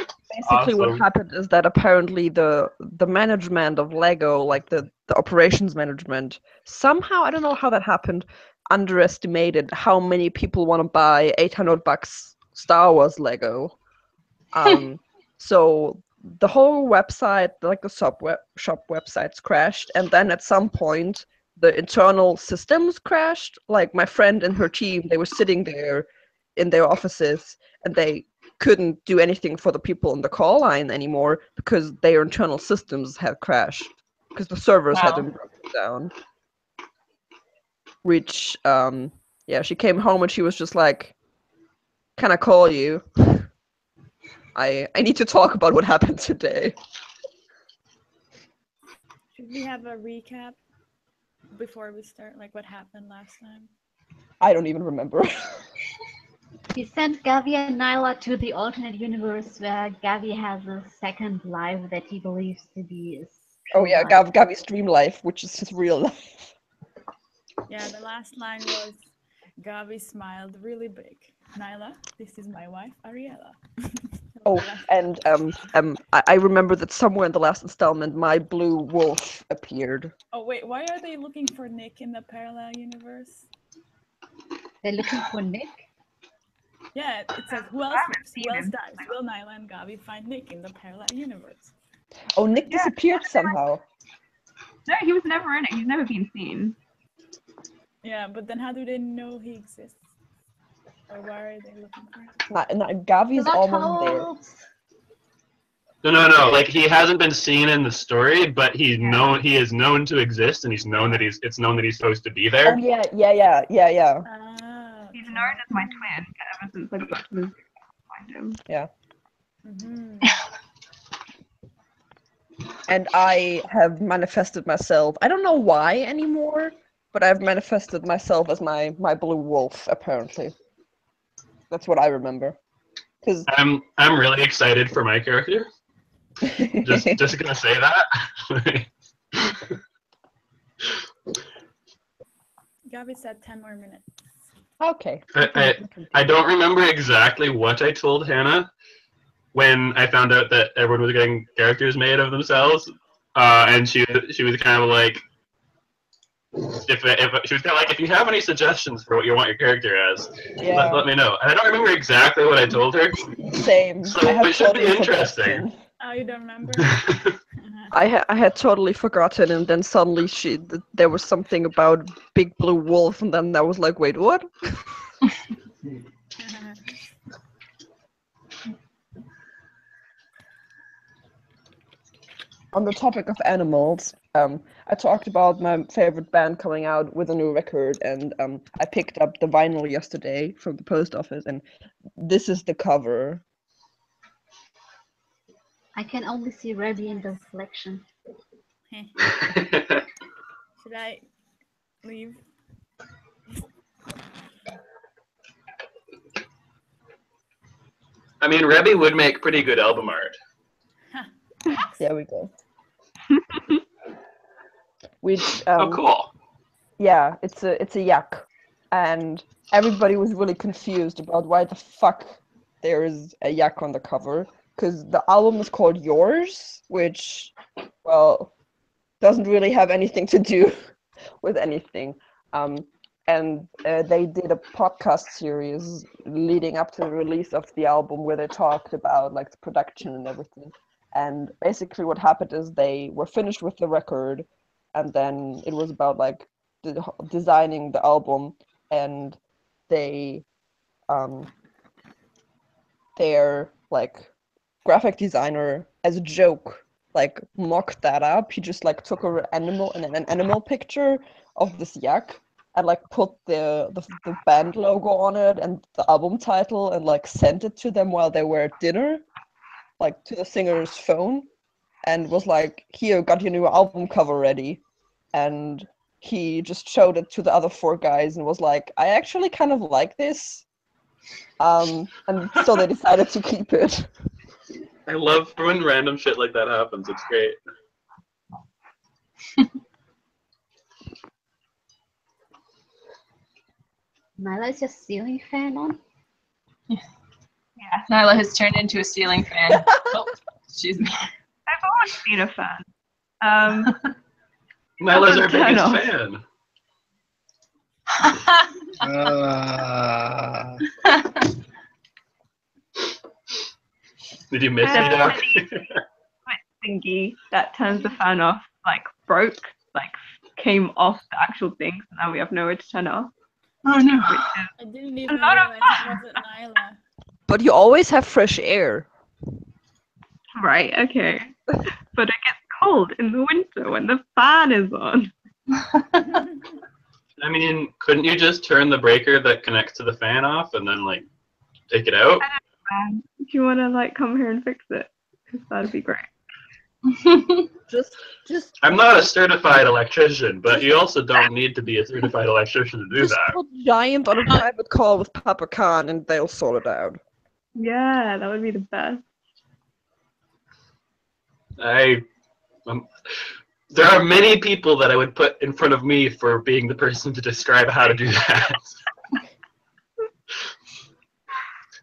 awesome. What happened is that apparently the management of Lego, like the operations management, somehow, I don't know how that happened, underestimated how many people want to buy $800 Star Wars Lego. So the whole website, like the shop websites crashed, and then at some point the internal systems crashed. Like my friend and her team, they were sitting there in their offices and they couldn't do anything for the people on the call line anymore because their internal systems had crashed because the servers had been broken down. Which yeah, she came home and she was just like, "Can I call you? I need to talk about what happened today." Should we have a recap before we start, like what happened last time? I don't even remember. We sent Gavi and Nyla to the alternate universe where Gavi has a second life that he believes to be his Oh yeah, life. Gavi's dream life, which is his real life. Yeah, the last line was, Gavi smiled really big. Nyla, this is my wife, Ariella. Oh, and I remember that somewhere in the last installment, my blue wolf appeared. Oh wait, why are they looking for Nick in the parallel universe? They're looking for Nick? Yeah, it says, who else dies? Will Nyla and Gavi find Nick in the parallel universe? Oh, Nick disappeared somehow. No, he was never in it. He's never been seen. Yeah, but then how do they know he exists? Or why are they looking for him? Gavi's almost there. No. Like he hasn't been seen in the story, but he's known. He is known to exist, and he's known that it's known that he's supposed to be there. Oh yeah. He's known as my twin ever since I got to find him. Yeah. Mm-hmm. And I have manifested myself. I don't know why anymore, but I've manifested myself as my blue wolf. Apparently, that's what I remember. Because I'm really excited for my character. just gonna say that. Gavi said 10 more minutes. Okay. I don't remember exactly what I told Hannah when I found out that everyone was getting characters made of themselves, and she was kind of like, if you have any suggestions for what you want your character as, let me know. And I don't remember exactly what I told her. Same. So it should be interesting. Oh, you don't remember? I had totally forgotten, and then suddenly there was something about big blue wolf, and then I was like, wait, what? On the topic of animals, I talked about my favorite band coming out with a new record, and I picked up the vinyl yesterday from the post office, and this is the cover. I can only see Rebby in the reflection. Should I leave? I mean, Rebby would make pretty good album art. There we go. Which oh, cool. Yeah, it's a yak, and everybody was really confused about why the fuck there is a yak on the cover, because the album is called Yours, which, well, doesn't really have anything to do with anything. And they did a podcast series leading up to the release of the album where they talked about like the production and everything. And basically what happened is they were finished with the record, and then it was about like designing the album, and they their like graphic designer, as a joke, like mocked that up. He just like took an animal picture of this yak and like put the band logo on it and the album title and like sent it to them while they were at dinner, like to the singer's phone, and was like, "Here, got your new album cover ready." And he just showed it to the other 4 guys and was like, "I actually kind of like this." And so they decided to keep it. I love when random shit like that happens. It's great. Nyla, is your ceiling fan on? Yeah, Nyla has turned into a ceiling fan. Oh, excuse me. I've always been a fan. Nyla's our biggest fan. Did you miss me, Doc? Thingy that turns the fan off, like broke, like came off the actual thing, so now we have nowhere to turn it off. Oh no. I didn't even realize it wasn't Nyla. But you always have fresh air. Right, okay. But it gets cold in the winter when the fan is on. I mean, couldn't you just turn the breaker that connects to the fan off and then, like, take it out? Do you want to, like, come here and fix it? Because that'd be great. Just. I'm not a certified electrician, but you also don't need to be a certified electrician to do Just that. put Giant on a private call with Papa Khan and they'll sort it out. Yeah, that would be the best. There are many people that I would put in front of me for being the person to describe how to do that.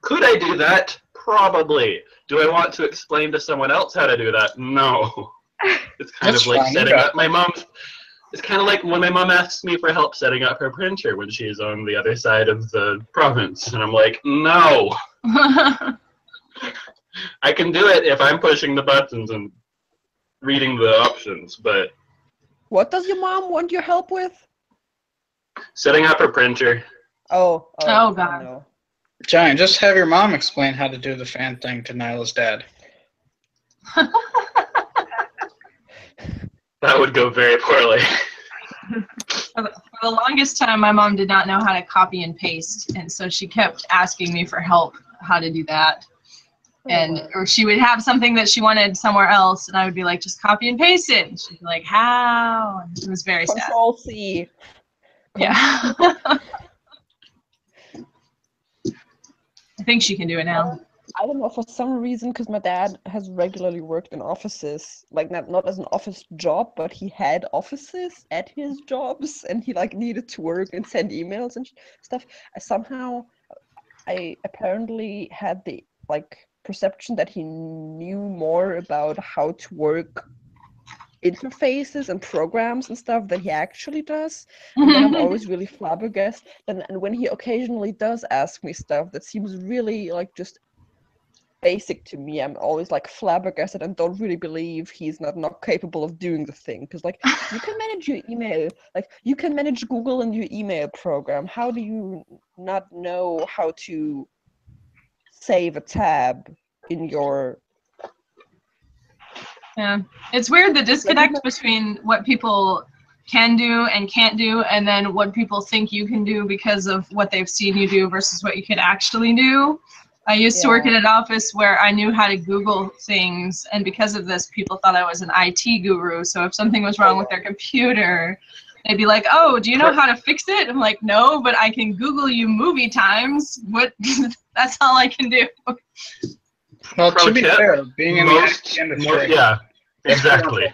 Could I do that? Probably. Do I want to explain to someone else how to do that? No. It's kind That's of like fine, setting yeah. up my mom's. It's kind of like when my mom asks me for help setting up her printer when she's on the other side of the province, and I'm like, no. I can do it if I'm pushing the buttons and reading the options, but What does your mom want your help with? setting up her printer. Oh, God. No. Giant, just have your mom explain how to do the fan thing to Nyla's dad. That would go very poorly. For the longest time, my mom did not know how to copy and paste, and so she kept asking me for help how to do that. Or she would have something that she wanted somewhere else, and I would be like, just copy and paste it. And she'd be like, how? And it was very sad. Control C. Yeah. I think she can do it now. I don't know, for some reason, because my dad has regularly worked in offices, like not as an office job, but he had offices at his jobs, and he like needed to work and send emails and stuff. I apparently had the like perception that he knew more about how to work interfaces and programs and stuff than he actually does. And then I'm always really flabbergasted. And when he occasionally does ask me stuff that seems really like just basic to me, I'm always like flabbergasted and don't really believe he's not capable of doing the thing. Because like you can manage your email, like you can manage Google and your email program. How do you not know how to save a tab in your... Yeah, it's weird, the disconnect between what people can do and can't do, and then what people think you can do because of what they've seen you do versus what you can actually do. I used to work in an office where I knew how to Google things, and because of this, people thought I was an IT guru. So if something was wrong with their computer, they'd be like, "Oh, do you know how to fix it?" I'm like, "No, but I can Google you movie times. What? That's all I can do." Well, to be fair, being in the IT industry, yeah, exactly.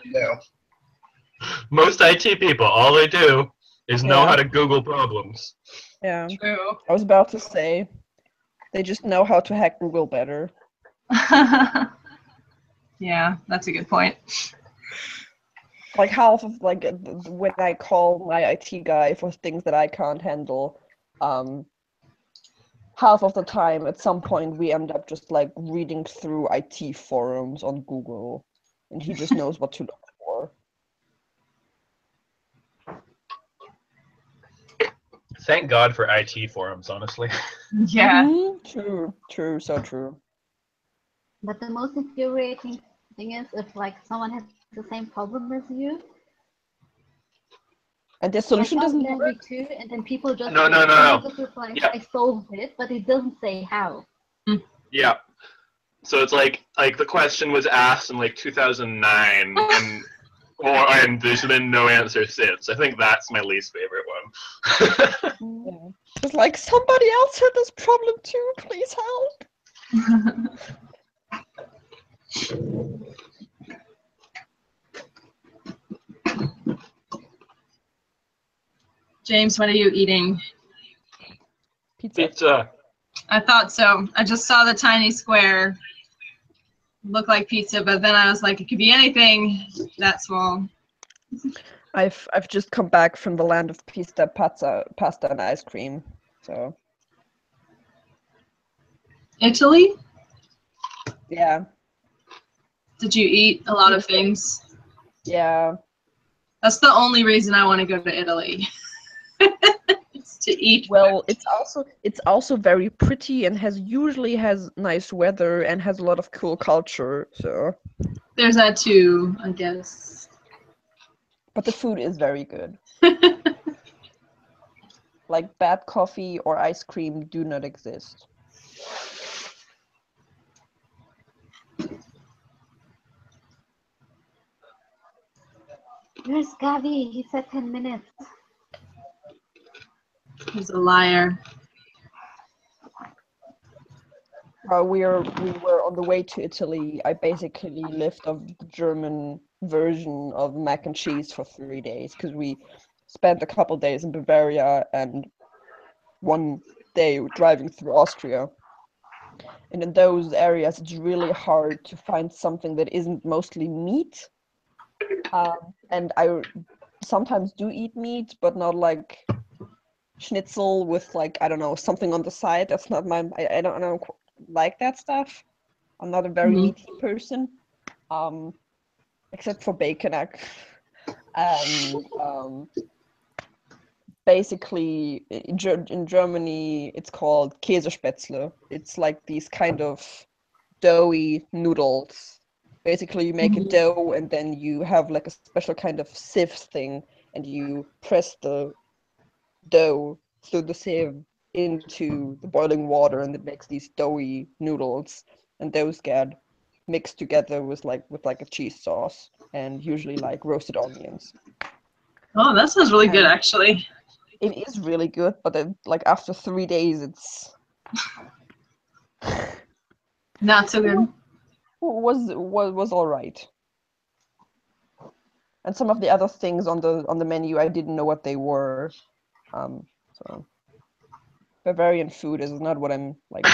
Most IT people, all they do is know how to Google problems. Yeah. True. I was about to say, they just know how to hack Google better. Yeah, that's a good point. Like half of like when I call my IT guy for things that I can't handle, half of the time at some point we end up just like reading through IT forums on Google, and he just knows what to look for. Thank God for IT forums, honestly. Yeah. True, so true. But the most infuriating thing is if like someone has the same problem as you. And the solution doesn't work too, and then people just No. just reply, I solved it, but it doesn't say how. Yeah. So it's like the question was asked in like 2009, and there's been no answer since. I think that's my least favorite one. It's like, somebody else had this problem too, please help. James, what are you eating? Pizza. I thought so. I just saw the tiny square look like pizza, but then I was like, it could be anything that small. I've just come back from the land of pasta and ice cream. So Italy? Yeah. Did you eat a lot of things? Yeah. That's the only reason I want to go to Italy. It's to eat. Well, it's also very pretty and usually has nice weather and has a lot of cool culture. So. There's that too, I guess. But the food is very good. Like bad coffee or ice cream do not exist. Where's Gavi? He said 10 minutes. He's a liar. We were on the way to Italy. I basically lived off the German version of mac and cheese for 3 days because we spent a couple days in Bavaria and 1 day driving through Austria. And in those areas, it's really hard to find something that isn't mostly meat. And I sometimes do eat meat, but not like schnitzel with like, I don't know, something on the side. That's not my, I don't like that stuff. I'm not a very meaty person, except for bacon. Basically, in Germany, it's called Käsespätzle. It's like these kind of doughy noodles. Basically, you make a dough and then you have like a special kind of sieve thing, and you press the dough through the sieve into the boiling water, and it makes these doughy noodles, and those get mixed together with like a cheese sauce and usually like roasted onions. Oh, that sounds really good, actually. It is really good, but then like after 3 days, it's not so good. Was all right. And some of the other things on the menu, I didn't know what they were. So Bavarian food is not what I'm like.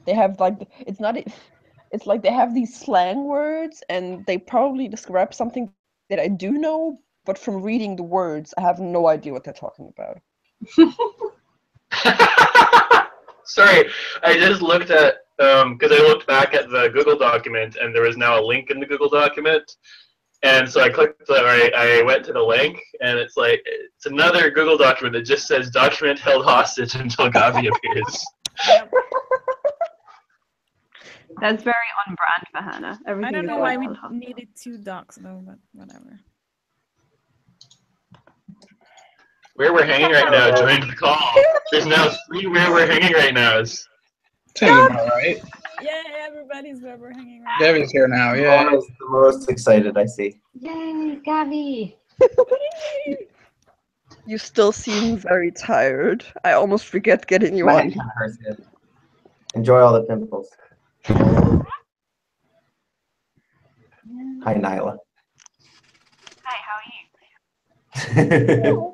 They have like it's like they have these slang words, and they probably describe something that I do know, but from reading the words, I have no idea what they're talking about. Sorry, I just looked at because I looked back at the Google document, and there was now a link in the Google document, and so I clicked. I went to the link, and it's like it's another Google document that just says "document held hostage until Gavi appears." That's very on brand for Hannah. Everything I don't is know why always we on hostage. needed 2 docs though, but whatever. Where we're hanging right now joined the call. There's now 3 where we're hanging right nows. Sounds about right. Yeah, everybody's where we're hanging right Gavi's here now, yeah. Always the most excited, I see. Yay, Gavi! You still seem very tired. I almost forget getting you My on. head hurts good. Enjoy all the pimples. Hi, Nyla. Hi, how are you?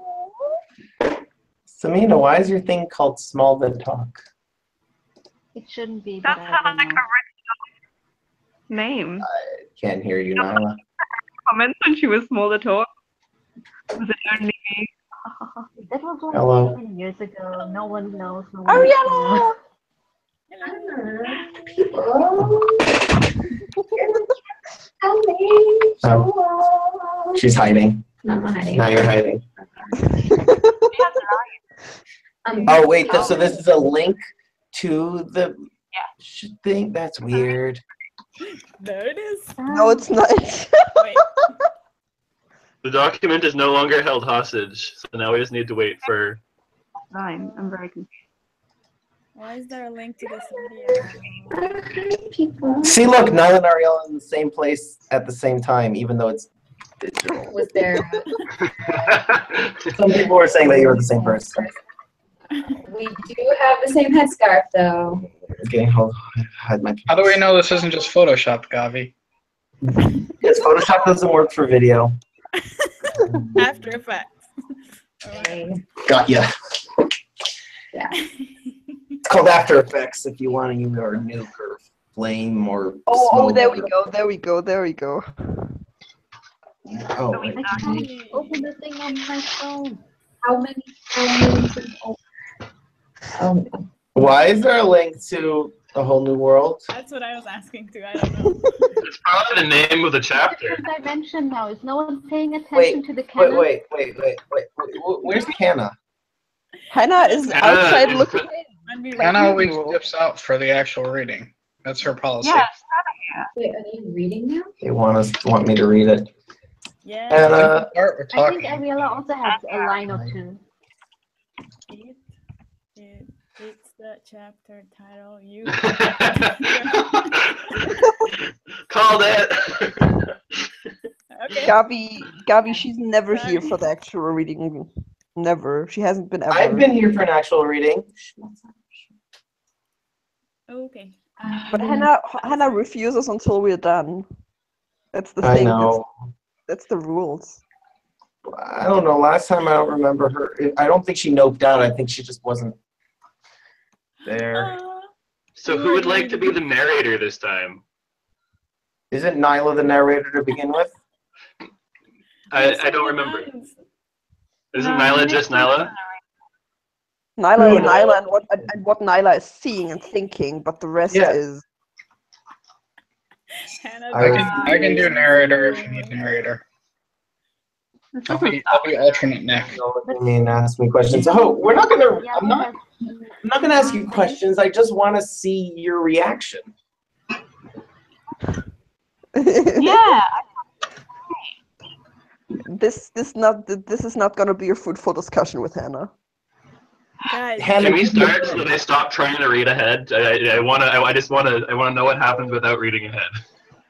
Samina, why is your thing called Small Then Talk? It shouldn't be, That but I sounds don't like know. a name. I can't hear you, Nyla. Comments when she was small to talk. Was it only me? That was only Hello. 7 years ago. No one knows. No one Ariana! Oh, she's hiding. I'm hiding. Now you're hiding. Oh, wait, so this is a link to the thing? That's weird. There it is. No, it's not. Wait. The document is no longer held hostage, so now we just need to wait for. Fine, I'm very confused. Why is there a link to this video? See, look, Nyla and Ariel in the same place at the same time, even though it's digital. Was there? Some people were saying that you were the same person. We do have the same headscarf, though. Okay, hold on. I had my. How do we know this isn't just Photoshopped, Gavi? Yes, Photoshop doesn't work for video. After Effects. Got ya. Yeah. It's called After Effects if you want to use our nuke or flame or Oh, smoke. there we go. There we go. There we go. Oh, I can't open the thing on my phone. How many phones? why is there a link to A whole new world? That's what I was asking too. I don't know. It's probably the name of the chapter. Different dimension now. Is no one paying attention to the canon? Wait. Where's Canna? Hannah is outside looking in. Hannah always dips out for the actual reading. That's her policy. Yes. Wait, are you reading now? They want me to read it. Yeah. And I think Ariella also has a line or two. It's the chapter title. You called it. Okay. Gabi, she's never here for the actual reading. Never. She hasn't been ever. I've been here for an actual reading. Okay. But Hannah refuses until we're done. That's the I thing. know. That's the rules. I don't know. Last time I don't remember her. I don't think she noped out. I think she just wasn't there. So who would like to be the narrator this time? Isn't Nyla the narrator to begin with? I don't remember. Isn't Nyla just Nyla? Nyla is Nyla and what Nyla is seeing and thinking, but the rest is... I can do narrator if you need a narrator. I'll be alternate Nick. I mean, ask me questions. Oh, we're not gonna. I'm not gonna ask you questions. I just want to see your reaction. Yeah. This is not gonna be a fruitful discussion with Hannah. Guys, Can we start so they stop trying to read ahead? I just want to know what happens without reading ahead.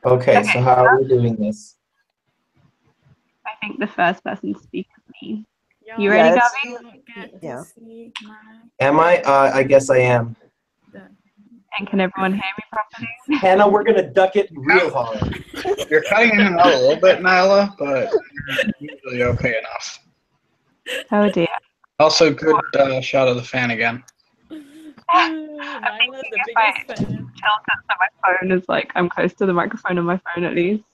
Okay, so how are we doing this? I think the first person to speak is me. You ready, Gabi? Yeah. Am I? I guess I am. And can everyone hear me properly? Hannah, we're gonna duck it real hard. You're cutting in and out a little bit, Nyla, but you're usually okay enough. Oh dear. Also, good shot of the fan again. I think if I tilt it so my phone is like I'm close to the microphone on my phone at least.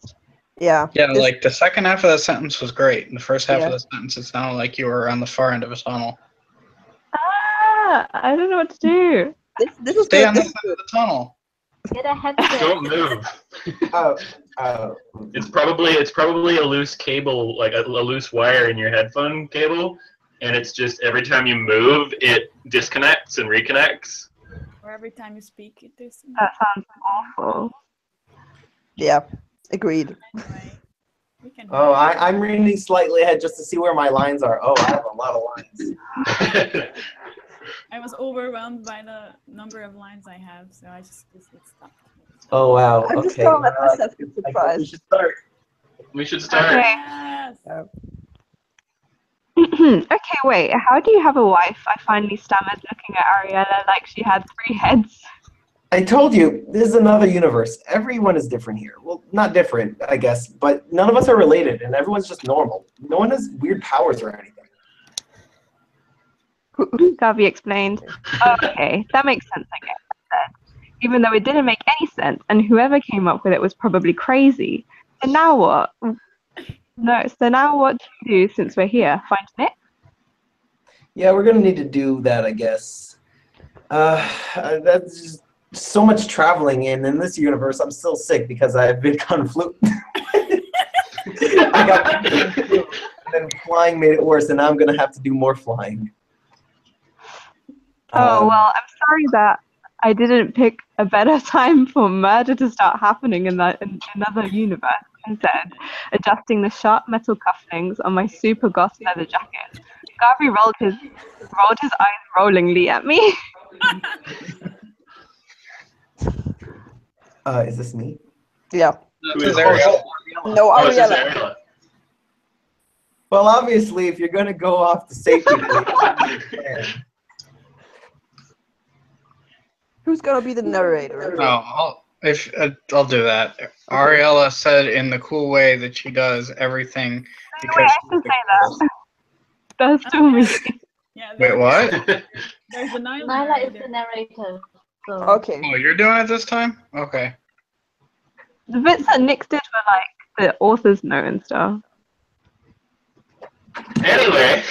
Yeah. Yeah, like the second half of that sentence was great. The first half of the sentence, it sounded like you were on the far end of a tunnel. I don't know what to do. This is Stay on this side of the tunnel. Get a headset. Don't move. It's probably a loose cable, like a loose wire in your headphone cable, and it's just every time you move, it disconnects and reconnects. Or every time you speak, it is. That sounds awful. Yeah, agreed. Oh, I'm reading slightly ahead just to see where my lines are. Oh, I have a lot of lines. I was overwhelmed by the number of lines I have, so I just stopped. Oh wow. I'm just Okay. gonna let myself get surprised. We should start. We should start. Yes. Okay, wait. How do you have a wife? I finally stammered, looking at Ariella like she had 3 heads. I told you, this is another universe. Everyone is different here. Well, not different, I guess, but none of us are related, and everyone's just normal. No one has weird powers or anything. Gabi explained. Okay, that makes sense, I guess. Even though it didn't make any sense, and whoever came up with it was probably crazy. And now what? No, so now what do we do since we're here? Find Nick? Yeah, we're gonna need to do that, I guess. That's just so much traveling, and in this universe, I'm still sick because I have VidCon flu. I got VidCon flu, and then flying made it worse, and now I'm gonna have to do more flying. Oh, well, I'm sorry that I didn't pick a better time for murder to start happening in another universe. Instead, adjusting the sharp metal cufflinks on my super goth leather jacket. Gabi rolled his eyes rollingly at me. Is this me? Yeah. This is Ariella. No, Ariella. Well, obviously, if you're gonna go off the safety, who's gonna be the narrator? No, I'll do that. Ariella said in the cool way that she does everything. Wait, I should say that. That's still me. Yeah, Wait, what? There's a Nyla is the narrator. So. Okay. Oh, you're doing it this time? Okay. The bits that Nick did were like the author's note and stuff. Anyway.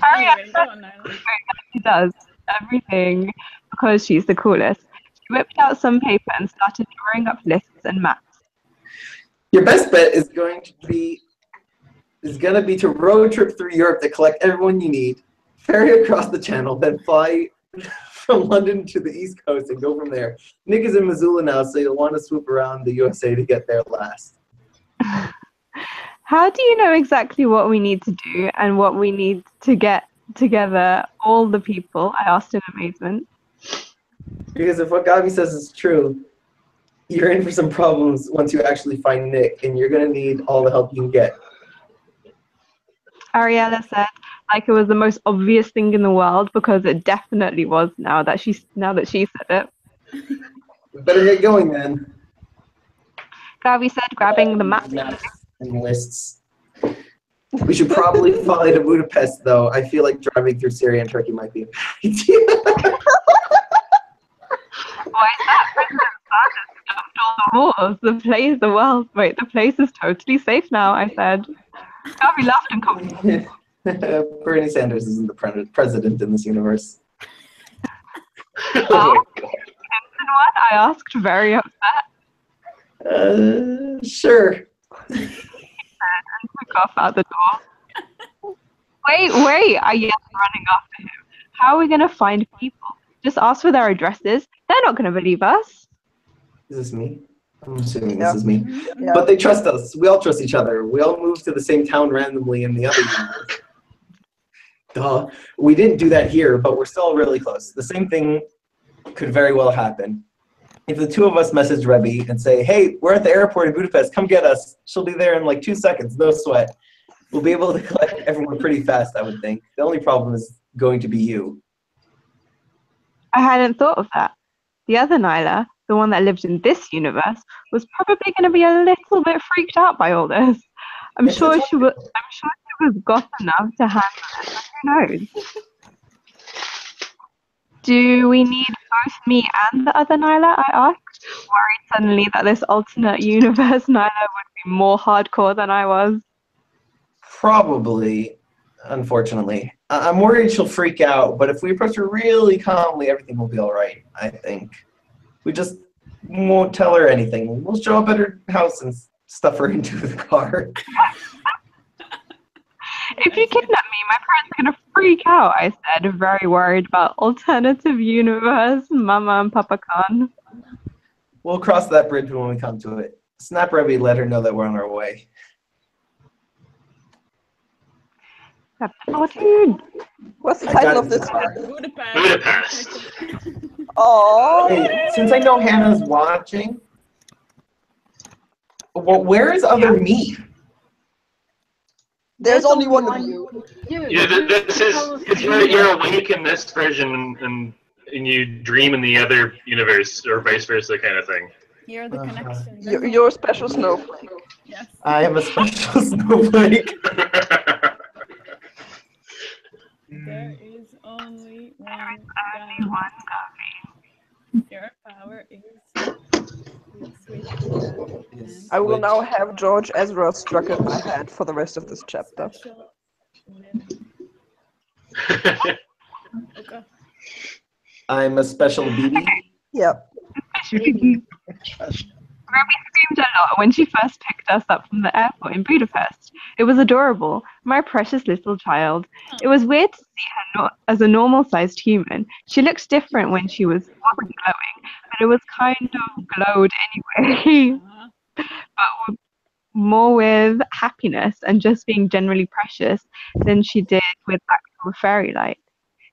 Ariella, he does. everything because she's the coolest. She whipped out some paper and started drawing up lists and maps. Your best bet is going to be to road trip through Europe to collect everyone you need, ferry across the channel, then fly from London to the East Coast and go from there. Nick is in Missoula now, so you'll want to swoop around the USA to get there last. How do you know exactly what we need to do and what we need to get together, all the people? I asked in amazement. Because if what Gabi says is true, you're in for some problems once you actually find Nick, and you're going to need all the help you can get. Ariella said, like it was the most obvious thing in the world, because it definitely was now that she said it. We better get going then. Gabi said, grabbing the map. And lists. We should probably fly to Budapest, though. I feel like driving through Syria and Turkey might be a bad idea. Why is that? President Sadat stopped all the wars. The place is totally safe now, I said. Gabi laughed and commented. Bernie Sanders isn't the president in this universe. Oh, what? I asked, very upset. Sure. He said and took off out the door. Wait, I yelled, running after him. How are we going to find people? Just ask for their addresses. They're not going to believe us. Is this me? I'm assuming this is me. Yeah. But they trust us. We all trust each other. We all moved to the same town randomly in the other universe. Duh. We didn't do that here, but we're still really close. The same thing could very well happen. If the two of us message Rebbe and say, hey, we're at the airport in Budapest, come get us. She'll be there in like 2 seconds, no sweat. We'll be able to collect everyone pretty fast, I would think. The only problem is going to be you. I hadn't thought of that. The other Nyla, the one that lived in this universe, was probably going to be a little bit freaked out by all this. I'm sure she was goth enough to handle it, but who knows? Do we need both me and the other Nyla? I asked, worried suddenly that this alternate universe Nyla would be more hardcore than I was. Probably, unfortunately. I'm worried she'll freak out, but if we approach her really calmly, everything will be all right, I think. We just won't tell her anything. We'll show up at her house and stuff her into the car. If you kidnap me, my parents are going to freak out, I said, very worried about alternative universe, Mama and Papa Khan. We'll cross that bridge when we come to it. Snap Rebbe, let her know that we're on our way. What's the title of this one? Budapest. Oh. Hey, since I know Hannah's watching, well, where is other me? There's only one of you. Yeah, this is you're awake in this version and you dream in the other universe or vice versa kind of thing. You're the connection. You're a special snowflake. Yes. I am a special snowflake. There is only one Gabi. Your power is sweet. I will now have George Ezra struck in my head for the rest of this chapter. Okay. I'm a special BB. Yep. Ruby screamed a lot when she first picked us up from the airport in Budapest. It was adorable, my precious little child. It was weird to see her not as a normal-sized human. She looked different when she wasn't glowing, but it was kind of glowed anyway. But more with happiness and just being generally precious than she did with actual fairy light.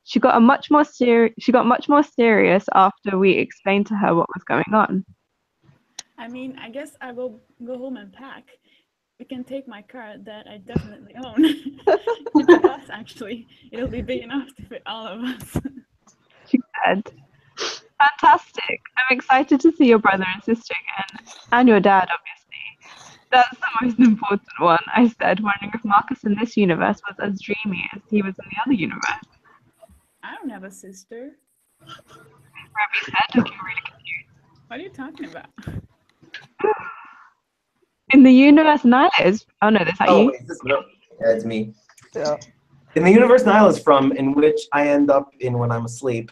She got much more serious after we explained to her what was going on. I mean, I guess I will go home and pack. We can take my car that I definitely own. It's us, actually. It'll be big enough to fit all of us. She said, fantastic. I'm excited to see your brother and sister again. And your dad, obviously. That's the most important one, I said, wondering if Marcus in this universe was as dreamy as he was in the other universe. I don't have a sister. Ruby said, looking really confused. What are you talking about? In the universe Nyla is... Oh no, that's not you. Wait, is this me? Yeah, it's me. Yeah. In the universe Nyla's from, in which I end up in when I'm asleep,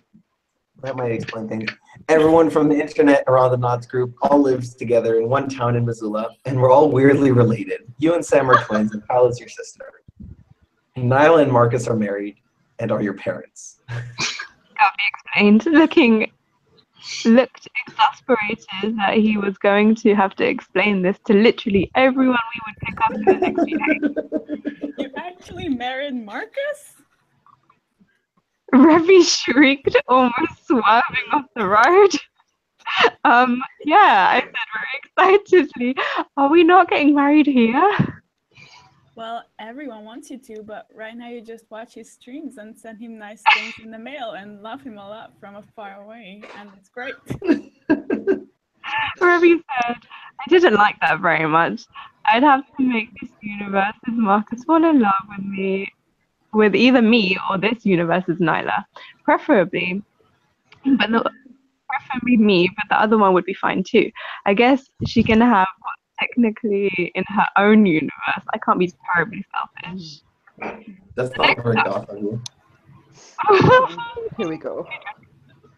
that might explain things. Everyone from the internet Arandanaut group all lives together in one town in Missoula, and we're all weirdly related. You and Sam are twins, and Kyle is your sister. And Nyla and Marcus are married and are your parents. Gabby explained, looked exasperated that he was going to have to explain this to literally everyone we would pick up in the next few days. You actually married Marcus? Revy shrieked, almost swerving off the road. Yeah, I said very excitedly, are we not getting married here? Well, everyone wants you to, but right now you just watch his streams and send him nice things in the mail and love him a lot from afar away, and it's great. Revy said, I didn't like that very much. I'd have to make this universe's Marcus fall in love with me, with either me or this universe's Nyla. Preferably me, but the other one would be fine too. I guess she can have what's technically in her own universe. I can't be terribly selfish. That's not very off of you. Here we go.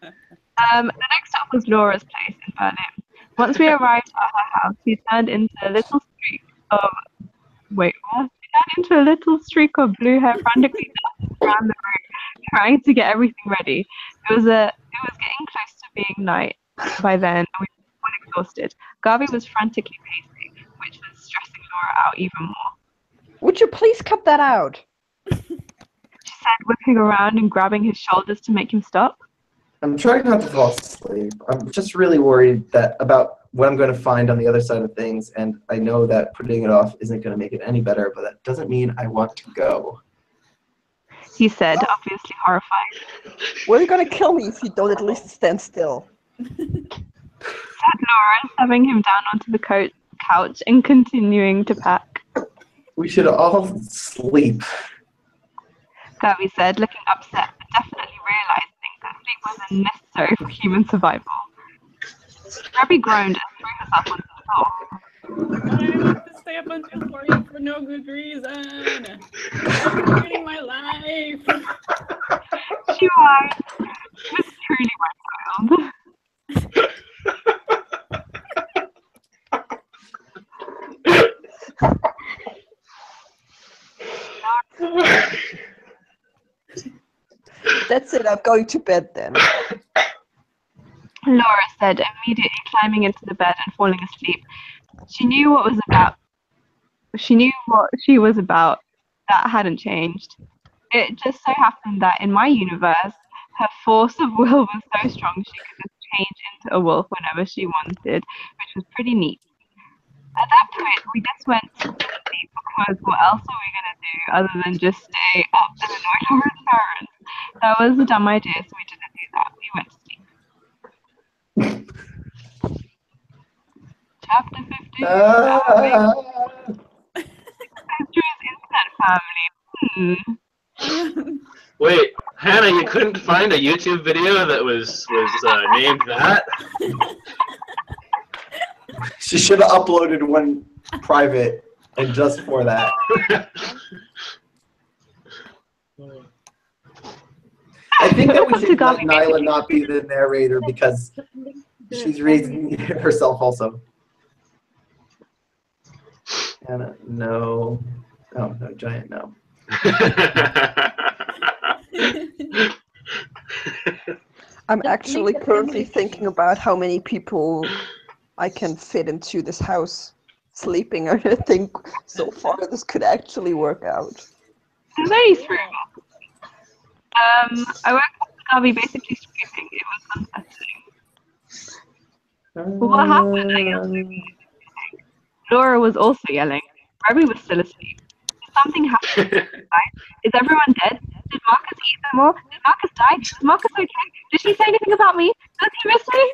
The next stop was Laura's place in Berlin. Once we arrived at her house, she turned into a little streak of blue hair frantically dancing around the room, trying to get everything ready. It was getting close to being night by then, and we were all exhausted. Garvey was frantically pacing, which was stressing Laura out even more. Would you please cut that out? She said, whipping around and grabbing his shoulders to make him stop. I'm trying not to fall asleep. I'm just really worried about what I'm going to find on the other side of things, and I know that putting it off isn't going to make it any better, but that doesn't mean I want to go. He said, obviously horrified. Well, you're going to kill me if you don't at least stand still. Said Laura, shoving him down onto the couch and continuing to pack. We should all sleep. Garvey said, looking upset, but definitely realizing that sleep wasn't necessary for human survival. Garvey groaned and threw herself onto the floor. I have to stay up until 4 a.m. for no good reason. I'm ruining my life. She was truly my child. That's it, I'm going to bed then. Laura said, immediately climbing into the bed and falling asleep. She knew what she was about. That hadn't changed. It just so happened that in my universe, her force of will was so strong she could just change into a wolf whenever she wanted, which was pretty neat. At that point, we just went to sleep because what else are we going to do other than just stay up and annoy Laura's parents? That was a dumb idea, so we didn't do that. We went to sleep. Chapter 15. Andrew's internet family. Wait, Hannah, you couldn't find a YouTube video that was named that? She should have uploaded one private and just for that. I think that we should let Nyla not be the narrator because she's raising herself also. Hannah, no. Oh, no, giant no. I'm actually currently thinking about how many people I can fit into this house sleeping. I think so far this could actually work out. There's only 3 of us. I woke up to Garvey basically screaming. It was unsettling. But what happened? I yelled. Laura was also yelling. Garvey was still asleep. Did something happen? Is everyone dead? Did Marcus eat them all? Did Marcus die? Is Marcus okay? Did she say anything about me? Does he miss me?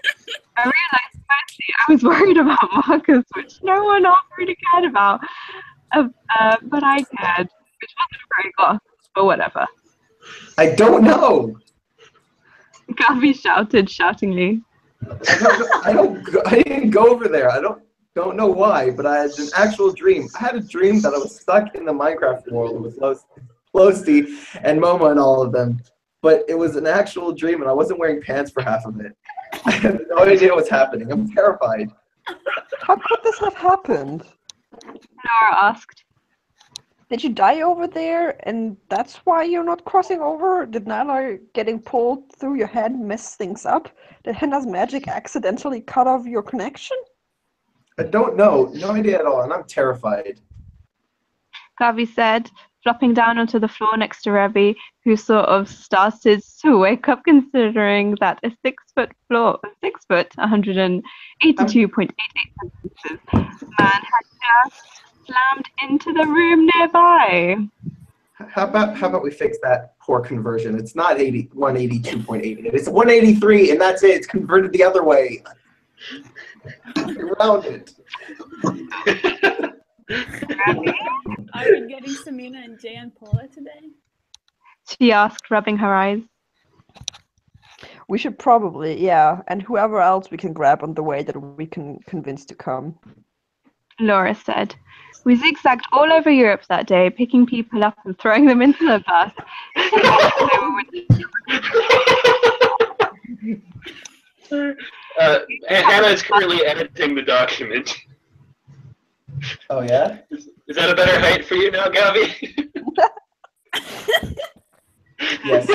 I realized firstly I was worried about Marcus, which no one else really cared about. But I cared, which wasn't very gloss, but whatever. I don't know. Garvey shouted shoutingly. I didn't go over there. I don't know why, but I had an actual dream. I had a dream that I was stuck in the Minecraft world with loads. Losty, and Momo and all of them. But it was an actual dream, and I wasn't wearing pants for half of it. I have no idea what's happening. I'm terrified. How could this have happened? Nora asked. Did you die over there, and that's why you're not crossing over? Did Nyla getting pulled through your head mess things up? Did Henna's magic accidentally cut off your connection? I don't know. No idea at all, and I'm terrified. Gavi said, flopping down onto the floor next to Revi, who sort of started to wake up considering that a 6 foot floor, 6 foot, 182.88 centimeters, man had just slammed into the room nearby. How about we fix that poor conversion? It's not 182.88. It's 183, and that's it. It's converted the other way. Round it. Are we getting Samina and Jay and Paula today? She asked, rubbing her eyes. We should probably, yeah. And whoever else we can grab on the way that we can convince to come. Laura said. We zigzagged all over Europe that day, picking people up and throwing them into the bus. Hannah is currently editing the document. Oh, yeah? Is that a better height for you now, Gavi? Yes.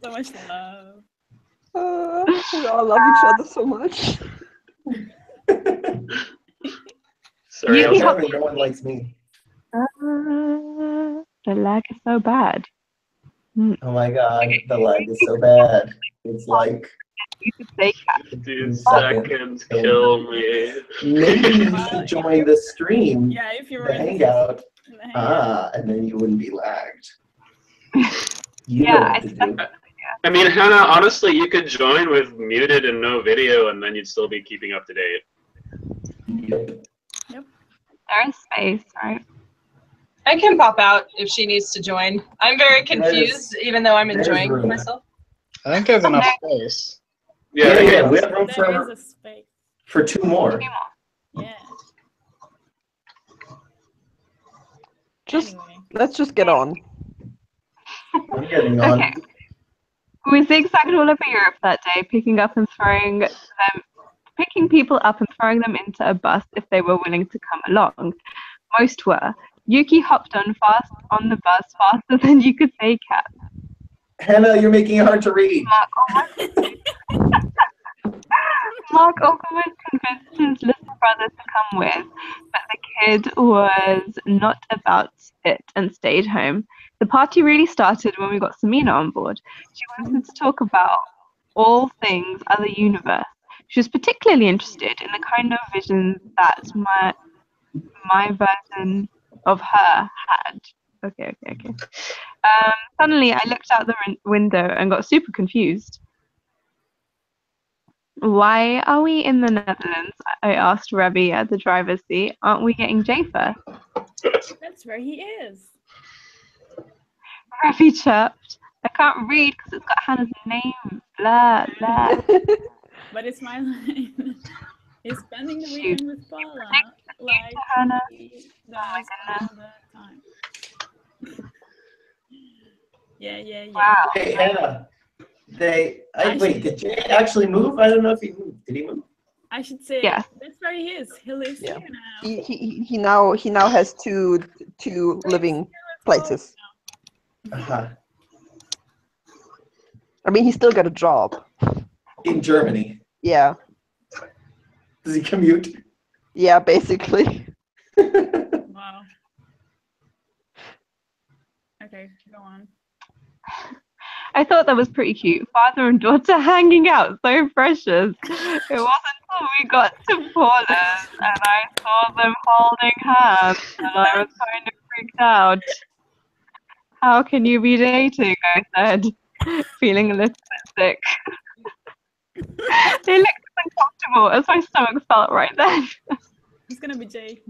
So much love. We all love each other so much. Sorry, no one likes me. The lag is so bad. Oh my god, the lag is so bad. It's like... These seconds kill me. Maybe you should join the stream, Yeah, if you were the in the Hangout. Hangout. And then you wouldn't be lagged. I mean, Hannah, honestly, you could join with muted and no video, and then you'd still be keeping up to date. Yep. There is space, right? I can pop out if she needs to join. I'm very confused, even though I'm enjoying myself. I think there's enough space. Yeah, we have room There is a space. for 2 more. Yeah. Let's just get on. I'm getting on. Okay. We zigzagged all over Europe that day, picking people up and throwing them into a bus if they were willing to come along. Most were. Yuki hopped on the bus faster than you could say cat. Hannah, you're making it hard to read. Mark Ockerman convinced his little brother to come with, but the kid was not about it and stayed home. The party really started when we got Samina on board. She wanted to talk about all things other universe. She was particularly interested in the kind of visions that my version of her had. Okay. Suddenly, I looked out the window and got super confused. Why are we in the Netherlands? I asked Revi at the driver's seat. Aren't we getting Jay first? That's where he is. Revi chirped. I can't read because it's got Hannah's name. Blah, blah. But it's my line. He's spending the weekend with Paula. Like Hannah. he does all the time. Yeah. Wow. Hey, Hannah. Wait, did Jay actually move? I don't know if he moved. Did he move? I should say Yeah. That's where he is. He lives here now. He now has two living places. Uh-huh. I mean, he's still got a job. In Germany. Yeah. Does he commute? Yeah, basically. Wow. Okay, go on. I thought that was pretty cute. Father and daughter hanging out, so precious. It wasn't until we got to Poland and I saw them holding hands and I was kind of freaked out. How can you be dating? I said, feeling a little bit sick. They looked uncomfortable as my stomach felt right then. It's gonna be Jay.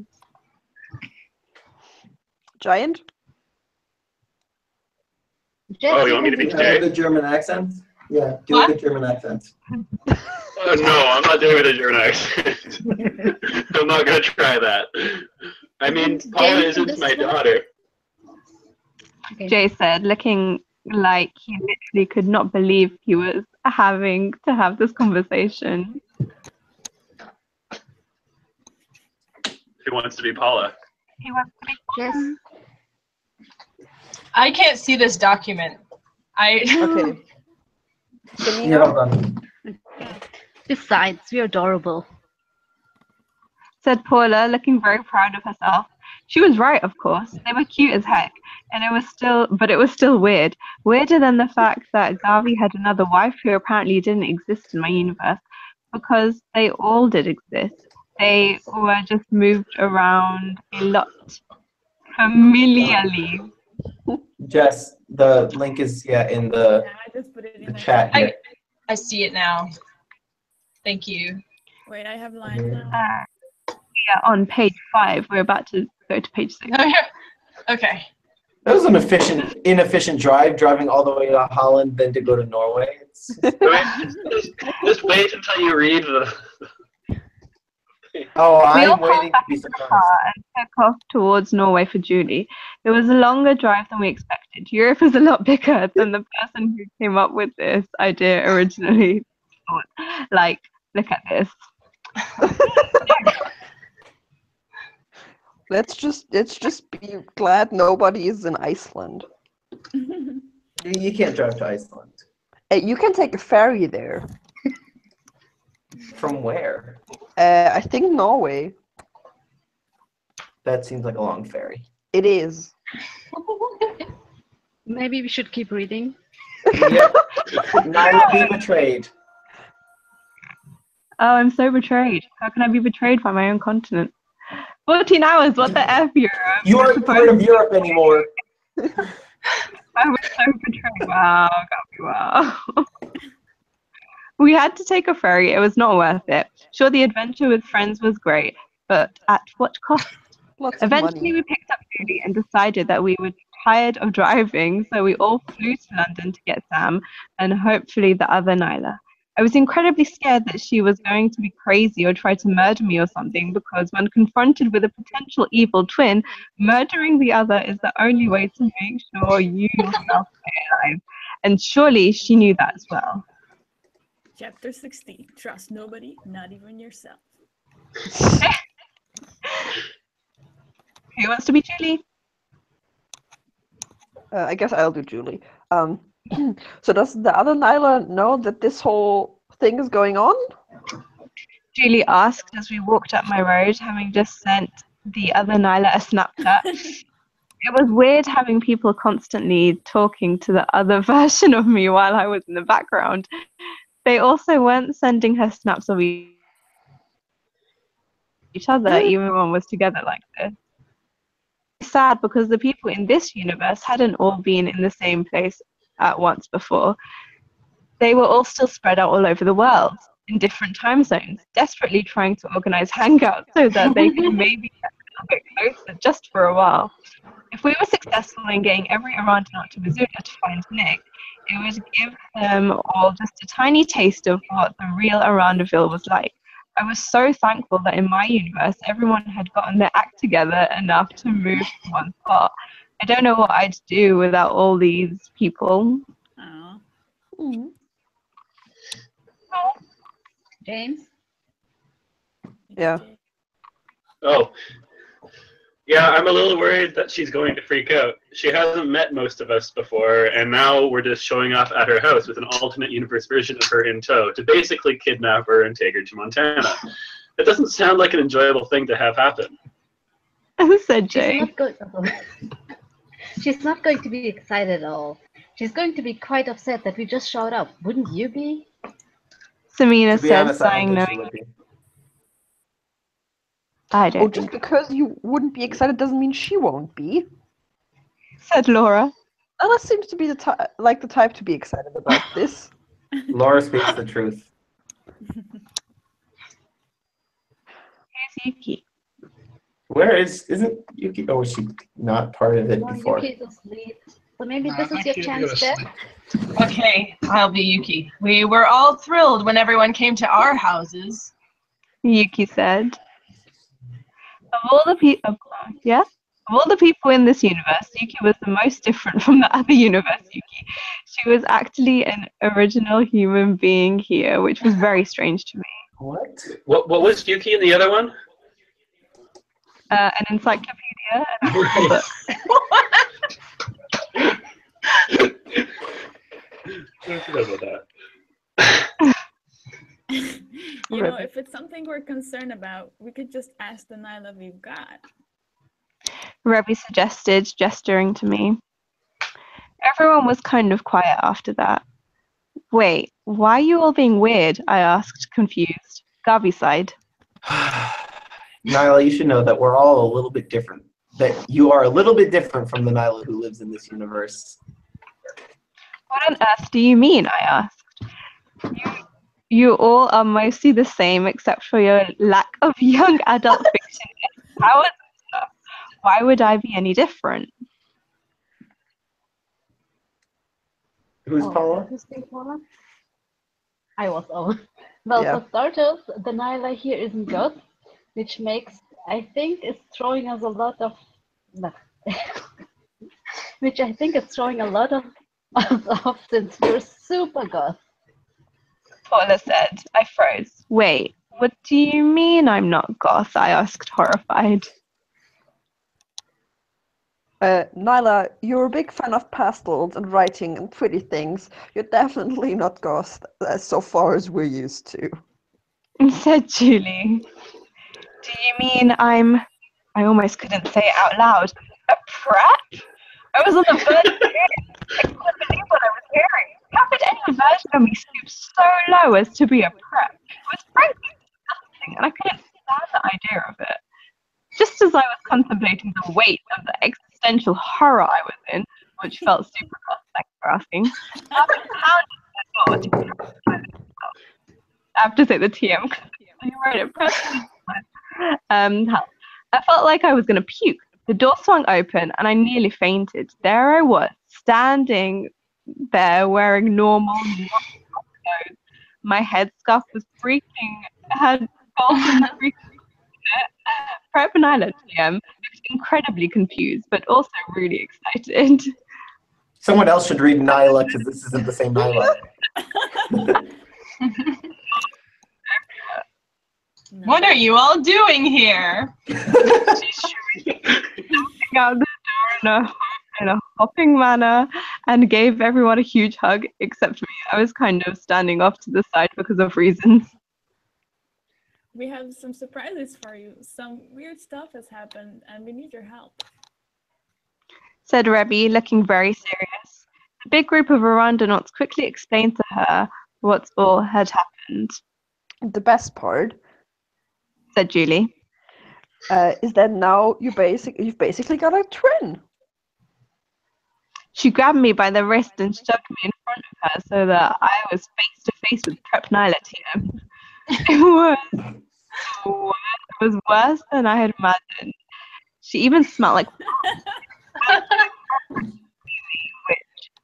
Giant? Oh, you want me to be Jay? The German accent? Yeah, do a good German accent. No, I'm not doing it with a German accent. I'm not going to try that. I mean, Paula isn't my daughter. Jay said, looking like he literally could not believe he was having to have this conversation. Who wants to be Paula? He wants to be Yes. I can't see this document. Okay. Besides, we're adorable. Said Paula, looking very proud of herself. She was right, of course. They were cute as heck, and it was still weird. Weirder than the fact that Garvey had another wife who apparently didn't exist in my universe, because they all did exist. They were just moved around a lot familiarly. Jess, the link is in the chat here. I see it now. Thank you. Wait, I have lines now. Yeah, on page 5. We're about to go to page 6. Okay. That was an inefficient drive, driving all the way to Holland, then to go to Norway. Just wait until you read the. Oh, We all I'm waiting crawled to back be into the surprised. car and took off towards Norway for Julie. It was a longer drive than we expected. Europe is a lot bigger than the person who came up with this idea originally thought. Like, look at this. Let's just be glad nobody is in Iceland. You can't drive to Iceland. You can take a ferry there. From where? I think Norway. That seems like a long ferry. It is. Maybe we should keep reading. Yep. Nyla be betrayed. Oh, I'm so betrayed. How can I be betrayed by my own continent? 14 hours, what the F, Europe? You aren't part of Europe anymore. I was so betrayed. Wow, wow. We had to take a ferry. It was not worth it. Sure, the adventure with friends was great, but at what cost? Eventually, we picked up Julie and decided that we were tired of driving, so we all flew to London to get Sam and hopefully the other Nyla. I was incredibly scared that she was going to be crazy or try to murder me or something, because when confronted with a potential evil twin, murdering the other is the only way to make sure you yourself stay alive. And surely she knew that as well. Chapter 16. Trust nobody, not even yourself. Who wants to be Julie? I guess I'll do Julie. So does the other Nyla know that this whole thing is going on? Julie asked as we walked up my road, having just sent the other Nyla a Snapchat. It was weird having people constantly talking to the other version of me while I was in the background. They also weren't sending her snaps of each other, even when one was together like this. Sad because the people in this universe hadn't all been in the same place at once before. They were all still spread out all over the world in different time zones, desperately trying to organize Hangout so that they could maybe get a little bit closer just for a while. If we were successful in getting every Arandanaut to Missoula to find Nick, it would give them all just a tiny taste of what the real Arandaville was like. I was so thankful that in my universe, everyone had gotten their act together enough to move to one spot. I don't know what I'd do without all these people. Aww. James? Yeah. Oh. Yeah, I'm a little worried that she's going to freak out. She hasn't met most of us before, and now we're just showing off at her house with an alternate universe version of her in tow to basically kidnap her and take her to Montana. It doesn't sound like an enjoyable thing to have happen. Said Jay. She's not going to be excited at all. She's going to be quite upset that we just showed up. Wouldn't you be? Samina said, honest, I sighing don't think she knowing. would be. I don't. Oh, just because you wouldn't be excited doesn't mean she won't be. Said Laura. Ella seems to be the type to be excited about this. Laura speaks the truth. Here's Yuki. Where isn't Yuki? Oh, was she not part of it No, before? Yuki's asleep. So maybe this is your chance, Steph. Okay, I'll be Yuki. We were all thrilled when everyone came to our houses. Yuki said. Of all the people, yeah? Of all the people in this universe, Yuki was the most different from the other universe Yuki. She was actually an original human being here, which was very strange to me. What was Yuki in the other one? An encyclopedia and a book. I forgot about that. You know, if it's something we're concerned about, we could just ask the Nyla we've got. Rebby suggested, gesturing to me. Everyone was kind of quiet after that. Wait, why are you all being weird? I asked, confused. Garvey sighed. Nyla, you should know that we're all a little bit different. That you are a little bit different from the Nyla who lives in this universe. What on earth do you mean? I asked. You all are mostly the same except for your lack of young adult fiction. How is that? Why would I be any different? Who's Paula? Who's Paula? I was all. Well, for starters, the Nyla here isn't good, which makes, I think, is throwing us a lot of, which I think is throwing a lot of us off since we're super goth. Paula said. I froze. Wait, what do you mean I'm not goth? I asked, horrified. Nyla, you're a big fan of pastels and writing and pretty things. You're definitely not goth, so far as we're used to. Said Julie. Do you mean I almost couldn't say it out loud. A prep? I was on the verge of hearing. I couldn't believe what I was hearing. How could any version of me stoop so low as to be a prep? It was frankly disgusting, and I couldn't stand the idea of it. Just as I was contemplating the weight of the existential horror I was in, which felt super cost, thanks for asking, I have to say the TM because you wrote it perfectly. I felt like I was going to puke. The door swung open and I nearly fainted. There I was, standing there wearing normal clothes. My headscarf was freaking, had fallen freaking. Prep and Island TM looked incredibly confused, but also really excited. Someone else should read Nyla because this isn't the same Nyla. What are you all doing here? Jumping out the door in a hopping manner and gave everyone a huge hug except me. I was kind of standing off to the side because of reasons. We have some surprises for you. Some weird stuff has happened and we need your help. Said Rebby, looking very serious. The big group of Arandanauts quickly explained to her what all had happened. The best part, said Julie, is that now you've basically got a twin. She grabbed me by the wrist and shoved me in front of her so that I was face to face with Prep Nyla TM. It was worse than I had imagined. She even smelled like which,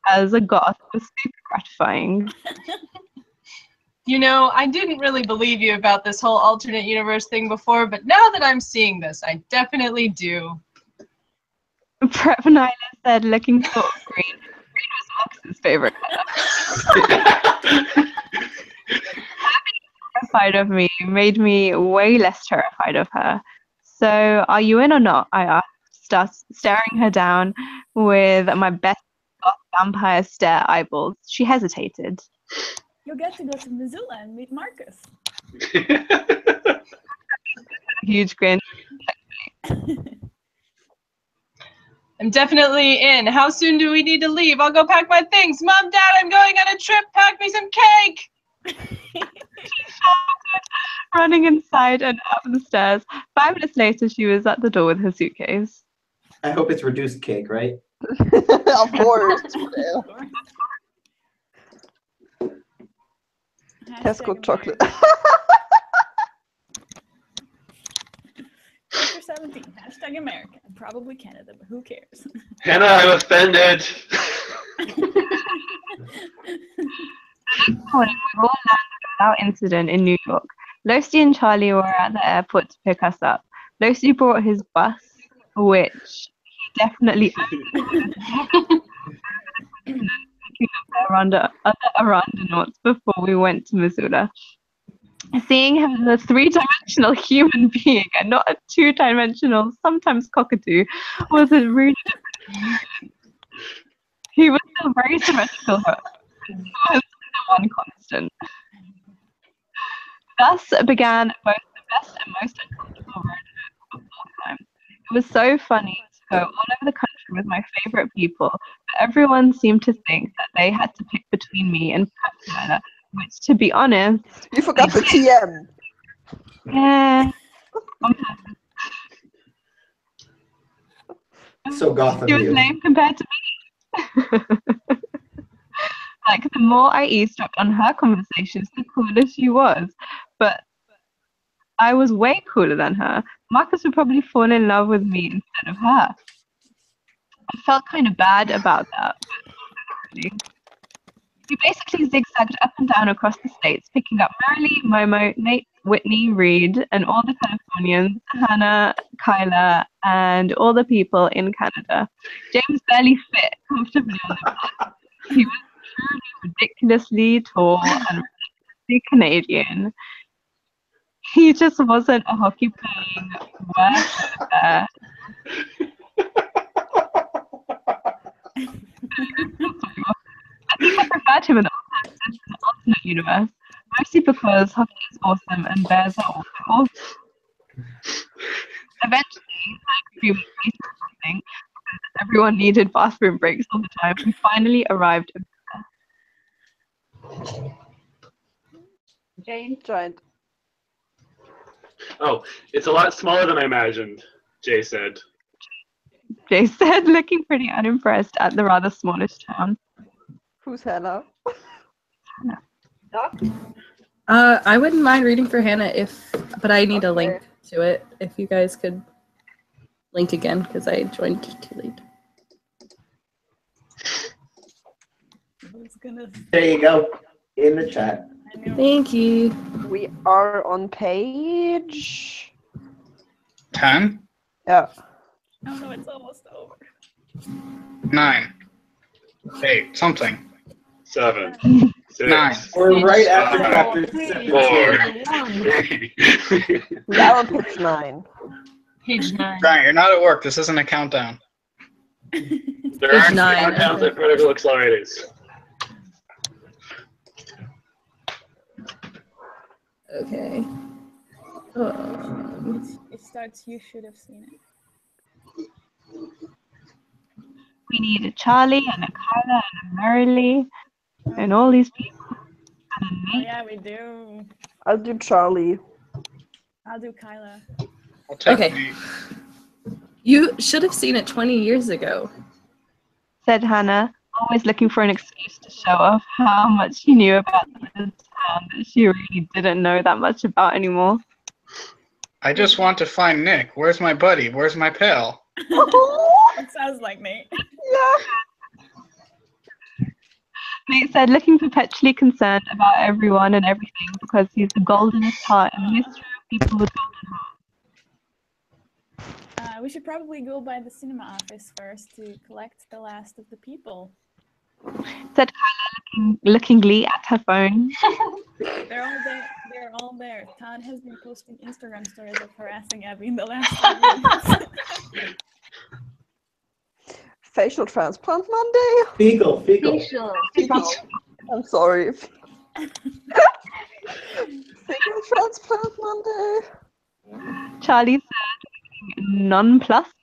as a goth, was super gratifying. You know, I didn't really believe you about this whole alternate universe thing before, but now that I'm seeing this, I definitely do. Prep Nyla said, looking sort of green. Green was Max's favorite color. Terrified of me made me way less terrified of her. So, are you in or not? I asked, staring her down with my best vampire stare eyeballs. She hesitated. You'll get to go to Missoula and meet Marcus. Huge grin. I'm definitely in. How soon do we need to leave? I'll go pack my things. Mom, Dad, I'm going on a trip. Pack me some cake. She shouted, running inside and up the stairs. 5 minutes later, she was at the door with her suitcase. I hope it's reduced cake, right? Of course. Tesco chocolate. Chapter 17, hashtag American. Probably Canada, but who cares? Hannah, I'm offended. The next morning, we all landed without incident in New York. Lucy and Charlie were at the airport to pick us up. Lucy brought his bus, which he definitely around other Arandanauts before we went to Missoula. Seeing him as a three-dimensional human being and not a two-dimensional, sometimes cockatoo, was a really different. He was still very symmetrical, however. He was the one constant. Thus began both the best and most uncomfortable road trip of all time. It was so funny to go all over the country with my favorite people, but everyone seemed to think that they had to pick between me and Tyler, which, to be honest, you forgot the TM. Yeah. So goth of She was you. lame compared to me. Like, the more I eavesdropped on her conversations, the cooler she was. But I was way cooler than her. Marcus would probably fall in love with me instead of her. I felt kind of bad about that. But we basically zigzagged up and down across the states, picking up Marilee, Momo, Nate, Whitney, Reed, and all the Californians, Hannah, Kyla, and all the people in Canada. James barely fit comfortably on the bus. He was truly ridiculously tall and ridiculously Canadian. He just wasn't a hockey playing worker. I think I preferred him in the alternate universe, mostly because hockey is awesome and bears are also awesome. Eventually, like a few weeks later or something, because everyone needed bathroom breaks all the time, we finally arrived in Giant. Oh, it's a lot smaller than I imagined, Jay said. Jay said, looking pretty unimpressed at the rather smallish town. Who's Hannah? I wouldn't mind reading for Hannah but I need a link to it. If you guys could link again, because I joined too late. There you go. In the chat. Thank you. We are on page 10? Yeah. Oh no, it's almost over. 9. 8. Something. 7. 6. 9. We're right after 4. We are on page 9. Page 9. Brian, you're not at work. This isn't a countdown. There are 9. countdowns at whatever looks like it is. Okay. It starts, you should have seen it. We need a Charlie and a Kyla and a Marilee and all these people. Oh yeah, we do. I'll do Charlie. I'll do Kyla. I'll take Okay. me. You should have seen it 20 years ago, said Hannah, always looking for an excuse to show off how much she knew about the town that she really didn't know that much about anymore. I just want to find Nick. Where's my buddy? Where's my pal? It sounds like Nate. Nate said, looking perpetually concerned about everyone and everything because he's the goldenest heart in the history of people with golden hearts. We should probably go by the cinema office first to collect the last of the people. Said Kyla, looking glee at her phone. They're all there. They're all there. Todd has been posting Instagram stories of harassing Abby in the last 2 weeks. Facial transplant Monday? Fecal. Facial. I'm sorry. Fecal transplant Monday? Charlie said, nonplussed.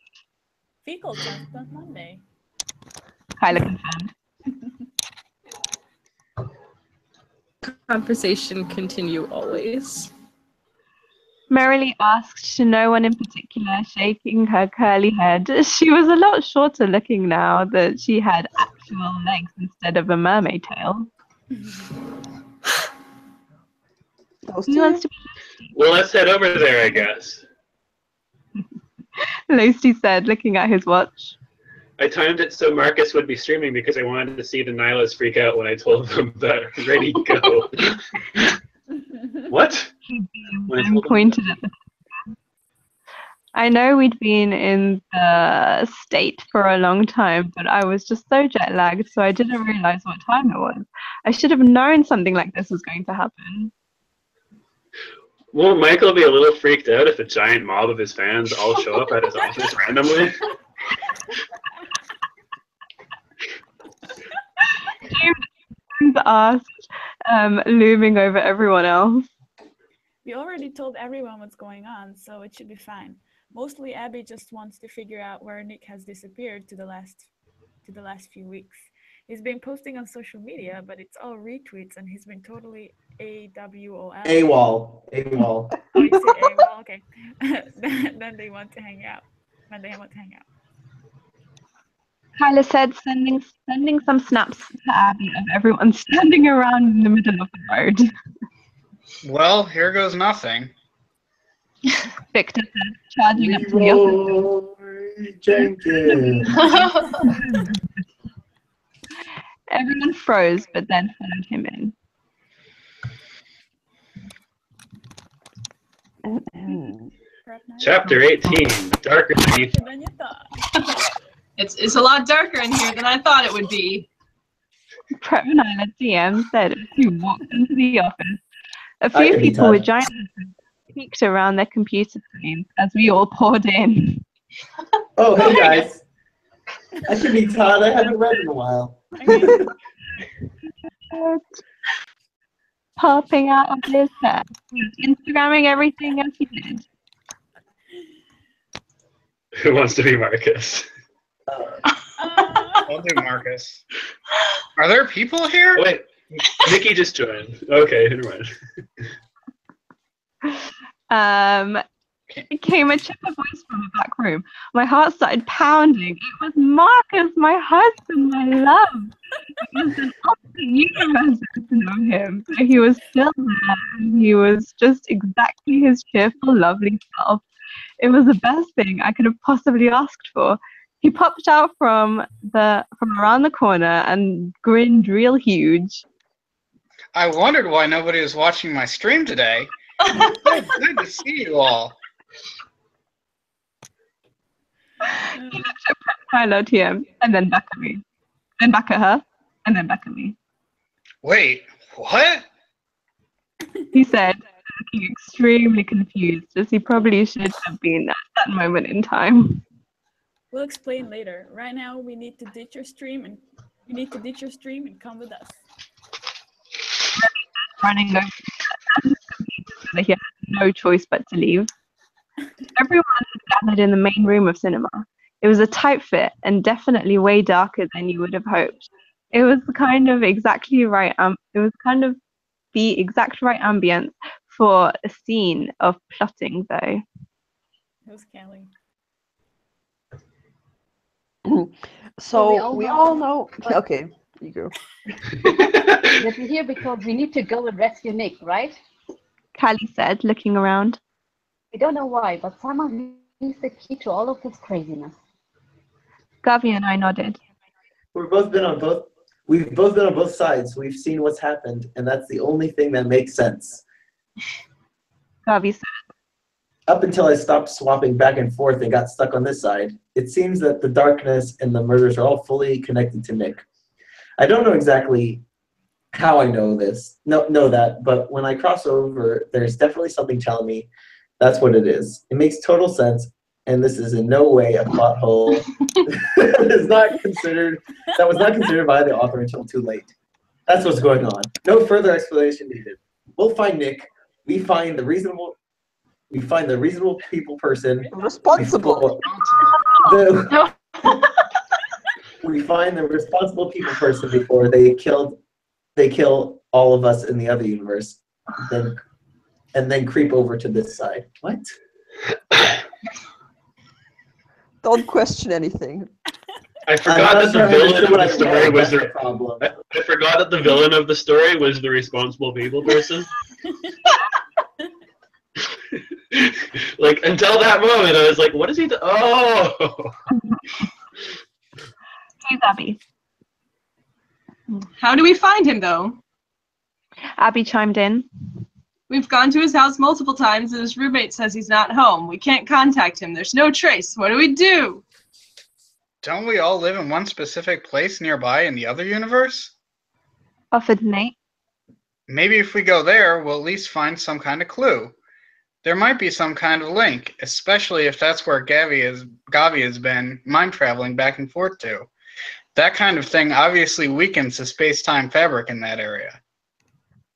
Fecal transplant Monday. Kyla confirmed. Conversation continue always. Marilee asked to no one in particular, shaking her curly head. She was a lot shorter looking now that she had actual legs instead of a mermaid tail. He wants to be Well, let's head over there, I guess. Lacey said, looking at his watch. I timed it so Marcus would be streaming because I wanted to see the Nylas freak out when I told them that ready go. What? And pointed at the I know we'd been in the state for a long time, but I was just so jet lagged, so I didn't realize what time it was. I should have known something like this was going to happen. Won't Michael be a little freaked out if a giant mob of his fans all show up at his office randomly? James asked, looming over everyone else. We already told everyone what's going on, so it should be fine. Mostly Abby just wants to figure out where Nick has disappeared to the last few weeks. He's been posting on social media, but it's all retweets, and he's been totally AWOL. AWOL. Oh, you say AWOL? Okay. Then they want to hang out. When they want to hang out. Kyla said, sending some snaps to Abby of everyone standing around in the middle of the road. Well, here goes nothing. Victor said, charging up to the office. Jenkins. Everyone froze, but then followed him in. Chapter 18, Darker Than You Thought. It's a lot darker in here than I thought it would be. Prep and Isla DM said as he walked into the office. A few people with giant heads peeked around their computer screens as we all poured in. Oh, hey guys. I should be Todd. I haven't read in a while. Popping out of his head. Instagramming everything as he did. Who wants to be Marcus? I'll do Marcus. Are there people here? Wait, Nikki just joined. Okay, never mind. It came a chipper voice from the back room. My heart started pounding. It was Marcus, my husband, my love. It was an opposite universe to know him. But he was still there. And he was just exactly his cheerful, lovely self. It was the best thing I could have possibly asked for. He popped out from around the corner and grinned real huge. I wondered why nobody was watching my stream today. Good to see you all. He looked at Kylo TM and then back at me. Then back at her and then back at me. Wait, what? He said, looking extremely confused, as he probably should have been at that moment in time. We'll explain later. Right now, we need to ditch your stream and come with us. Running over that he had no choice but to leave. Everyone had gathered in the main room of cinema. It was a tight fit and definitely way darker than you would have hoped. It was kind of the exact right ambience for a scene of plotting, though. Who's Kelly? So we all know. Okay, you go. That we're here because we need to go and rescue Nick, right? Callie said, looking around. We don't know why, but someone needs the key to all of this craziness. Gavi and I nodded. We've both been on both sides. We've seen what's happened, and that's the only thing that makes sense. Gavi said. Up until I stopped swapping back and forth and got stuck on this side, it seems that the darkness and the murders are all fully connected to Nick. I don't know exactly how I know that, but when I cross over, there's definitely something telling me that's what it is. It makes total sense, and this is in no way a plot hole. That was not considered by the author until too late. That's what's going on. No further explanation needed. We'll find Nick. We find the reasonable people person. Responsible. We find the responsible people person before they kill all of us in the other universe, and then creep over to this side. What? Don't question anything. I forgot that the villain of the story was the problem. I forgot that the villain of the story was the responsible people person. Like, until that moment, I was like, what is he do? Oh! He's Abby. How do we find him, though? Abby chimed in. We've gone to his house multiple times and his roommate says he's not home. We can't contact him. There's no trace. What do we do? Don't we all live in one specific place nearby in the other universe? Offered Nate. Maybe if we go there, we'll at least find some kind of clue. There might be some kind of link, especially if that's where Gavi has been mind traveling back and forth to. That kind of thing obviously weakens the space-time fabric in that area.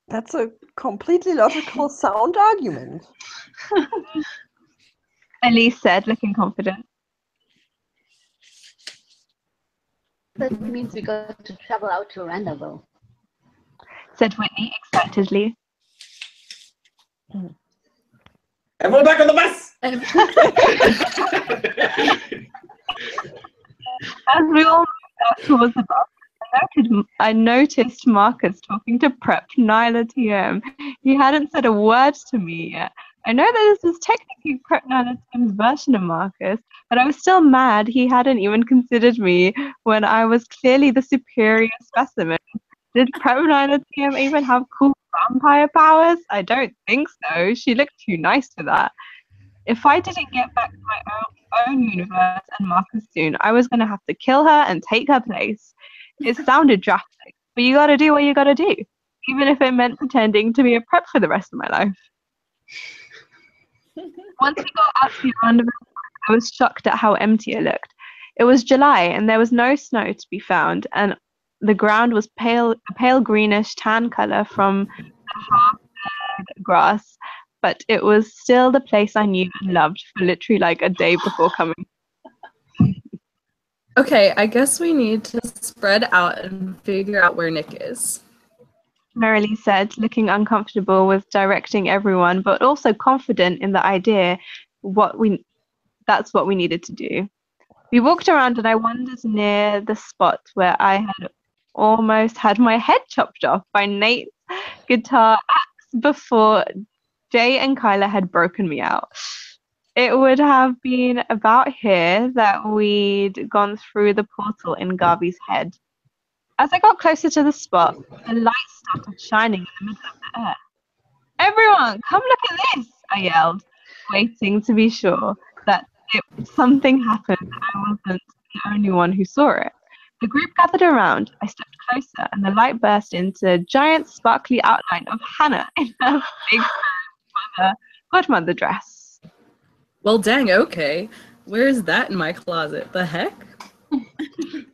That's a completely logical, sound argument. Elise said, looking confident. That means we got to travel out to Arandanaut, said Whitney excitedly. Everyone back on the bus! As we all moved out towards the bus, I noticed Marcus talking to Prep Nyla TM. He hadn't said a word to me yet. I know that this is technically Prep Nyla TM's version of Marcus, but I was still mad he hadn't even considered me when I was clearly the superior specimen. Did Prep Nyla TM even have cool vampire powers? I don't think so. She looked too nice for that. If I didn't get back to my own universe and Marcus soon, I was going to have to kill her and take her place. It sounded drastic, but you gotta do what you gotta do, even if it meant pretending to be a prep for the rest of my life. Once we got out to the roundabout, I was shocked at how empty it looked. It was July, and there was no snow to be found, and the ground was a pale greenish tan color from the half-dead grass, but it was still the place I knew and loved for literally like a day before coming. Okay, I guess we need to spread out and figure out where Nick is. Merrily said, looking uncomfortable with directing everyone, but also confident in the idea that's what we needed to do. We walked around and I wandered near the spot where I had almost had my head chopped off by Nate's guitar axe before Jay and Kyla had broken me out. It would have been about here that we'd gone through the portal in Gavi's head. As I got closer to the spot, the light started shining in the middle of the air. Everyone, come look at this, I yelled, waiting to be sure that if something happened, I wasn't the only one who saw it. The group gathered around. I stepped closer, and the light burst into a giant sparkly outline of Hannah in her big godmother dress. Well, dang, okay. Where is that in my closet? The heck? I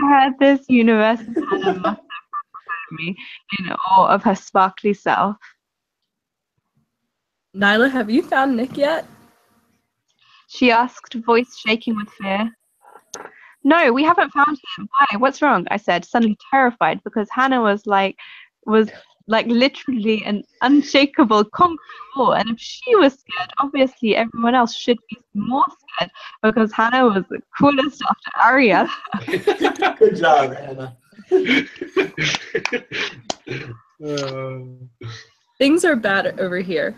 had this universe and Hannah must have me in awe of her sparkly self. Nyla, have you found Nick yet? She asked, voice shaking with fear. No, we haven't found him. Why? What's wrong? I said, suddenly terrified because Hannah was like literally an unshakable concrete wall, and if she was scared, obviously everyone else should be more scared because Hannah was the coolest after Ariel. Good job, Hannah. Things are bad over here.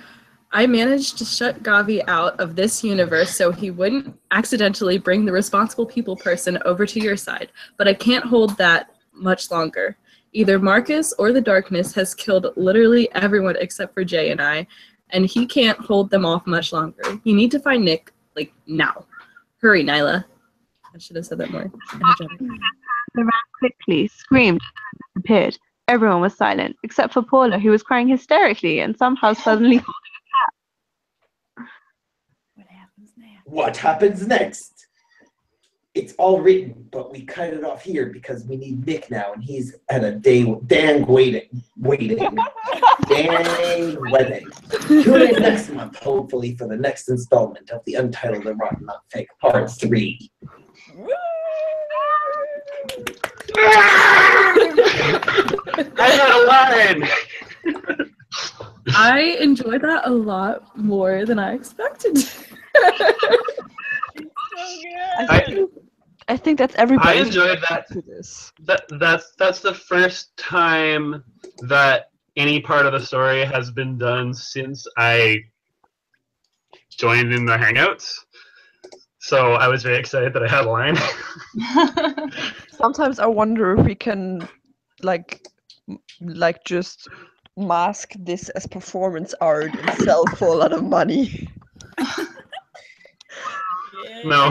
I managed to shut Gavi out of this universe so he wouldn't accidentally bring the responsible people person over to your side, but I can't hold that much longer. Either Marcus or the darkness has killed literally everyone except for Jay and I, and he can't hold them off much longer. You need to find Nick, like, now. Hurry, Nyla. I should have said that more energetic. Ran quickly, screamed, and disappeared. Everyone was silent, except for Paula, who was crying hysterically and somehow suddenly holding a cat. What happens now? What happens next? It's all written, but we cut it off here because we need Nick now, and he's at a dang waiting. Dang wedding. Tune in next month, hopefully, for the next installment of the Untitled and Rotten Not Fake Part 3. I had a line! I enjoyed that a lot more than I expected. I think that's everybody. I enjoyed that. That's the first time that any part of the story has been done since I joined in the Hangouts. So I was very excited that I had a line. Sometimes I wonder if we can, like just mask this as performance art and sell for a lot of money. No.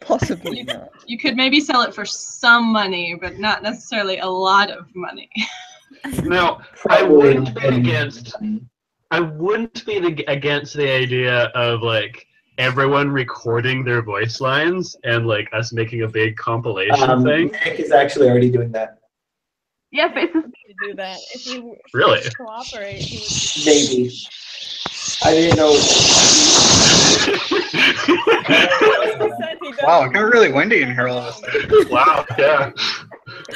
Possibly not. You could maybe sell it for some money, but not necessarily a lot of money. No, I wouldn't be against. I wouldn't be against the idea of like everyone recording their voice lines and like us making a big compilation thing. Nick is actually already doing that. Yeah, but it's To do that. If you Really? cooperate, he would. Maybe. I didn't know. Wow, it got really windy in here all of a sudden. Wow, yeah.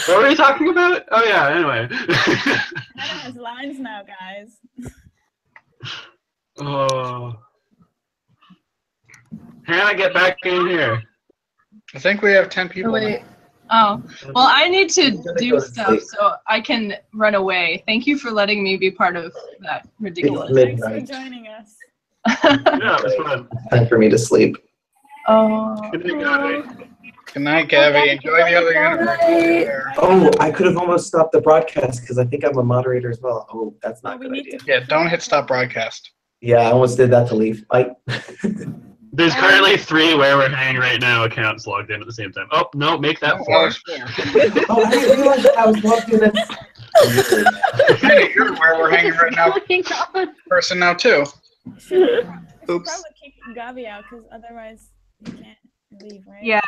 What were you talking about? Oh yeah, anyway. Hannah has lines now, guys. Oh. Hannah, get back in here. I think we have 10 people. Wait. Oh, well, I need to do stuff, so I can run away. Thank you for letting me be part of that ridiculous. Thanks for joining us. Yeah, it was fun. Time for me to sleep. Oh. Good night, Gabby. Good night, Gabby. Enjoy the other universe. Oh, I could have almost stopped the broadcast because I think I'm a moderator as well. Oh, that's not a good idea. Yeah, don't hit stop broadcast. Yeah, I almost did that to leave. Bye. There's currently 3 Where We're Hanging Right Now accounts logged in at the same time. Oh, no, make that 4. Oh, I didn't realize that I was logged in. Hey, you're Where We're Hanging Right Now person now, too. We should probably kick Gabi out because otherwise you can't leave, right? Yeah.